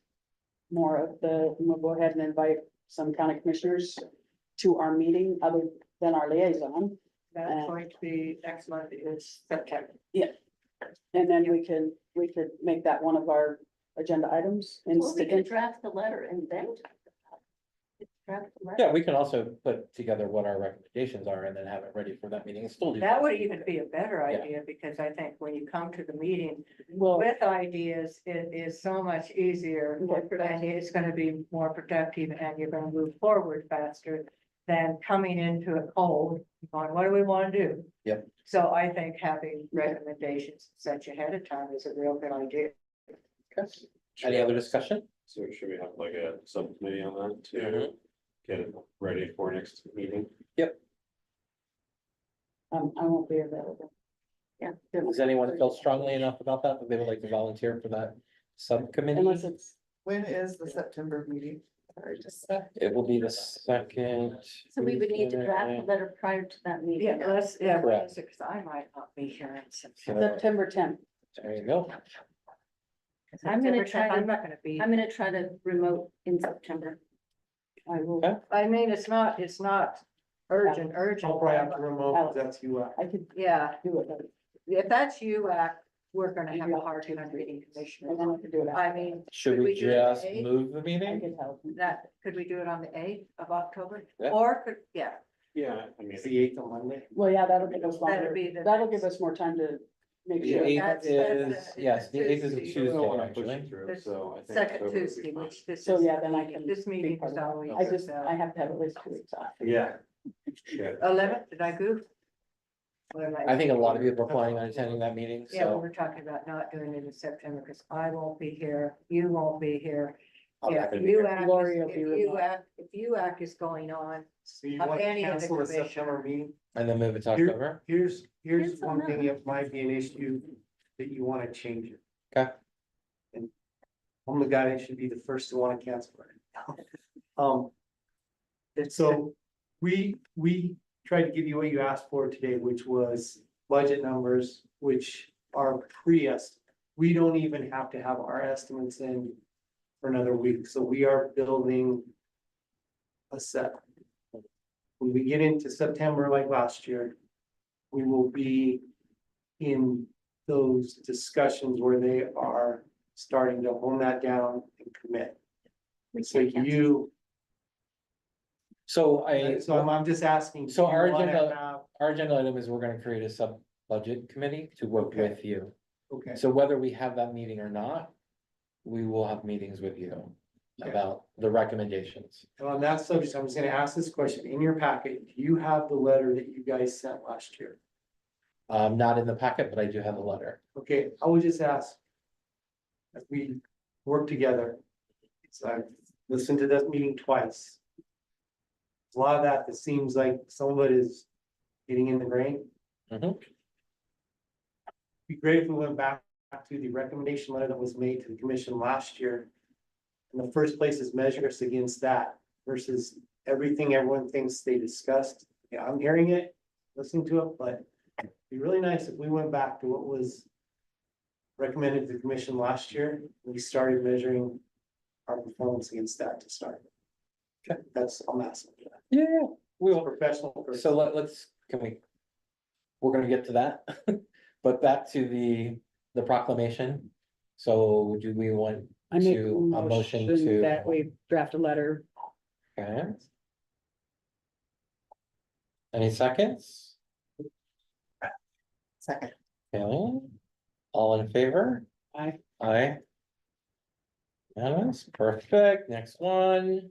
we'll go ahead and invite some county commissioners to our meeting other than our liaison. That's going to be next month is September. Yeah. And then we could make that one of our agenda items and Well, we stick could in. draft the letter and then talk about it. Draft the letter. Yeah, we can also put together what our recommendations are and then have it ready for that meeting and still do. That would even be a better Yeah. idea, because I think when you come to the meeting Well, with ideas, it is so much easier. And it's gonna be more productive, and you're gonna move forward faster than coming into it cold, going, what do we wanna do? Yep. So I think having recommendations such ahead of time is a real good idea. Any other discussion? So should we have like a subcommittee on that to Mhm. get it ready for next meeting? I won't be available. Yeah. Does anyone feel strongly enough about that they would like to volunteer for that subcommittee? Unless it's, When is the September meeting? It will be the second. So we would need to draft the letter prior to that meeting. Correct. Because I might not be here in September. September 10th. There you go. I'm gonna try I'm to, not gonna be. I'm gonna try to remote in September. I will. Okay. I mean, it's not urgent. I'll probably have to remote, that's you. I could Yeah, do it. if that's UAC, we're gonna have a hard time reading commissioners. And then I could do it. I mean, Should Could we we do it at just 8? move the I meeting? could help. could we do it on the 8th of October? Yeah. Or could, yeah, Yeah, I mean. Is the 8th on Monday? Well, yeah, that'll give us That'll longer, be the that'll next- give us more time to make The sure. eighth That's- is, yes, the eighth is a Tuesday. Tuesday, actually. The second Tuesday, which this So is, yeah, then I can. this be meeting part is of that. always. I just, I have to have at least 2 weeks off. Yeah. 11th, did I goof? What am I think a lot of people are planning on attending that meeting, Yeah, well, so. we're talking about not doing it in September because I won't be here, you won't be here. I'm Yeah, not gonna be here. Lori will be If UAC is going on, So you Of want to any of the cancel the commission. September meeting? And then move it to Here- October. Here's Cancel one thing now. that might be an issue that you want to change it. Okay. And I'm the guy that should be the first to want to cancel it. So we tried to give you what you asked for today, which was budget numbers, which are pre-estimate. We don't even have to have our estimates in for another week, so we are building a set. When we get into September like last year, we will be in those discussions where they are starting to hone that down and commit. So So I'm just asking. So do you our wanna agenda, have- our agenda item is we're gonna create a sub-budget committee to work Okay. with you. Okay. So whether we have that meeting or not, we will have meetings with you Okay. about the recommendations. And on that subject, I'm just gonna ask this question. In your packet, do you have the letter that you guys sent last year? Not in the packet, but I do have a letter. Okay, I would just ask. As we work together. So I've listened to that meeting twice. A lot of that seems like some of it is getting in the grain. Mhm. Be great if we went back to the recommendation letter that was made to the commission last year. In the first place is measure us against that versus everything everyone thinks they discussed. Yeah, I'm hearing it, listening to it, but it'd be really nice if we went back to what was recommended to the commission last year. and We started measuring our performance against that to start. Okay, that's, I'm asking. for that. Yeah, we will. Professional person. So we're gonna get to that, but back to the proclamation. So do we want I make to, a motion to? that we draft a letter. Okay. Any seconds? Second. Okay, all in favor? Aye. Aye. Yes, perfect, next one.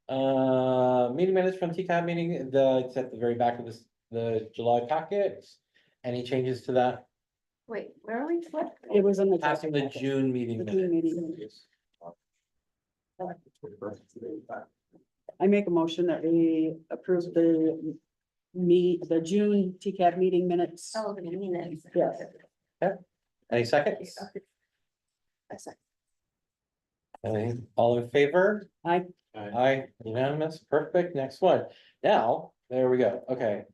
Meeting minutes from TCAB meeting, it's at the very back of the July packet. Any changes to that? Wait, where are we? What? It was in the. Passing the June meeting The June minutes. meeting. I make a motion that we approve the June TCAB meeting minutes. Oh, the minutes. Yes. Any seconds? Okay, all in favor? Aye. Aye, unanimous, perfect, next one. Now, there we go, okay.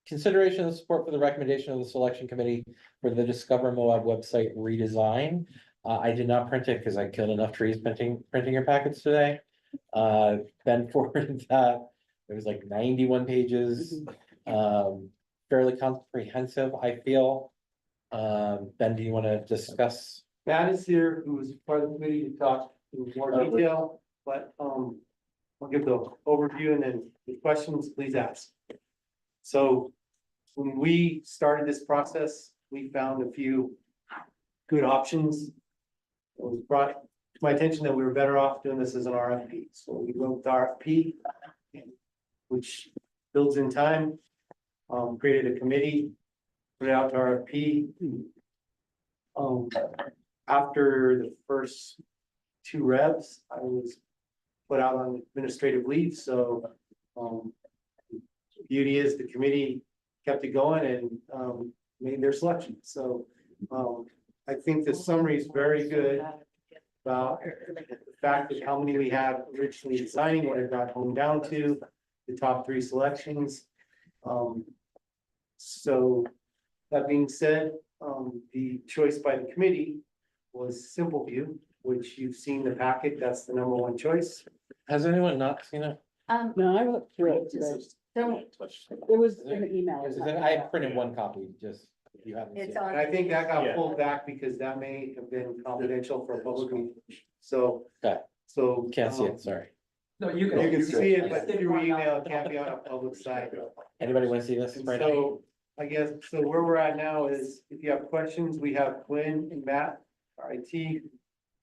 Consideration of support for the recommendation of the selection committee for the Discover Moab website redesign. I did not print it because I killed enough trees printing your packets today. Ben forwarded that, it was like 91 pages, fairly comprehensive, I feel. Ben, do you want to discuss? Matt is here, who was part of the committee to talk in more detail, but, I'll give the overview and then the questions, please ask. So when we started this process, we found a few good options. It was brought to my attention that we were better off doing this as an RFP, so we wrote the RFP, which builds in time, created a committee, put it out to RFP. After the first 2 revs, I was put out on administrative leave, so, beauty is the committee kept it going and, made their selection, so, I think the summary is very good about the fact that how many we had originally designing, what it got honed down to, the top 3 selections. So that being said, the choice by the committee was Simple View, which you've seen the packet, that's the number 1 choice. Has anyone not seen it? No, I looked through it today. Don't. It was in the email. I printed 1 copy, just, if you haven't seen It's it. on. And I think that got Yeah. pulled back because that may have been confidential for public meeting, so. Okay. So. Can't see it, sorry. No, you You can see it, but through email, it can't be on a public site. Anybody want to see this And right now? so, I guess, so where we're at now is, if you have questions, we have Quinn and Matt, our IT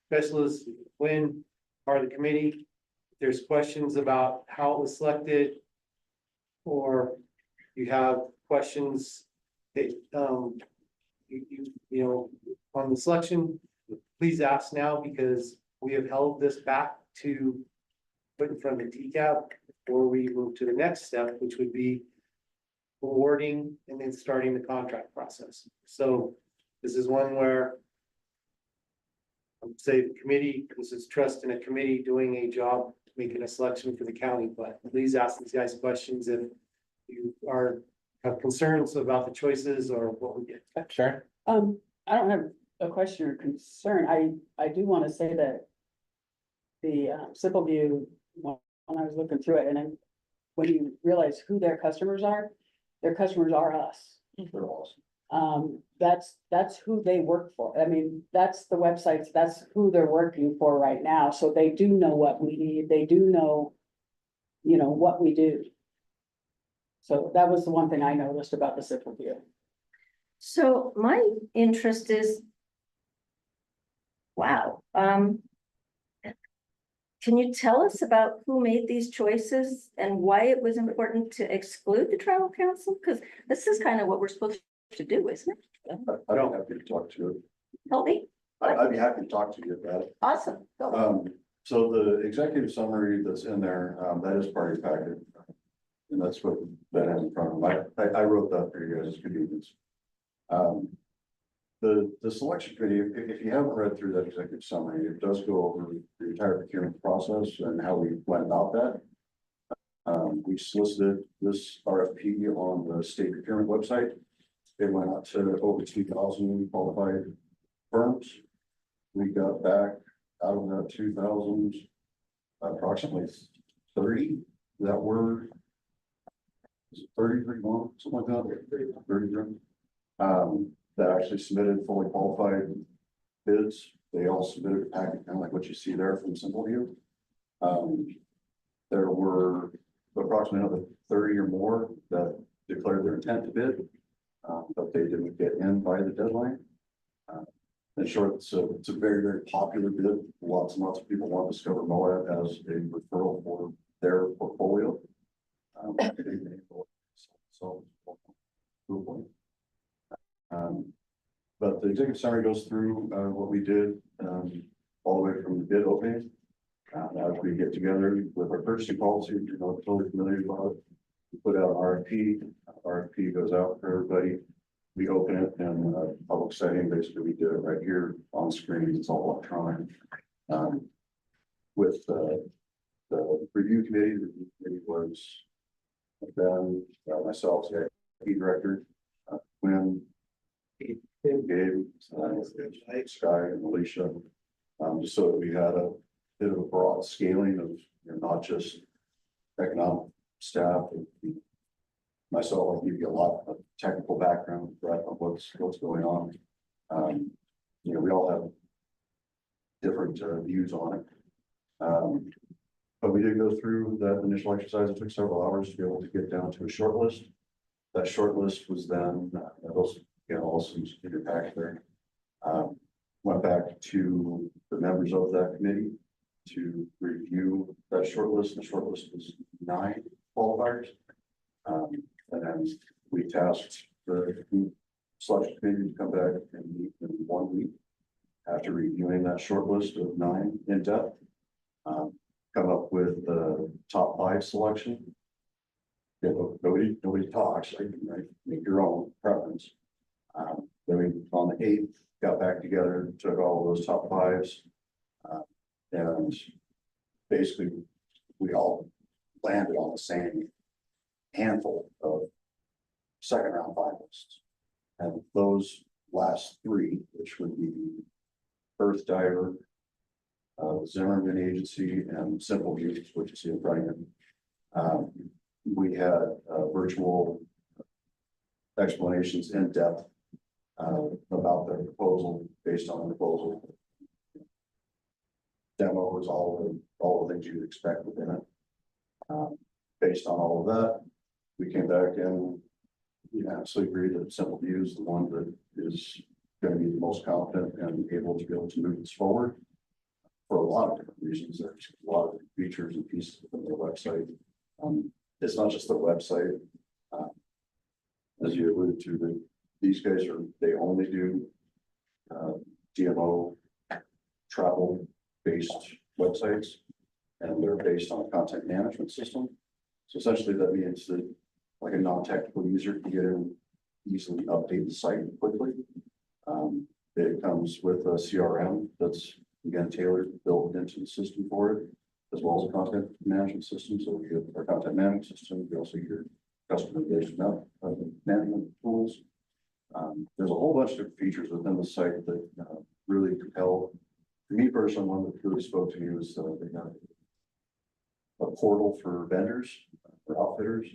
specialists. Quinn, part of the committee. If there's questions about how it was selected, or you have questions that, you know, on the selection, please ask now, because we have held this back to put in front of the TCAP before we move to the next step, which would be awarding and then starting the contract process. So this is one where I would say the committee, this is trust in a committee doing a job, making a selection for the county, but please ask these guys questions if you have concerns about the choices or what we get. Sure. I don't have a question or concern. I do want to say that the Simple View, when I was looking through it, and then when you realize who their customers are us. They're awesome. That's who they work for. I mean, that's the websites, that's who they're working for right now. So they do know what we need. They do know, what we do. So that was the one thing I noticed about the Simple View. So my interest is, wow, can you tell us about who made these choices and why it was important to exclude the tribal council? Because this is kind of what we're supposed to do, isn't it? I don't have to talk to it. Help me? I'd be happy to talk to you about it. Awesome. Go. So the executive summary that's in there, that is part of your packet. And that's what that has in front of them. I wrote that for you guys' convenience. The selection committee, if you haven't read through that executive summary, it does go over the entire procurement process and how we went about that. We solicited this RFP on the state procurement website. It went out to over 2,000 qualified firms. We got back out of that 2,000, approximately 30 that were 33 more, something like that, 33. That actually submitted fully qualified bids. They all submitted a packet, kind of like what you see there from Simple View. There were approximately another 30 or more that declared their intent to bid, but they didn't get in by the deadline. In short, it's a very, very popular bid. Lots and lots of people want to discover Moab as a referral for their portfolio. But the executive summary goes through what we did all the way from the bid opening. As we get together with our purchasing policy, totally familiar with it. We put out an RFP. RFP goes out for everybody. We open it in a public setting. Basically, we do it right here on screen. It's all electronic. With the review committee, the review committee was then myself, the IT director, Quinn, Gabe, Sky, and Alicia, just so that we had a bit of a broad scaling of not just economic staff. Myself, I give you a lot of technical background on what's going on. We all have different views on it. But we did go through that initial exercise. It took several hours to be able to get down to a short list. That short list was then, also in your packet there. Went back to the members of that committee to review that short list. The short list was 9 qualifiers. And then we tasked the selection committee to come back and meet in 1 week after reviewing that short list of 9 in depth. Come up with the top 5 selection. Nobody talks, right? Make your own preference. Then we, on the 8th, got back together, took all of those top 5s, and basically we all landed on the same handful of second round finalists. And those last 3, which would be Earth Diver, Zimmerman Agency, and Simple View, which you see in front of you. We had virtual explanations in depth about their proposal based on the proposal. Demo was all the things you'd expect within it. Based on all of that, we came back and absolutely agreed that Simple View is the one that is going to be the most competent and able to move this forward for a lot of different reasons. There's a lot of features and pieces within their website. It's not just their website. As you alluded to, these guys they only do DMO travel based websites, and they're based on a content management system. So essentially that means that like a non-technical user can get in, easily update the site quickly. It comes with a CRM that's again tailored, built into the system for it, as well as a content management system. So we have our content management system, we also get your customer engagement management tools. There's a whole bunch of different features within the site that really compel. For me personally, one that really spoke to me was they got a portal for vendors, for outfitters.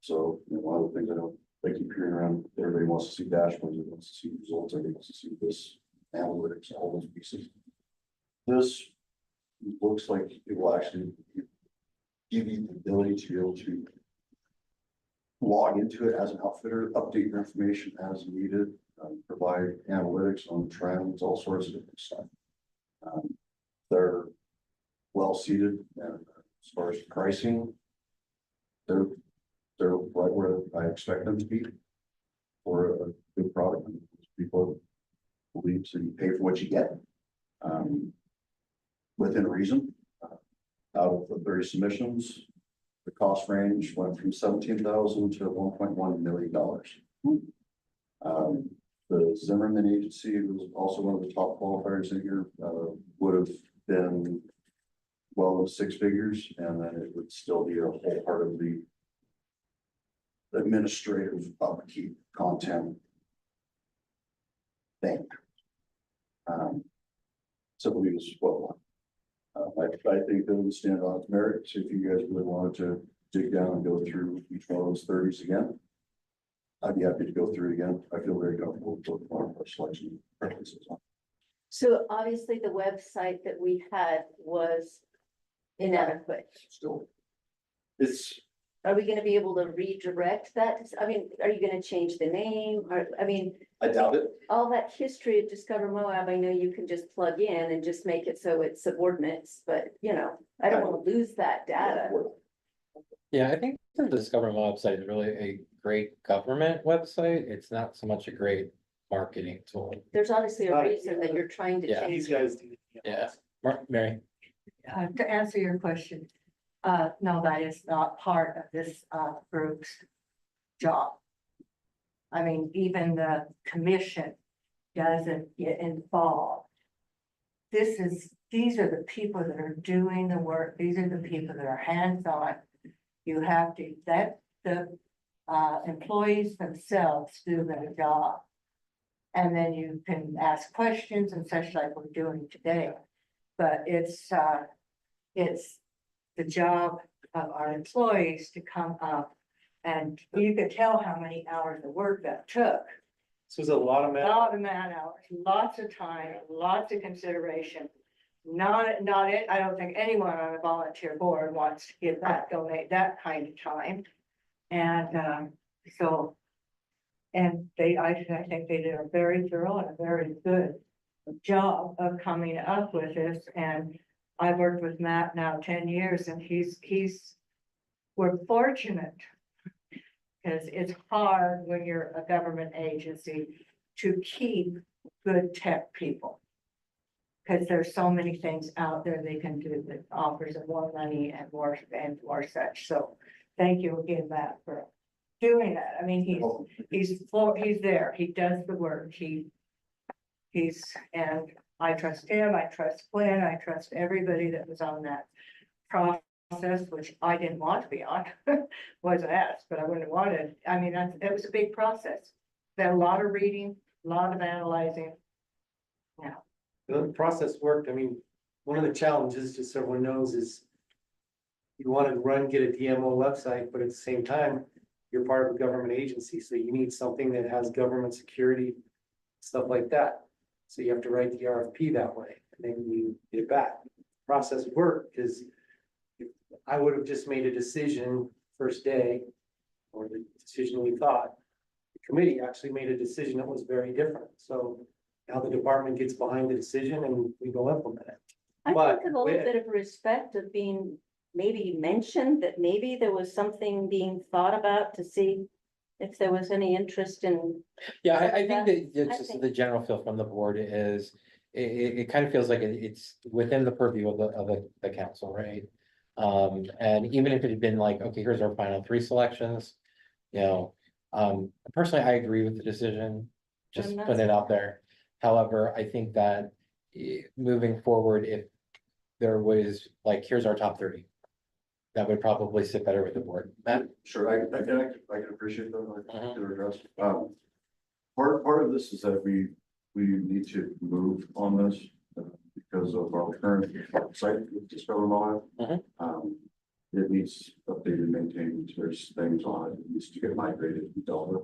So one of the things I know they keep hearing around, everybody wants to see dashboards, everybody wants to see results, everybody wants to see this analytics, all those pieces. This looks like it will actually give you the ability to be able to log into it as an outfitter, update your information as needed, provide analytics on trends, all sorts of different stuff. They're well seated, and as far as pricing, they're right where I expect them to be for a good product. People believe so you pay for what you get within reason. Out of the 30 submissions, the cost range went from $17,000 to $1.1 million. The Zimmerman agency, who was also one of the top qualifiers in here, would have been well over 6 figures, and then it would still be a whole part of the administrative upkeep content thing. Simple View is what I think that would stand on its merit. So if you guys really wanted to dig down and go through each one of those 30s again, I'd be happy to go through it again. I feel very comfortable with our selection preferences. So obviously the website that we had was inadequate. Still, it's. Are we gonna be able to redirect that? I mean, are you gonna change the name? Or, I mean. I doubt it. All that history of Discover Moab, I know you can just plug in and just make it so it's subordinates, but I don't wanna lose that data. Yeah, I think the Discover Moab website is really a great government website. It's not so much a great marketing tool. There's obviously a reason that you're trying to Yeah. change. These guys do. Yeah, Mary. To answer your question, no, that is not part of this group's job. I mean, even the commission doesn't get involved. These are the people that are doing the work. These are the people that are hands-on. You have to let the employees themselves do their job. And then you can ask questions and such like we're doing today. But it's the job of our employees to come up, and you could tell how many hours of work that took. This was a lot of A math. lot of man hours, lots of time, lots of consideration. Not it, I don't think anyone on a volunteer board wants to give donate that kind of time. And I think they did a very thorough and a very good job of coming up with this. And I've worked with Matt now 10 years, and we're fortunate because it's hard when you're a government agency to keep good tech people. Because there's so many things out there they can do that offers them more money and more such. So thank you again, Matt, for doing that. I mean, he's there. He does the work. And I trust him. I trust Glenn. I trust everybody that was on that process, which I didn't want to be on. Was asked, but I wouldn't have wanted. I mean, it was a big process. There a lot of reading, a lot of analyzing. Yeah. The process worked. I mean, one of the challenges, just so everyone knows, is you want to get a DMO website, but at the same time, you're part of a government agency, so you need something that has government security, stuff like that. So you have to write the RFP that way, and then you get it back. Process worked because I would have just made a decision first day, or the decision we thought. The committee actually made a decision that was very different, so now the department gets behind the decision and we go implement it. I But think a little with- bit of respect of being maybe mentioned that maybe there was something being thought about to see if there was any interest in. Yeah, I think Yeah, that I just think- the general feel from the board is, it kind of feels like it's within the purview of the council, right? And even if it had been like, okay, here's our final 3 selections, you know, personally, I agree with the decision, just I'm not putting it out there. However, I think that moving forward, if there was like, here's our top 30, that would probably sit better with the board. Matt? Sure, I can appreciate that, I can address. Part of this is that we need to move on this because of our current site with Discover Mall. It needs updated, maintained, there's things on it, it needs to get migrated and dealt with.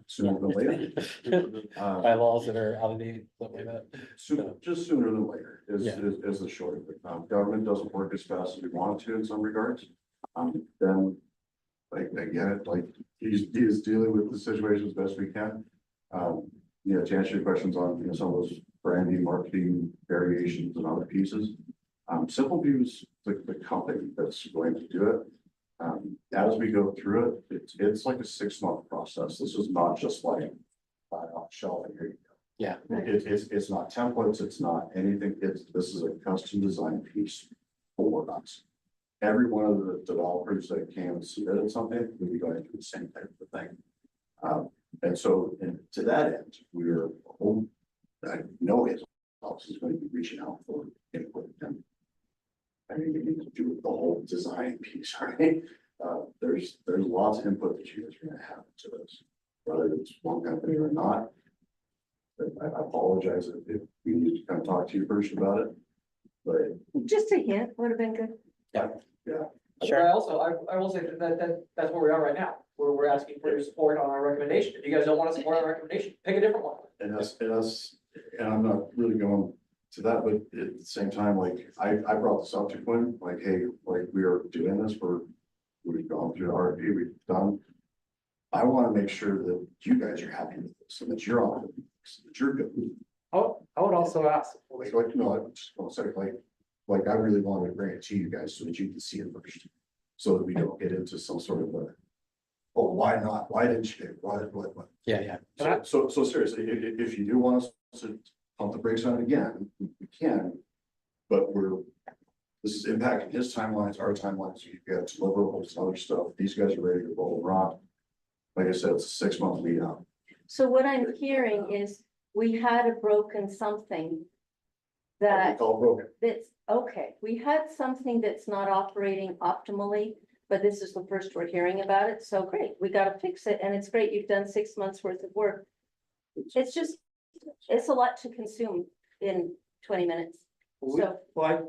Sooner than later. Bylaws that are outdated, stuff like that. Just sooner than later Yeah. is the short of it. Government doesn't work as fast as we want it to in some regards. Then, like, I get it, like, he is dealing with the situation as best we can. You know, to answer your questions on, you know, some of those branding, marketing variations and other pieces. Simple View's the company that's going to do it. As we go through it, it's like a 6-month process. This is not just like, shelving here you go. Yeah. It's not templates, it's not anything, this is a custom design piece for us. Every one of the developers that came and submitted something, we'd be going through the same type of thing. And so, and to that end, I know his office is going to be reaching out for input. And I mean, we need to do the whole design piece, right? There's lots of input that you guys are gonna have to this, whether it's one company or not. But I apologize if we need to kind of talk to you first about it, but Just a hint would have been good. yeah. But I also, I will say that's where we are right now, where we're asking for your support on our recommendation. If you guys don't want to support our recommendation, pick a different one. And I'm not really going to that, but at the same time, like, I brought this up to Quinn, like, hey, like, we are doing this, we've gone through the RFP, we've done. I want to make sure that you guys are happy with this, and that you're on, that you're good. I would also ask, Like, no, I just want to say, like, I really wanted to bring it to you guys so that you can see it first. So that we don't get into some sort of a, oh, why not? Why didn't you? What? Yeah. So seriously, if you do want us to pump the brakes on it again, we can. But this is impacting his timelines, our timelines. You've got deliverables, other stuff. These guys are ready to roll and rock. Like I said, it's a 6-month lead out. So what I'm hearing is we had a broken something that. It's all broken. That's, okay, we had something that's not operating optimally, but this is the first we're hearing about it, so great, we gotta fix it, and it's great, you've done 6 months worth of work. It's just, it's a lot to consume in 20 minutes, so. Well, I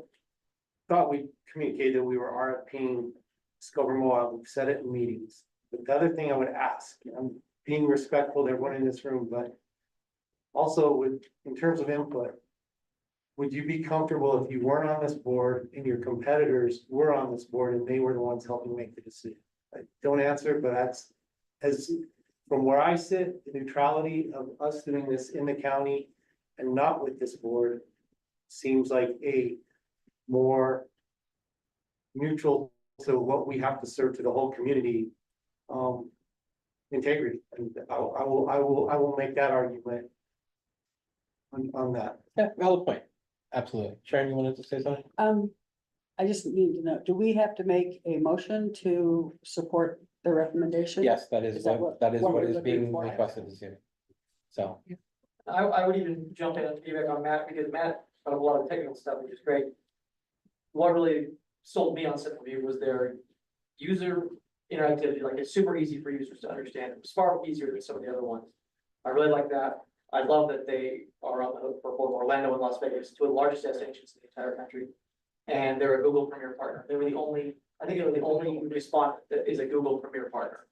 thought we communicated that we were RFPing Discover Mall, we've said it in meetings. But the other thing I would ask, and I'm being respectful to everyone in this room, but also in terms of input, would you be comfortable if you weren't on this board and your competitors were on this board and they were the ones helping make the decision? Don't answer, but that's, as from where I sit, the neutrality of us doing this in the county and not with this board seems like a more neutral to what we have to serve to the whole community integrity. And I will make that argument on that. Yeah, valid point. Absolutely. Sharon, you wanted to say something? I just need to know, do we have to make a motion to support the recommendation? Yes, that is what we're is looking being for? requested this evening. So, I would even jump in and piggyback on Matt, because Matt got a lot of technical stuff, which is great. What really sold me on Simple View was their user interactivity, like it's super easy for users to understand. It was far easier than some of the other ones. I really like that. I love that they are on the hook for both Orlando and Las Vegas, two of the largest destinations in the entire country. And they're a Google Premier partner. They were the only, I think they were the only respondent that is a Google Premier partner.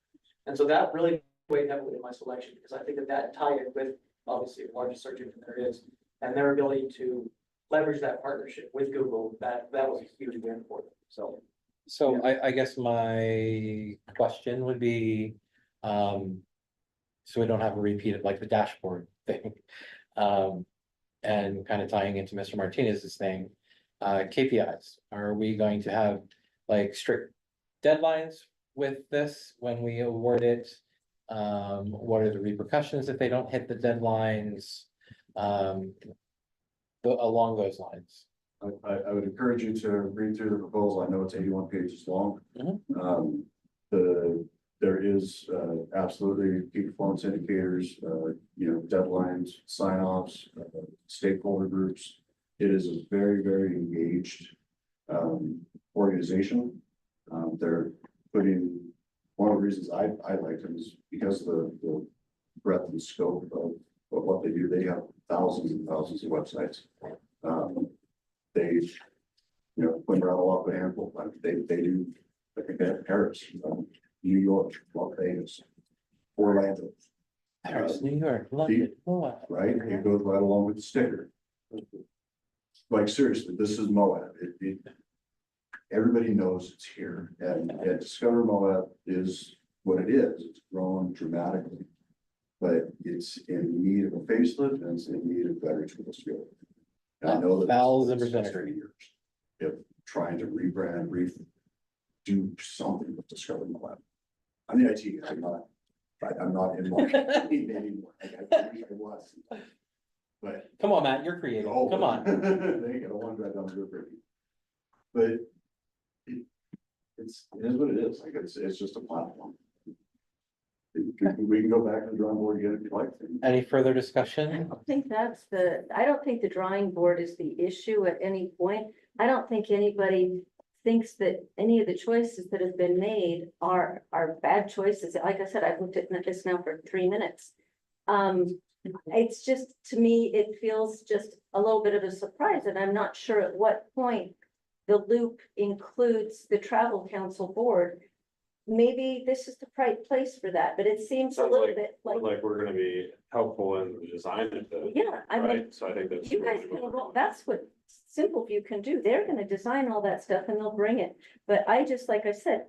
And so that really weighed heavily in my selection, because I think that tied in with obviously the largest search engine there is, and their ability to leverage that partnership with Google, that was a huge win for them, so. So I guess my question would be, so we don't have a repeat of like the dashboard thing. And kind of tying into Mr. Martinez's thing, KPIs, are we going to have like strict deadlines with this when we award it? What are the repercussions if they don't hit the deadlines? Along those lines. I would encourage you to read through the proposal. I know it's 81 pages long. There is absolutely key performance indicators, deadlines, sign-offs, stakeholder groups. It is a very, very engaged organization. They're putting, one of the reasons I like them is because of the breadth and scope of what they do. They have thousands and thousands of websites. They, when we're out of a handful, they do, I think they have Paris, New York, Las Vegas, Orlando. Paris, New York, London, Moab. Right, it goes right along with the sticker. Like seriously, this is Moab. Everybody knows it's here, and Discover Moab is what it is. It's grown dramatically, but it's in need of a facelift and it's in need of better tools to go. I know that 1000% agree. If trying to rebrand, do something with Discover Moab. I'm the IT guy, I'm not in marketing anymore. I wish I was. But come on, Matt, you're creative. Come on. They got a one drive down the river. But it is what it is. Like it's just a platform. We can go back to the drawing board again if you like. Any further discussion? I don't think the drawing board is the issue at any point. I don't think anybody thinks that any of the choices that have been made are bad choices. Like I said, I've looked at this now for 3 minutes. It's just, to me, it feels just a little bit of a surprise, and I'm not sure at what point the loop includes the travel council board. Maybe this is the right place for that, but it seems a little bit like we're gonna be helpful in the design of it. Yeah, I mean, So I think that's. you guys can, well, that's what Simple View can do. They're gonna design all that stuff and they'll bring it. But I just, like I said,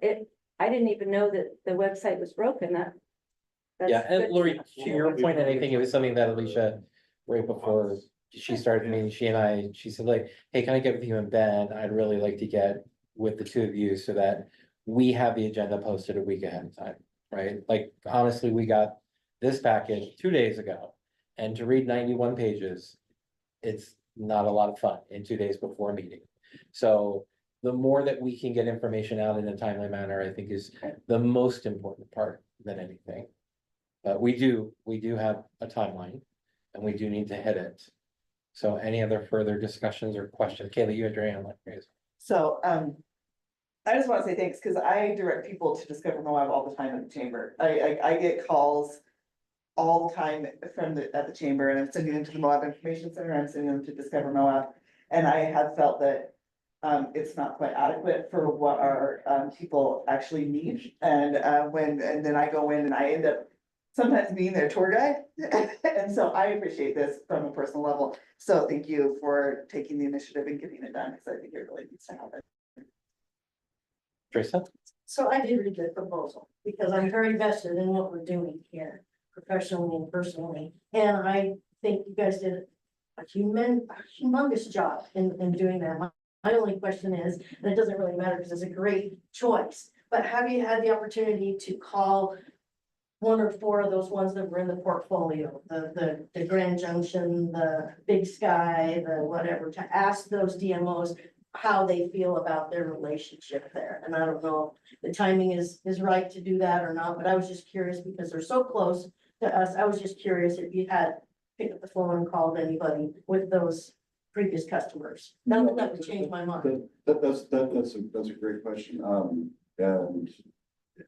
I didn't even know that the website was broken. That's Yeah, and good. Lori, to your point, and I think it was something that Alicia, right before she started meeting, she said like, hey, can I get with you and Ben? I'd really like to get with the two of you so that we have the agenda posted a week ahead of time, right? Like, honestly, we got this package 2 days ago, and to read 91 pages, it's not a lot of fun in 2 days before a meeting. So the more that we can get information out in a timely manner, I think is the most important part than anything. But we do have a timeline, and we do need to hit it. So any other further discussions or questions? Kayla, you had your hand like crazy. So, I just want to say thanks, because I direct people to Discover Moab all the time at the chamber. I get calls all the time at the chamber, and I'm sending them to the Moab Information Center, I'm sending them to Discover Moab. And I have felt that it's not quite adequate for what our people actually need. And then I go in and I end up sometimes being their tour guide. And so I appreciate this from a personal level. So thank you for taking the initiative and getting it done, because I think it really needs to happen. Teresa? So I did read the proposal because I'm very vested in what we're doing here, professionally and personally. And I think you guys did a humongous job in doing that. My only question is, and it doesn't really matter because it's a great choice, but have you had the opportunity to call 1 or 4 of those ones that were in the portfolio, the Grand Junction, the Big Sky, the whatever, to ask those DMOs how they feel about their relationship there? And I don't know if the timing is right to do that or not, but I was just curious because they're so close to us. I was just curious if you had picked up the phone and called anybody with those previous customers. That would change my mind. That's a great question. And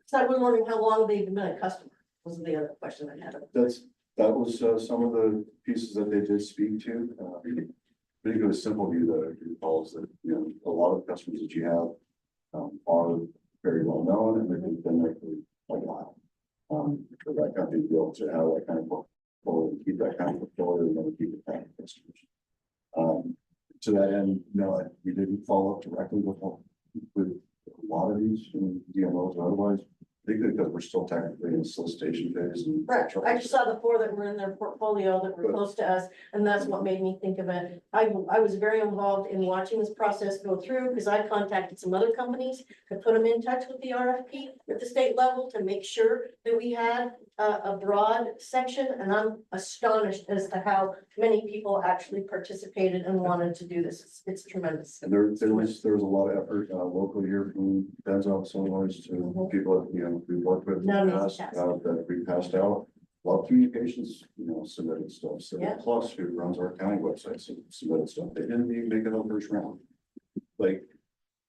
So I was wondering how long they've been a customer, was the other question I had. that was some of the pieces that they did speak to. I think it was Simple View that recalls that, a lot of customers that you have are very well known, and they've been there for a while. For that company to be able to have that kind of portfolio, keep that kind of portfolio, and then keep it kind of customers. to that end, no, we didn't follow up directly with a lot of these DMOs otherwise. I think because we're still technically in the solicitation phase. Right, I just saw the four that were in their portfolio that were close to us, and that's what made me think of it. I was very involved in watching this process go through, because I contacted some other companies to put them in touch with the RFP at the state level to make sure that we had a broad section, and I'm astonished as to how many people actually participated and wanted to do this. It's tremendous. And there was a lot of effort locally here from Ben's office, Illinois, to people that, we worked with in the past, that we passed out. A lot of communications, submitted stuff. So Plus, who runs our county website, submitted stuff. They didn't even make it on the first round. Like,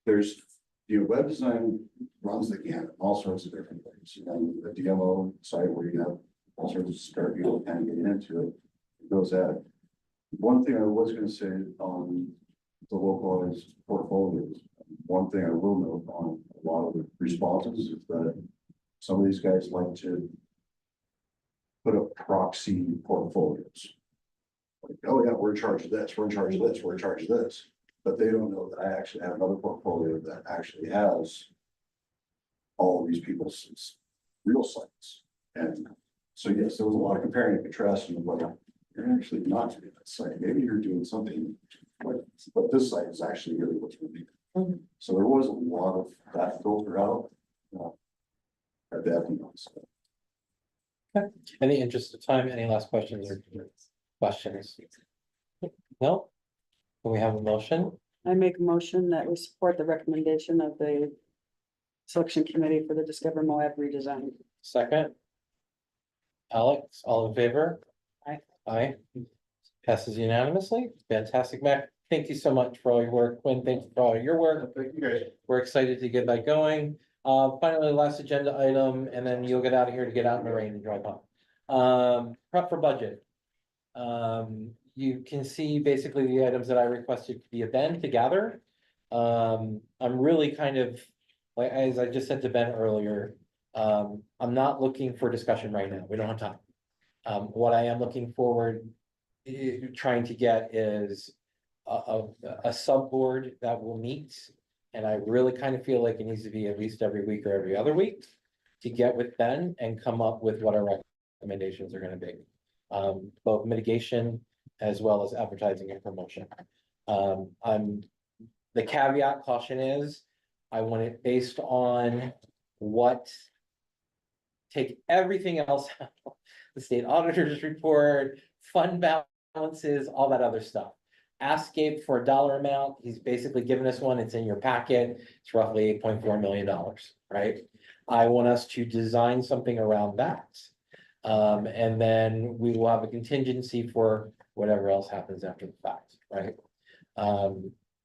there's, web design runs the gamut, all sorts of different things. The DMO site where you have all sorts of spare people kind of getting into it, goes at. One thing I was going to say on the localized portfolios, one thing I will note on a lot of the responses is that some of these guys like to put up proxy portfolios. Like, oh yeah, we're in charge of this, we're in charge of this, we're in charge of this. But they don't know that I actually have another portfolio that actually has all of these people's real sites. And so yes, there was a lot of comparing and contrasting of what you're actually not doing that site. Maybe you're doing something, but this site is actually really what you're doing. So there was a lot of that filtered out. At that Okay. In the interest of time, any last questions or questions? No? Can we have a motion? I make a motion that we support the recommendation of the selection committee for the Discover Moab redesign. Second? Alex, all in favor? Aye. Aye. Passes unanimously. Fantastic, Mac. Thank you so much for all your work. Quinn, thank you for all your work. Thank you guys. We're excited to get that going. Finally, last agenda item, and then you'll get out of here to get out in the rain and drive home. Prep for budget. You can see basically the items that I requested via Ben to gather. I'm really kind of, like, as I just said to Ben earlier, I'm not looking for discussion right now. We don't have time. What I am looking forward, trying to get is a sub board that will meet. And I really kind of feel like it needs to be at least every week or every other week to get with Ben and come up with what our recommendations are going to be. Both mitigation as well as advertising and promotion. The caveat caution is, I want it based on take everything else out, the state auditor's report, fund balances, all that other stuff. Ask Gabe for a dollar amount. He's basically given us one. It's in your packet. It's roughly $8.4 million, right? I want us to design something around that. And then we will have a contingency for whatever else happens after the fact, right?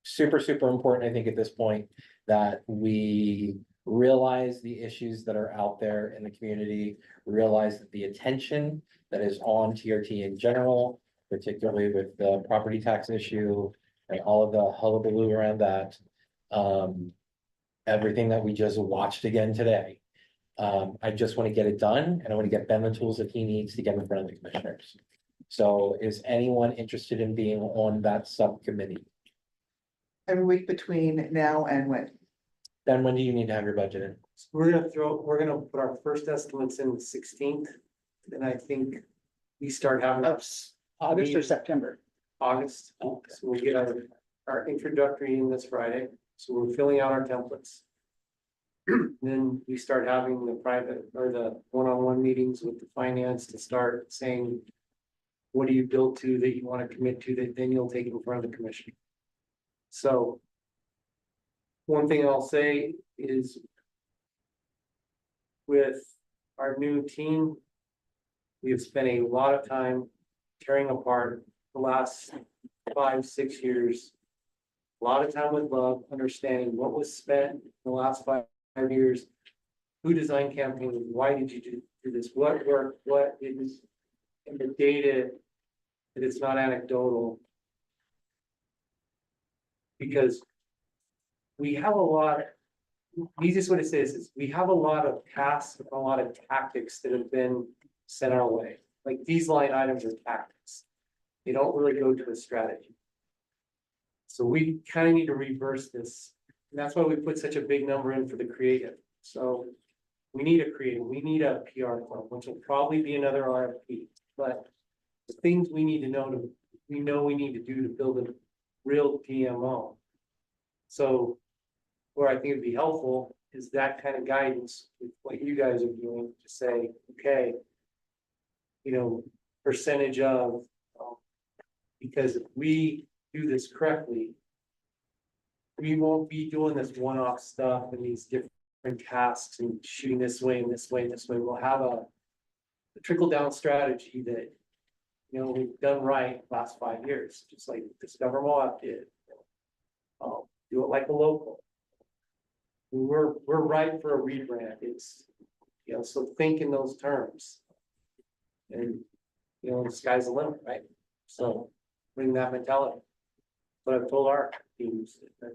Super, super important, I think, at this point, that we realize the issues that are out there in the community, realize that the attention that is on TRT in general, particularly with the property tax issue and all of the hullabaloo around that. Everything that we just watched again today. I just want to get it done, and I want to get Ben the tools that he needs to get in front of the commissioners. So is anyone interested in being on that subcommittee? Every week between now and when? Ben, when do you need to have your budget in? We're gonna put our first estimates in the 16th, and I think we start having. August or September? August. So we'll get our introductory in this Friday. So we're filling out our templates. Then we start having the private or the one-on-one meetings with the finance to start saying, what do you build to that you want to commit to that then you'll take in front of the commission. So one thing I'll say is with our new team, we have spent a lot of time tearing apart the last 5-6 years. A lot of time with love, understanding what was spent in the last 5 years, who designed campaigns, why did you do this, what worked, what is, and the data that it's not anecdotal. Because we have a lot, the easiest way to say this is we have a lot of tasks, a lot of tactics that have been sent our way. Like these line items are tactics. They don't really go to a strategy. So we kind of need to reverse this. And that's why we put such a big number in for the creative. So we need a creative, we need a PR firm, which will probably be another RFP. But the things we need to know we need to do to build a real DMO. So where I think it'd be helpful is that kind of guidance with what you guys are doing to say, okay, you know, percentage of, because if we do this correctly, we won't be doing this one-off stuff and these different tasks and shooting this way and this way and this way. We'll have a trickle-down strategy that, you know, we've done right the last 5 years, just like Discover Moab did. Do it like a local. We're ripe for a rebrand. It's, you know, so think in those terms. And, you know, the sky's the limit, right? So bring that mentality. But I've told our teams, I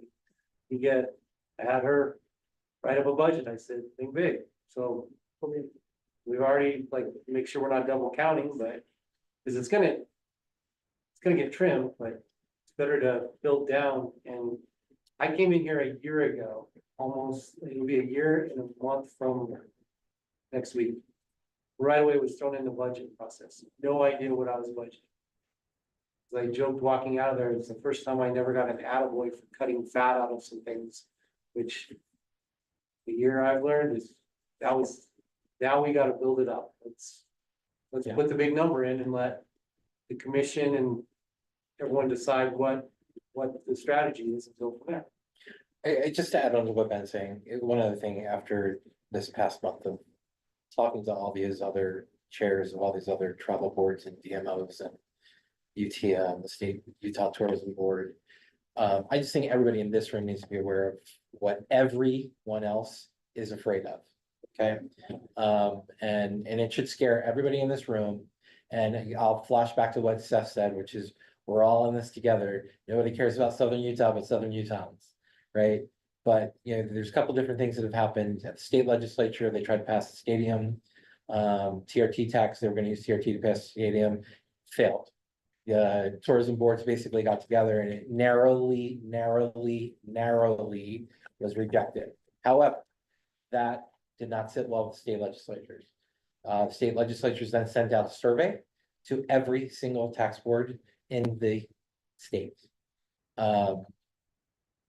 had her write up a budget. I said, think big. So we've already, like, make sure we're not double counting, but because it's gonna get trimmed, but it's better to build down. And I came in here a year ago, almost, it'll be a year and a month from next week. Right away was thrown in the budget process. No idea what I was budgeting. As I joked walking out of there, it's the first time I never got an attaboy for cutting fat out of some things, which the year I've learned is now we gotta build it up. Let's put the big number in and let the commission and everyone decide what the strategy is until from there. Just to add on to what Ben's saying, one other thing after this past month of talking to all these other chairs of all these other travel boards and DMOs and UTIA and the state Utah Tourism Board. I just think everybody in this room needs to be aware of what everyone else is afraid of. Okay. And it should scare everybody in this room. And I'll flash back to what Seth said, which is we're all in this together. Nobody cares about Southern Utah, but Southern Utahns, right? But, you know, there's a couple different things that have happened at the state legislature. They tried to pass the stadium, TRT tax. They were going to use TRT to pass the stadium, failed. The tourism boards basically got together and it narrowly was rejected. However, that did not sit well with state legislatures. State legislatures then sent out a survey to every single tax board in the state.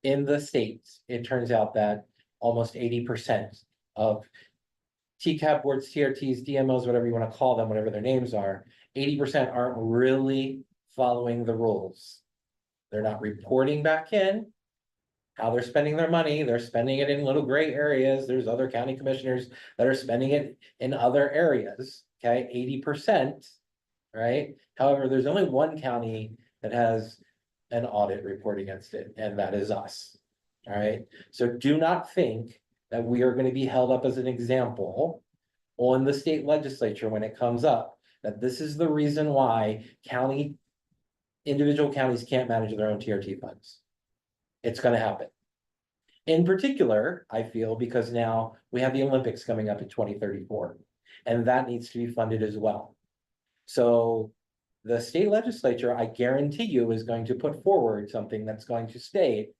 In the states, it turns out that almost 80% of TCAP boards, TRTs, DMOs, whatever you want to call them, whatever their names are, 80% aren't really following the rules. They're not reporting back in how they're spending their money. They're spending it in little gray areas. There's other county commissioners that are spending it in other areas. Okay, 80%, right? However, there's only one county that has an audit report against it, and that is us. All right. So do not think that we are going to be held up as an example on the state legislature when it comes up, that this is the reason why individual counties can't manage their own TRT funds. It's going to happen. In particular, I feel because now we have the Olympics coming up in 2034, and that needs to be funded as well. So the state legislature, I guarantee you, is going to put forward something that's going to state,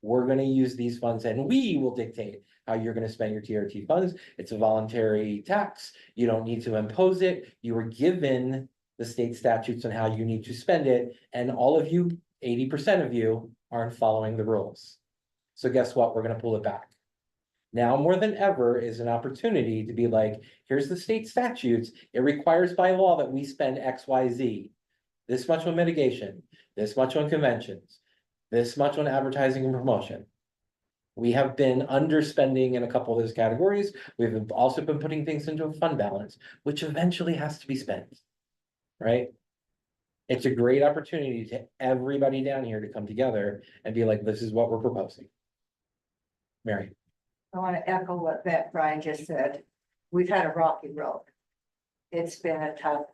we're going to use these funds and we will dictate how you're going to spend your TRT funds. It's a voluntary tax. You don't need to impose it. You were given the state statutes on how you need to spend it. And all of you, 80% of you, aren't following the rules. So guess what? We're going to pull it back. Now more than ever is an opportunity to be like, here's the state statutes. It requires by law that we spend X, Y, Z. This much on mitigation, this much on conventions, this much on advertising and promotion. We have been underspending in a couple of those categories. We've also been putting things into a fund balance, which eventually has to be spent, right? It's a great opportunity to everybody down here to come together and be like, this is what we're proposing. Mary. I want to echo what Brian just said. We've had a rocky road. It's been a tough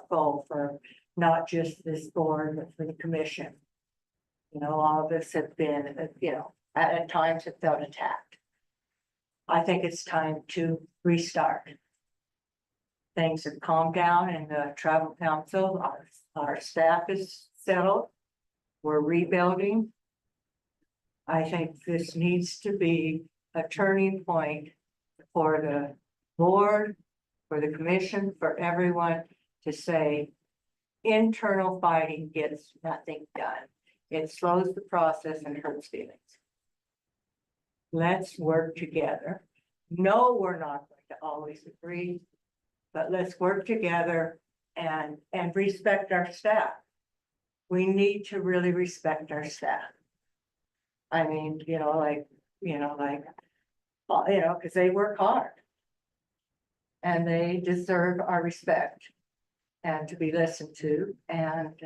goal for not just this board, but for the commission. You know, all of us have been, you know, at times have felt attacked. I think it's time to restart. Things have calmed down in the travel council. Our staff is settled. we're rebuilding. I think this needs to be a turning point for the board, for the commission, for everyone to say internal fighting gets nothing done. It slows the process and hurts feelings. Let's work together. No, we're not going to always agree, but let's work together and respect our staff. We need to really respect our staff. I mean, because they work hard. And they deserve our respect and to be listened to. And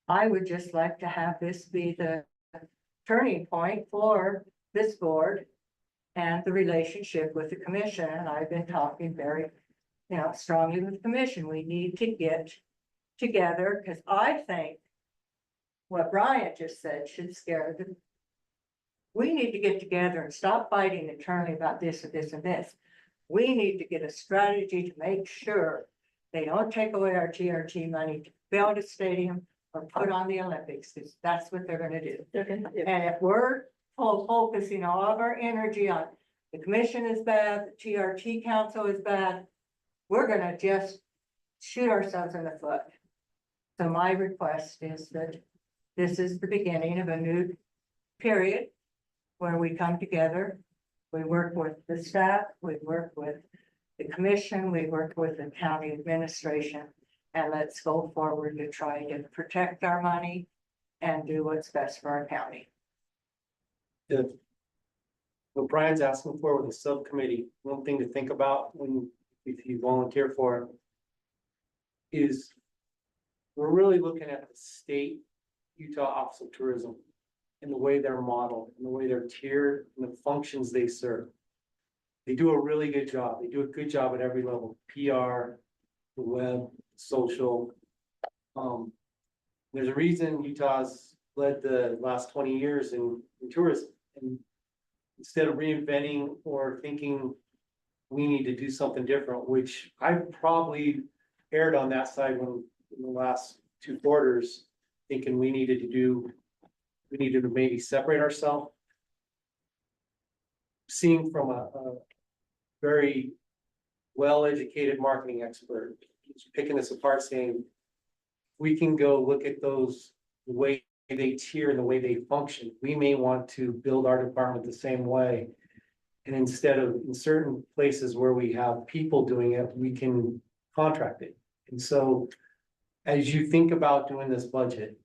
I would just like to have this be the turning point for this board and the relationship with the commission. And I've been talking very, strongly with the commission. We need to get together, because I think what Brian just said should scare them. We need to get together and stop fighting internally about this and this and this. We need to get a strategy to make sure they don't take away our TRT money to build a stadium or put on the Olympics, because that's what they're gonna do. And if we're focusing all of our energy on the commission is bad, the TRT council is bad, we're gonna just shoot ourselves in the foot. So my request is that this is the beginning of a new period where we come together. We work with the staff, we work with the commission, we work with the county administration, and let's go forward to try to protect our money and do what's best for our county. What Brian's asking for with the subcommittee, one thing to think about if you volunteer for it, is we're really looking at the state Utah Office of Tourism and the way they're modeled and the way they're tiered and the functions they serve. They do a really good job. They do a good job at every level, PR, the web, social. There's a reason Utah's led the last 20 years in tourism. And instead of reinventing or thinking we need to do something different, which I've probably erred on that side in the last 2 quarters, thinking we needed to maybe separate ourselves. Seeing from a very well-educated marketing expert, who's picking us apart, saying, we can go look at those, the way they tier and the way they function. We may want to build our department the same way. And instead of in certain places where we have people doing it, we can contract it. And so as you think about doing this budget,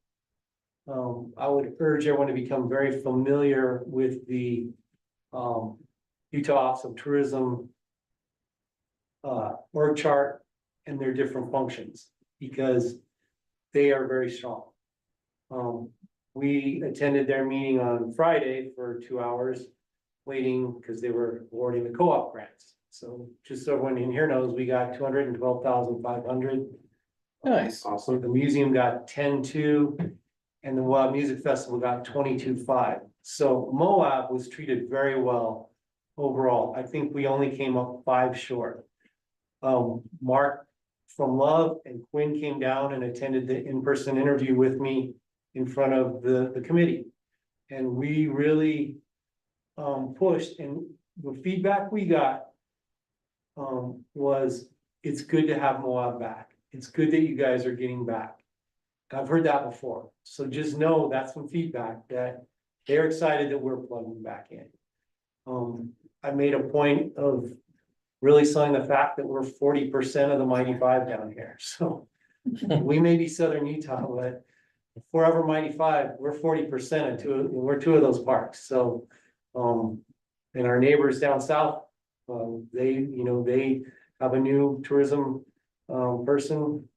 I would urge everyone to become very familiar with the Utah Office of Tourism org chart and their different functions, because they are very strong. We attended their meeting on Friday for 2 hours, waiting because they were awarding the co-op grants. So just so everyone in here knows, we got 212,500. Nice. Also, the museum got 10.2, and the Moab Music Festival got 22.5. So Moab was treated very well overall. I think we only came up 5 short. Mark from Love and Quinn came down and attended the in-person interview with me in front of the committee. And we really pushed, and the feedback we got was, it's good to have Moab back. It's good that you guys are getting back. I've heard that before. So just know that's some feedback that they're excited that we're plugging back in. I made a point of really selling the fact that we're 40% of the Mighty Five down here. So we may be Southern Utah, but forever Mighty Five, we're 40% of we're 2 of those parks. So, and our neighbors down south, they have a new tourism person.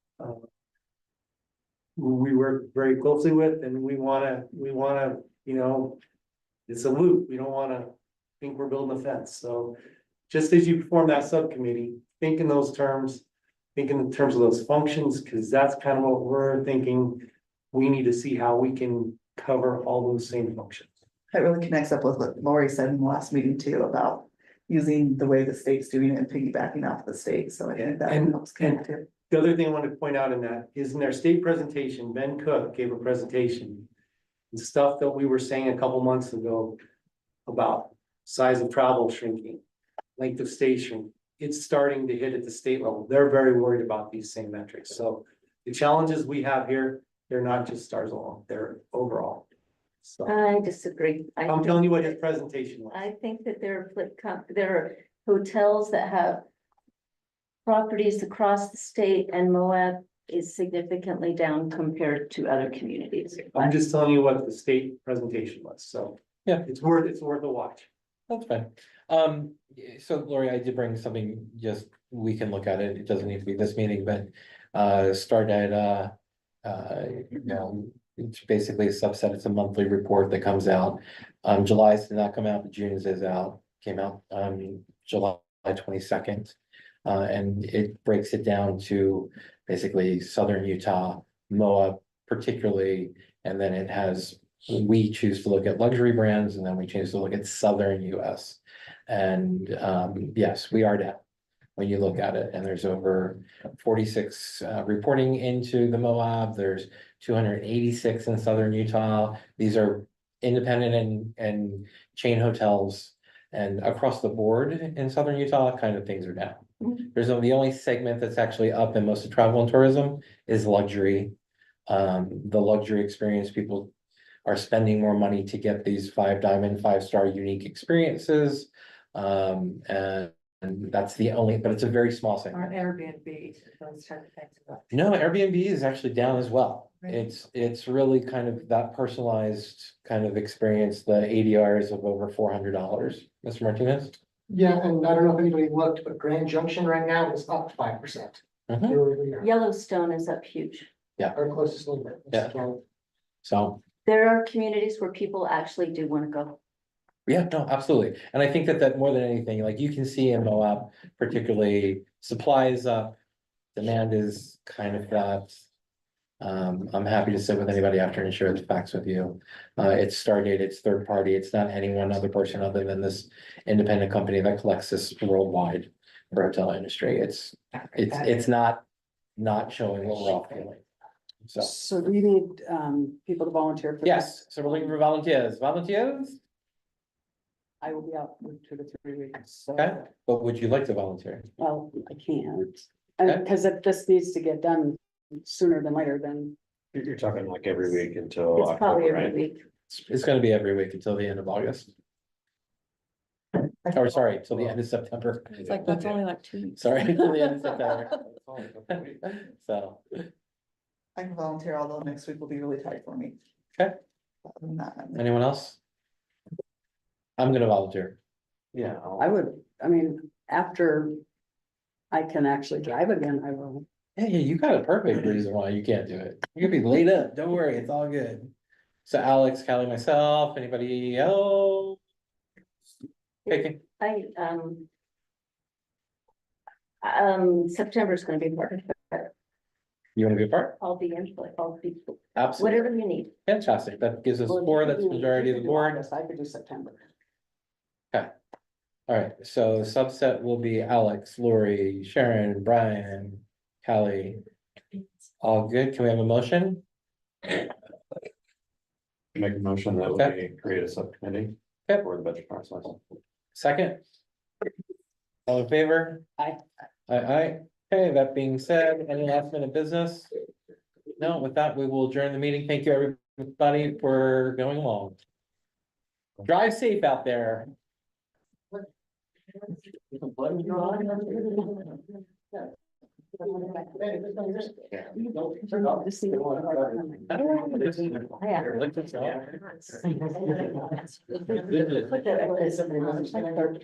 We work very closely with, and we wanna, it's a loop. We don't wanna think we're building a fence. So just as you form that subcommittee, think in those terms, think in terms of those functions, because that's kind of what we're thinking. We need to see how we can cover all those same functions. That really connects up with what Lori said in the last meeting too, about using the way the state's doing it and piggybacking off the state. So I think that helps connect it. The other thing I wanted to point out in that is in their state presentation, Ben Cook gave a presentation. The stuff that we were saying a couple months ago about size of travel shrinking, length of stay shrinking, it's starting to hit at the state level. They're very worried about these same metrics. So the challenges we have here, they're not just Stars alone, they're overall. So I disagree. I'm telling you what his presentation was. I think that there are hotels that have properties across the state, and Moab is significantly down compared to other communities. I'm just telling you what the state presentation was, so. Yeah. It's worth a watch. That's fine. So Lori, I did bring something, just, we can look at it. It doesn't need to be this meeting, but, start at, it's basically a subset. It's a monthly report that comes out. July's did not come out, but June's is out, came out, July 22nd. And it breaks it down to basically southern Utah, Moab particularly, and then it has, we choose to look at luxury brands, and then we choose to look at southern US. And yes, we are down when you look at it, and there's over 46 reporting into the Moab. There's 286 in southern Utah. These are independent and chain hotels, and across the board in southern Utah, kind of things are down. There's the only segment that's actually up in most of travel and tourism is luxury. The luxury experience, people are spending more money to get these 5-diamond, 5-star unique experiences. And that's the only, but it's a very small Or segment. Airbnb, those type of things. No, Airbnb is actually down as well. Right. It's really kind of that personalized kind of experience, the ADRs of over $400. Mr. Martinez? Yeah, and I don't know if anybody looked, but Grand Junction right now is up 5%. Yellowstone is up huge. Our closest neighbor. Yeah. So. There are communities where people actually do want to go. Yeah, no, absolutely. And I think that more than anything, like you can see in Moab, particularly supply is up, demand is kind of that. I'm happy to sit with anybody after and share the facts with you. It's Stargate, it's third party, it's not any one other person other than this independent company that collects this worldwide for hotel industry. It's not showing what we're all feeling. So do you need, people to volunteer for? Yes, so we're looking for volunteers. Volunteers? I will be out for 2 to 3 weeks, so. Okay, but would you like to volunteer? Well, I can't. Okay. Because if this needs to get done sooner than later, then. You're talking like every week until It's probably October, every right? week. It's gonna be every week until the end of August. Or sorry, till the end of September. It's like, that's only like 2 weeks. Sorry, till the end of September. So, I can volunteer, although next week will be really tight for me. okay, Other than that, anyone else? I'm gonna volunteer. Yeah. I would, I mean, after I can actually drive again, I will. Hey, you got a perfect reason why you can't do it. You can be laid up, don't worry, it's all good. So Alex, Callie, myself, anybody else? Okay, September is gonna be important. you wanna be a part? I'll be in, like, I'll be, Absolutely, whatever you need. fantastic, that gives us Well, if 4, you that's could do- majority if of you the could do board. August, I could do September. All right, so the subset will be Alex, Lori, Sharon, Brian, Callie. All good, can we have a motion? Make a motion that Okay. we create a subcommittee Okay. for the budget process. Second? All in favor? Aye. Aye. Okay, that being said, any last minute business? No, with that, we will adjourn the meeting. Thank you, everybody, for going along. Drive safe out there. Yeah. Put that-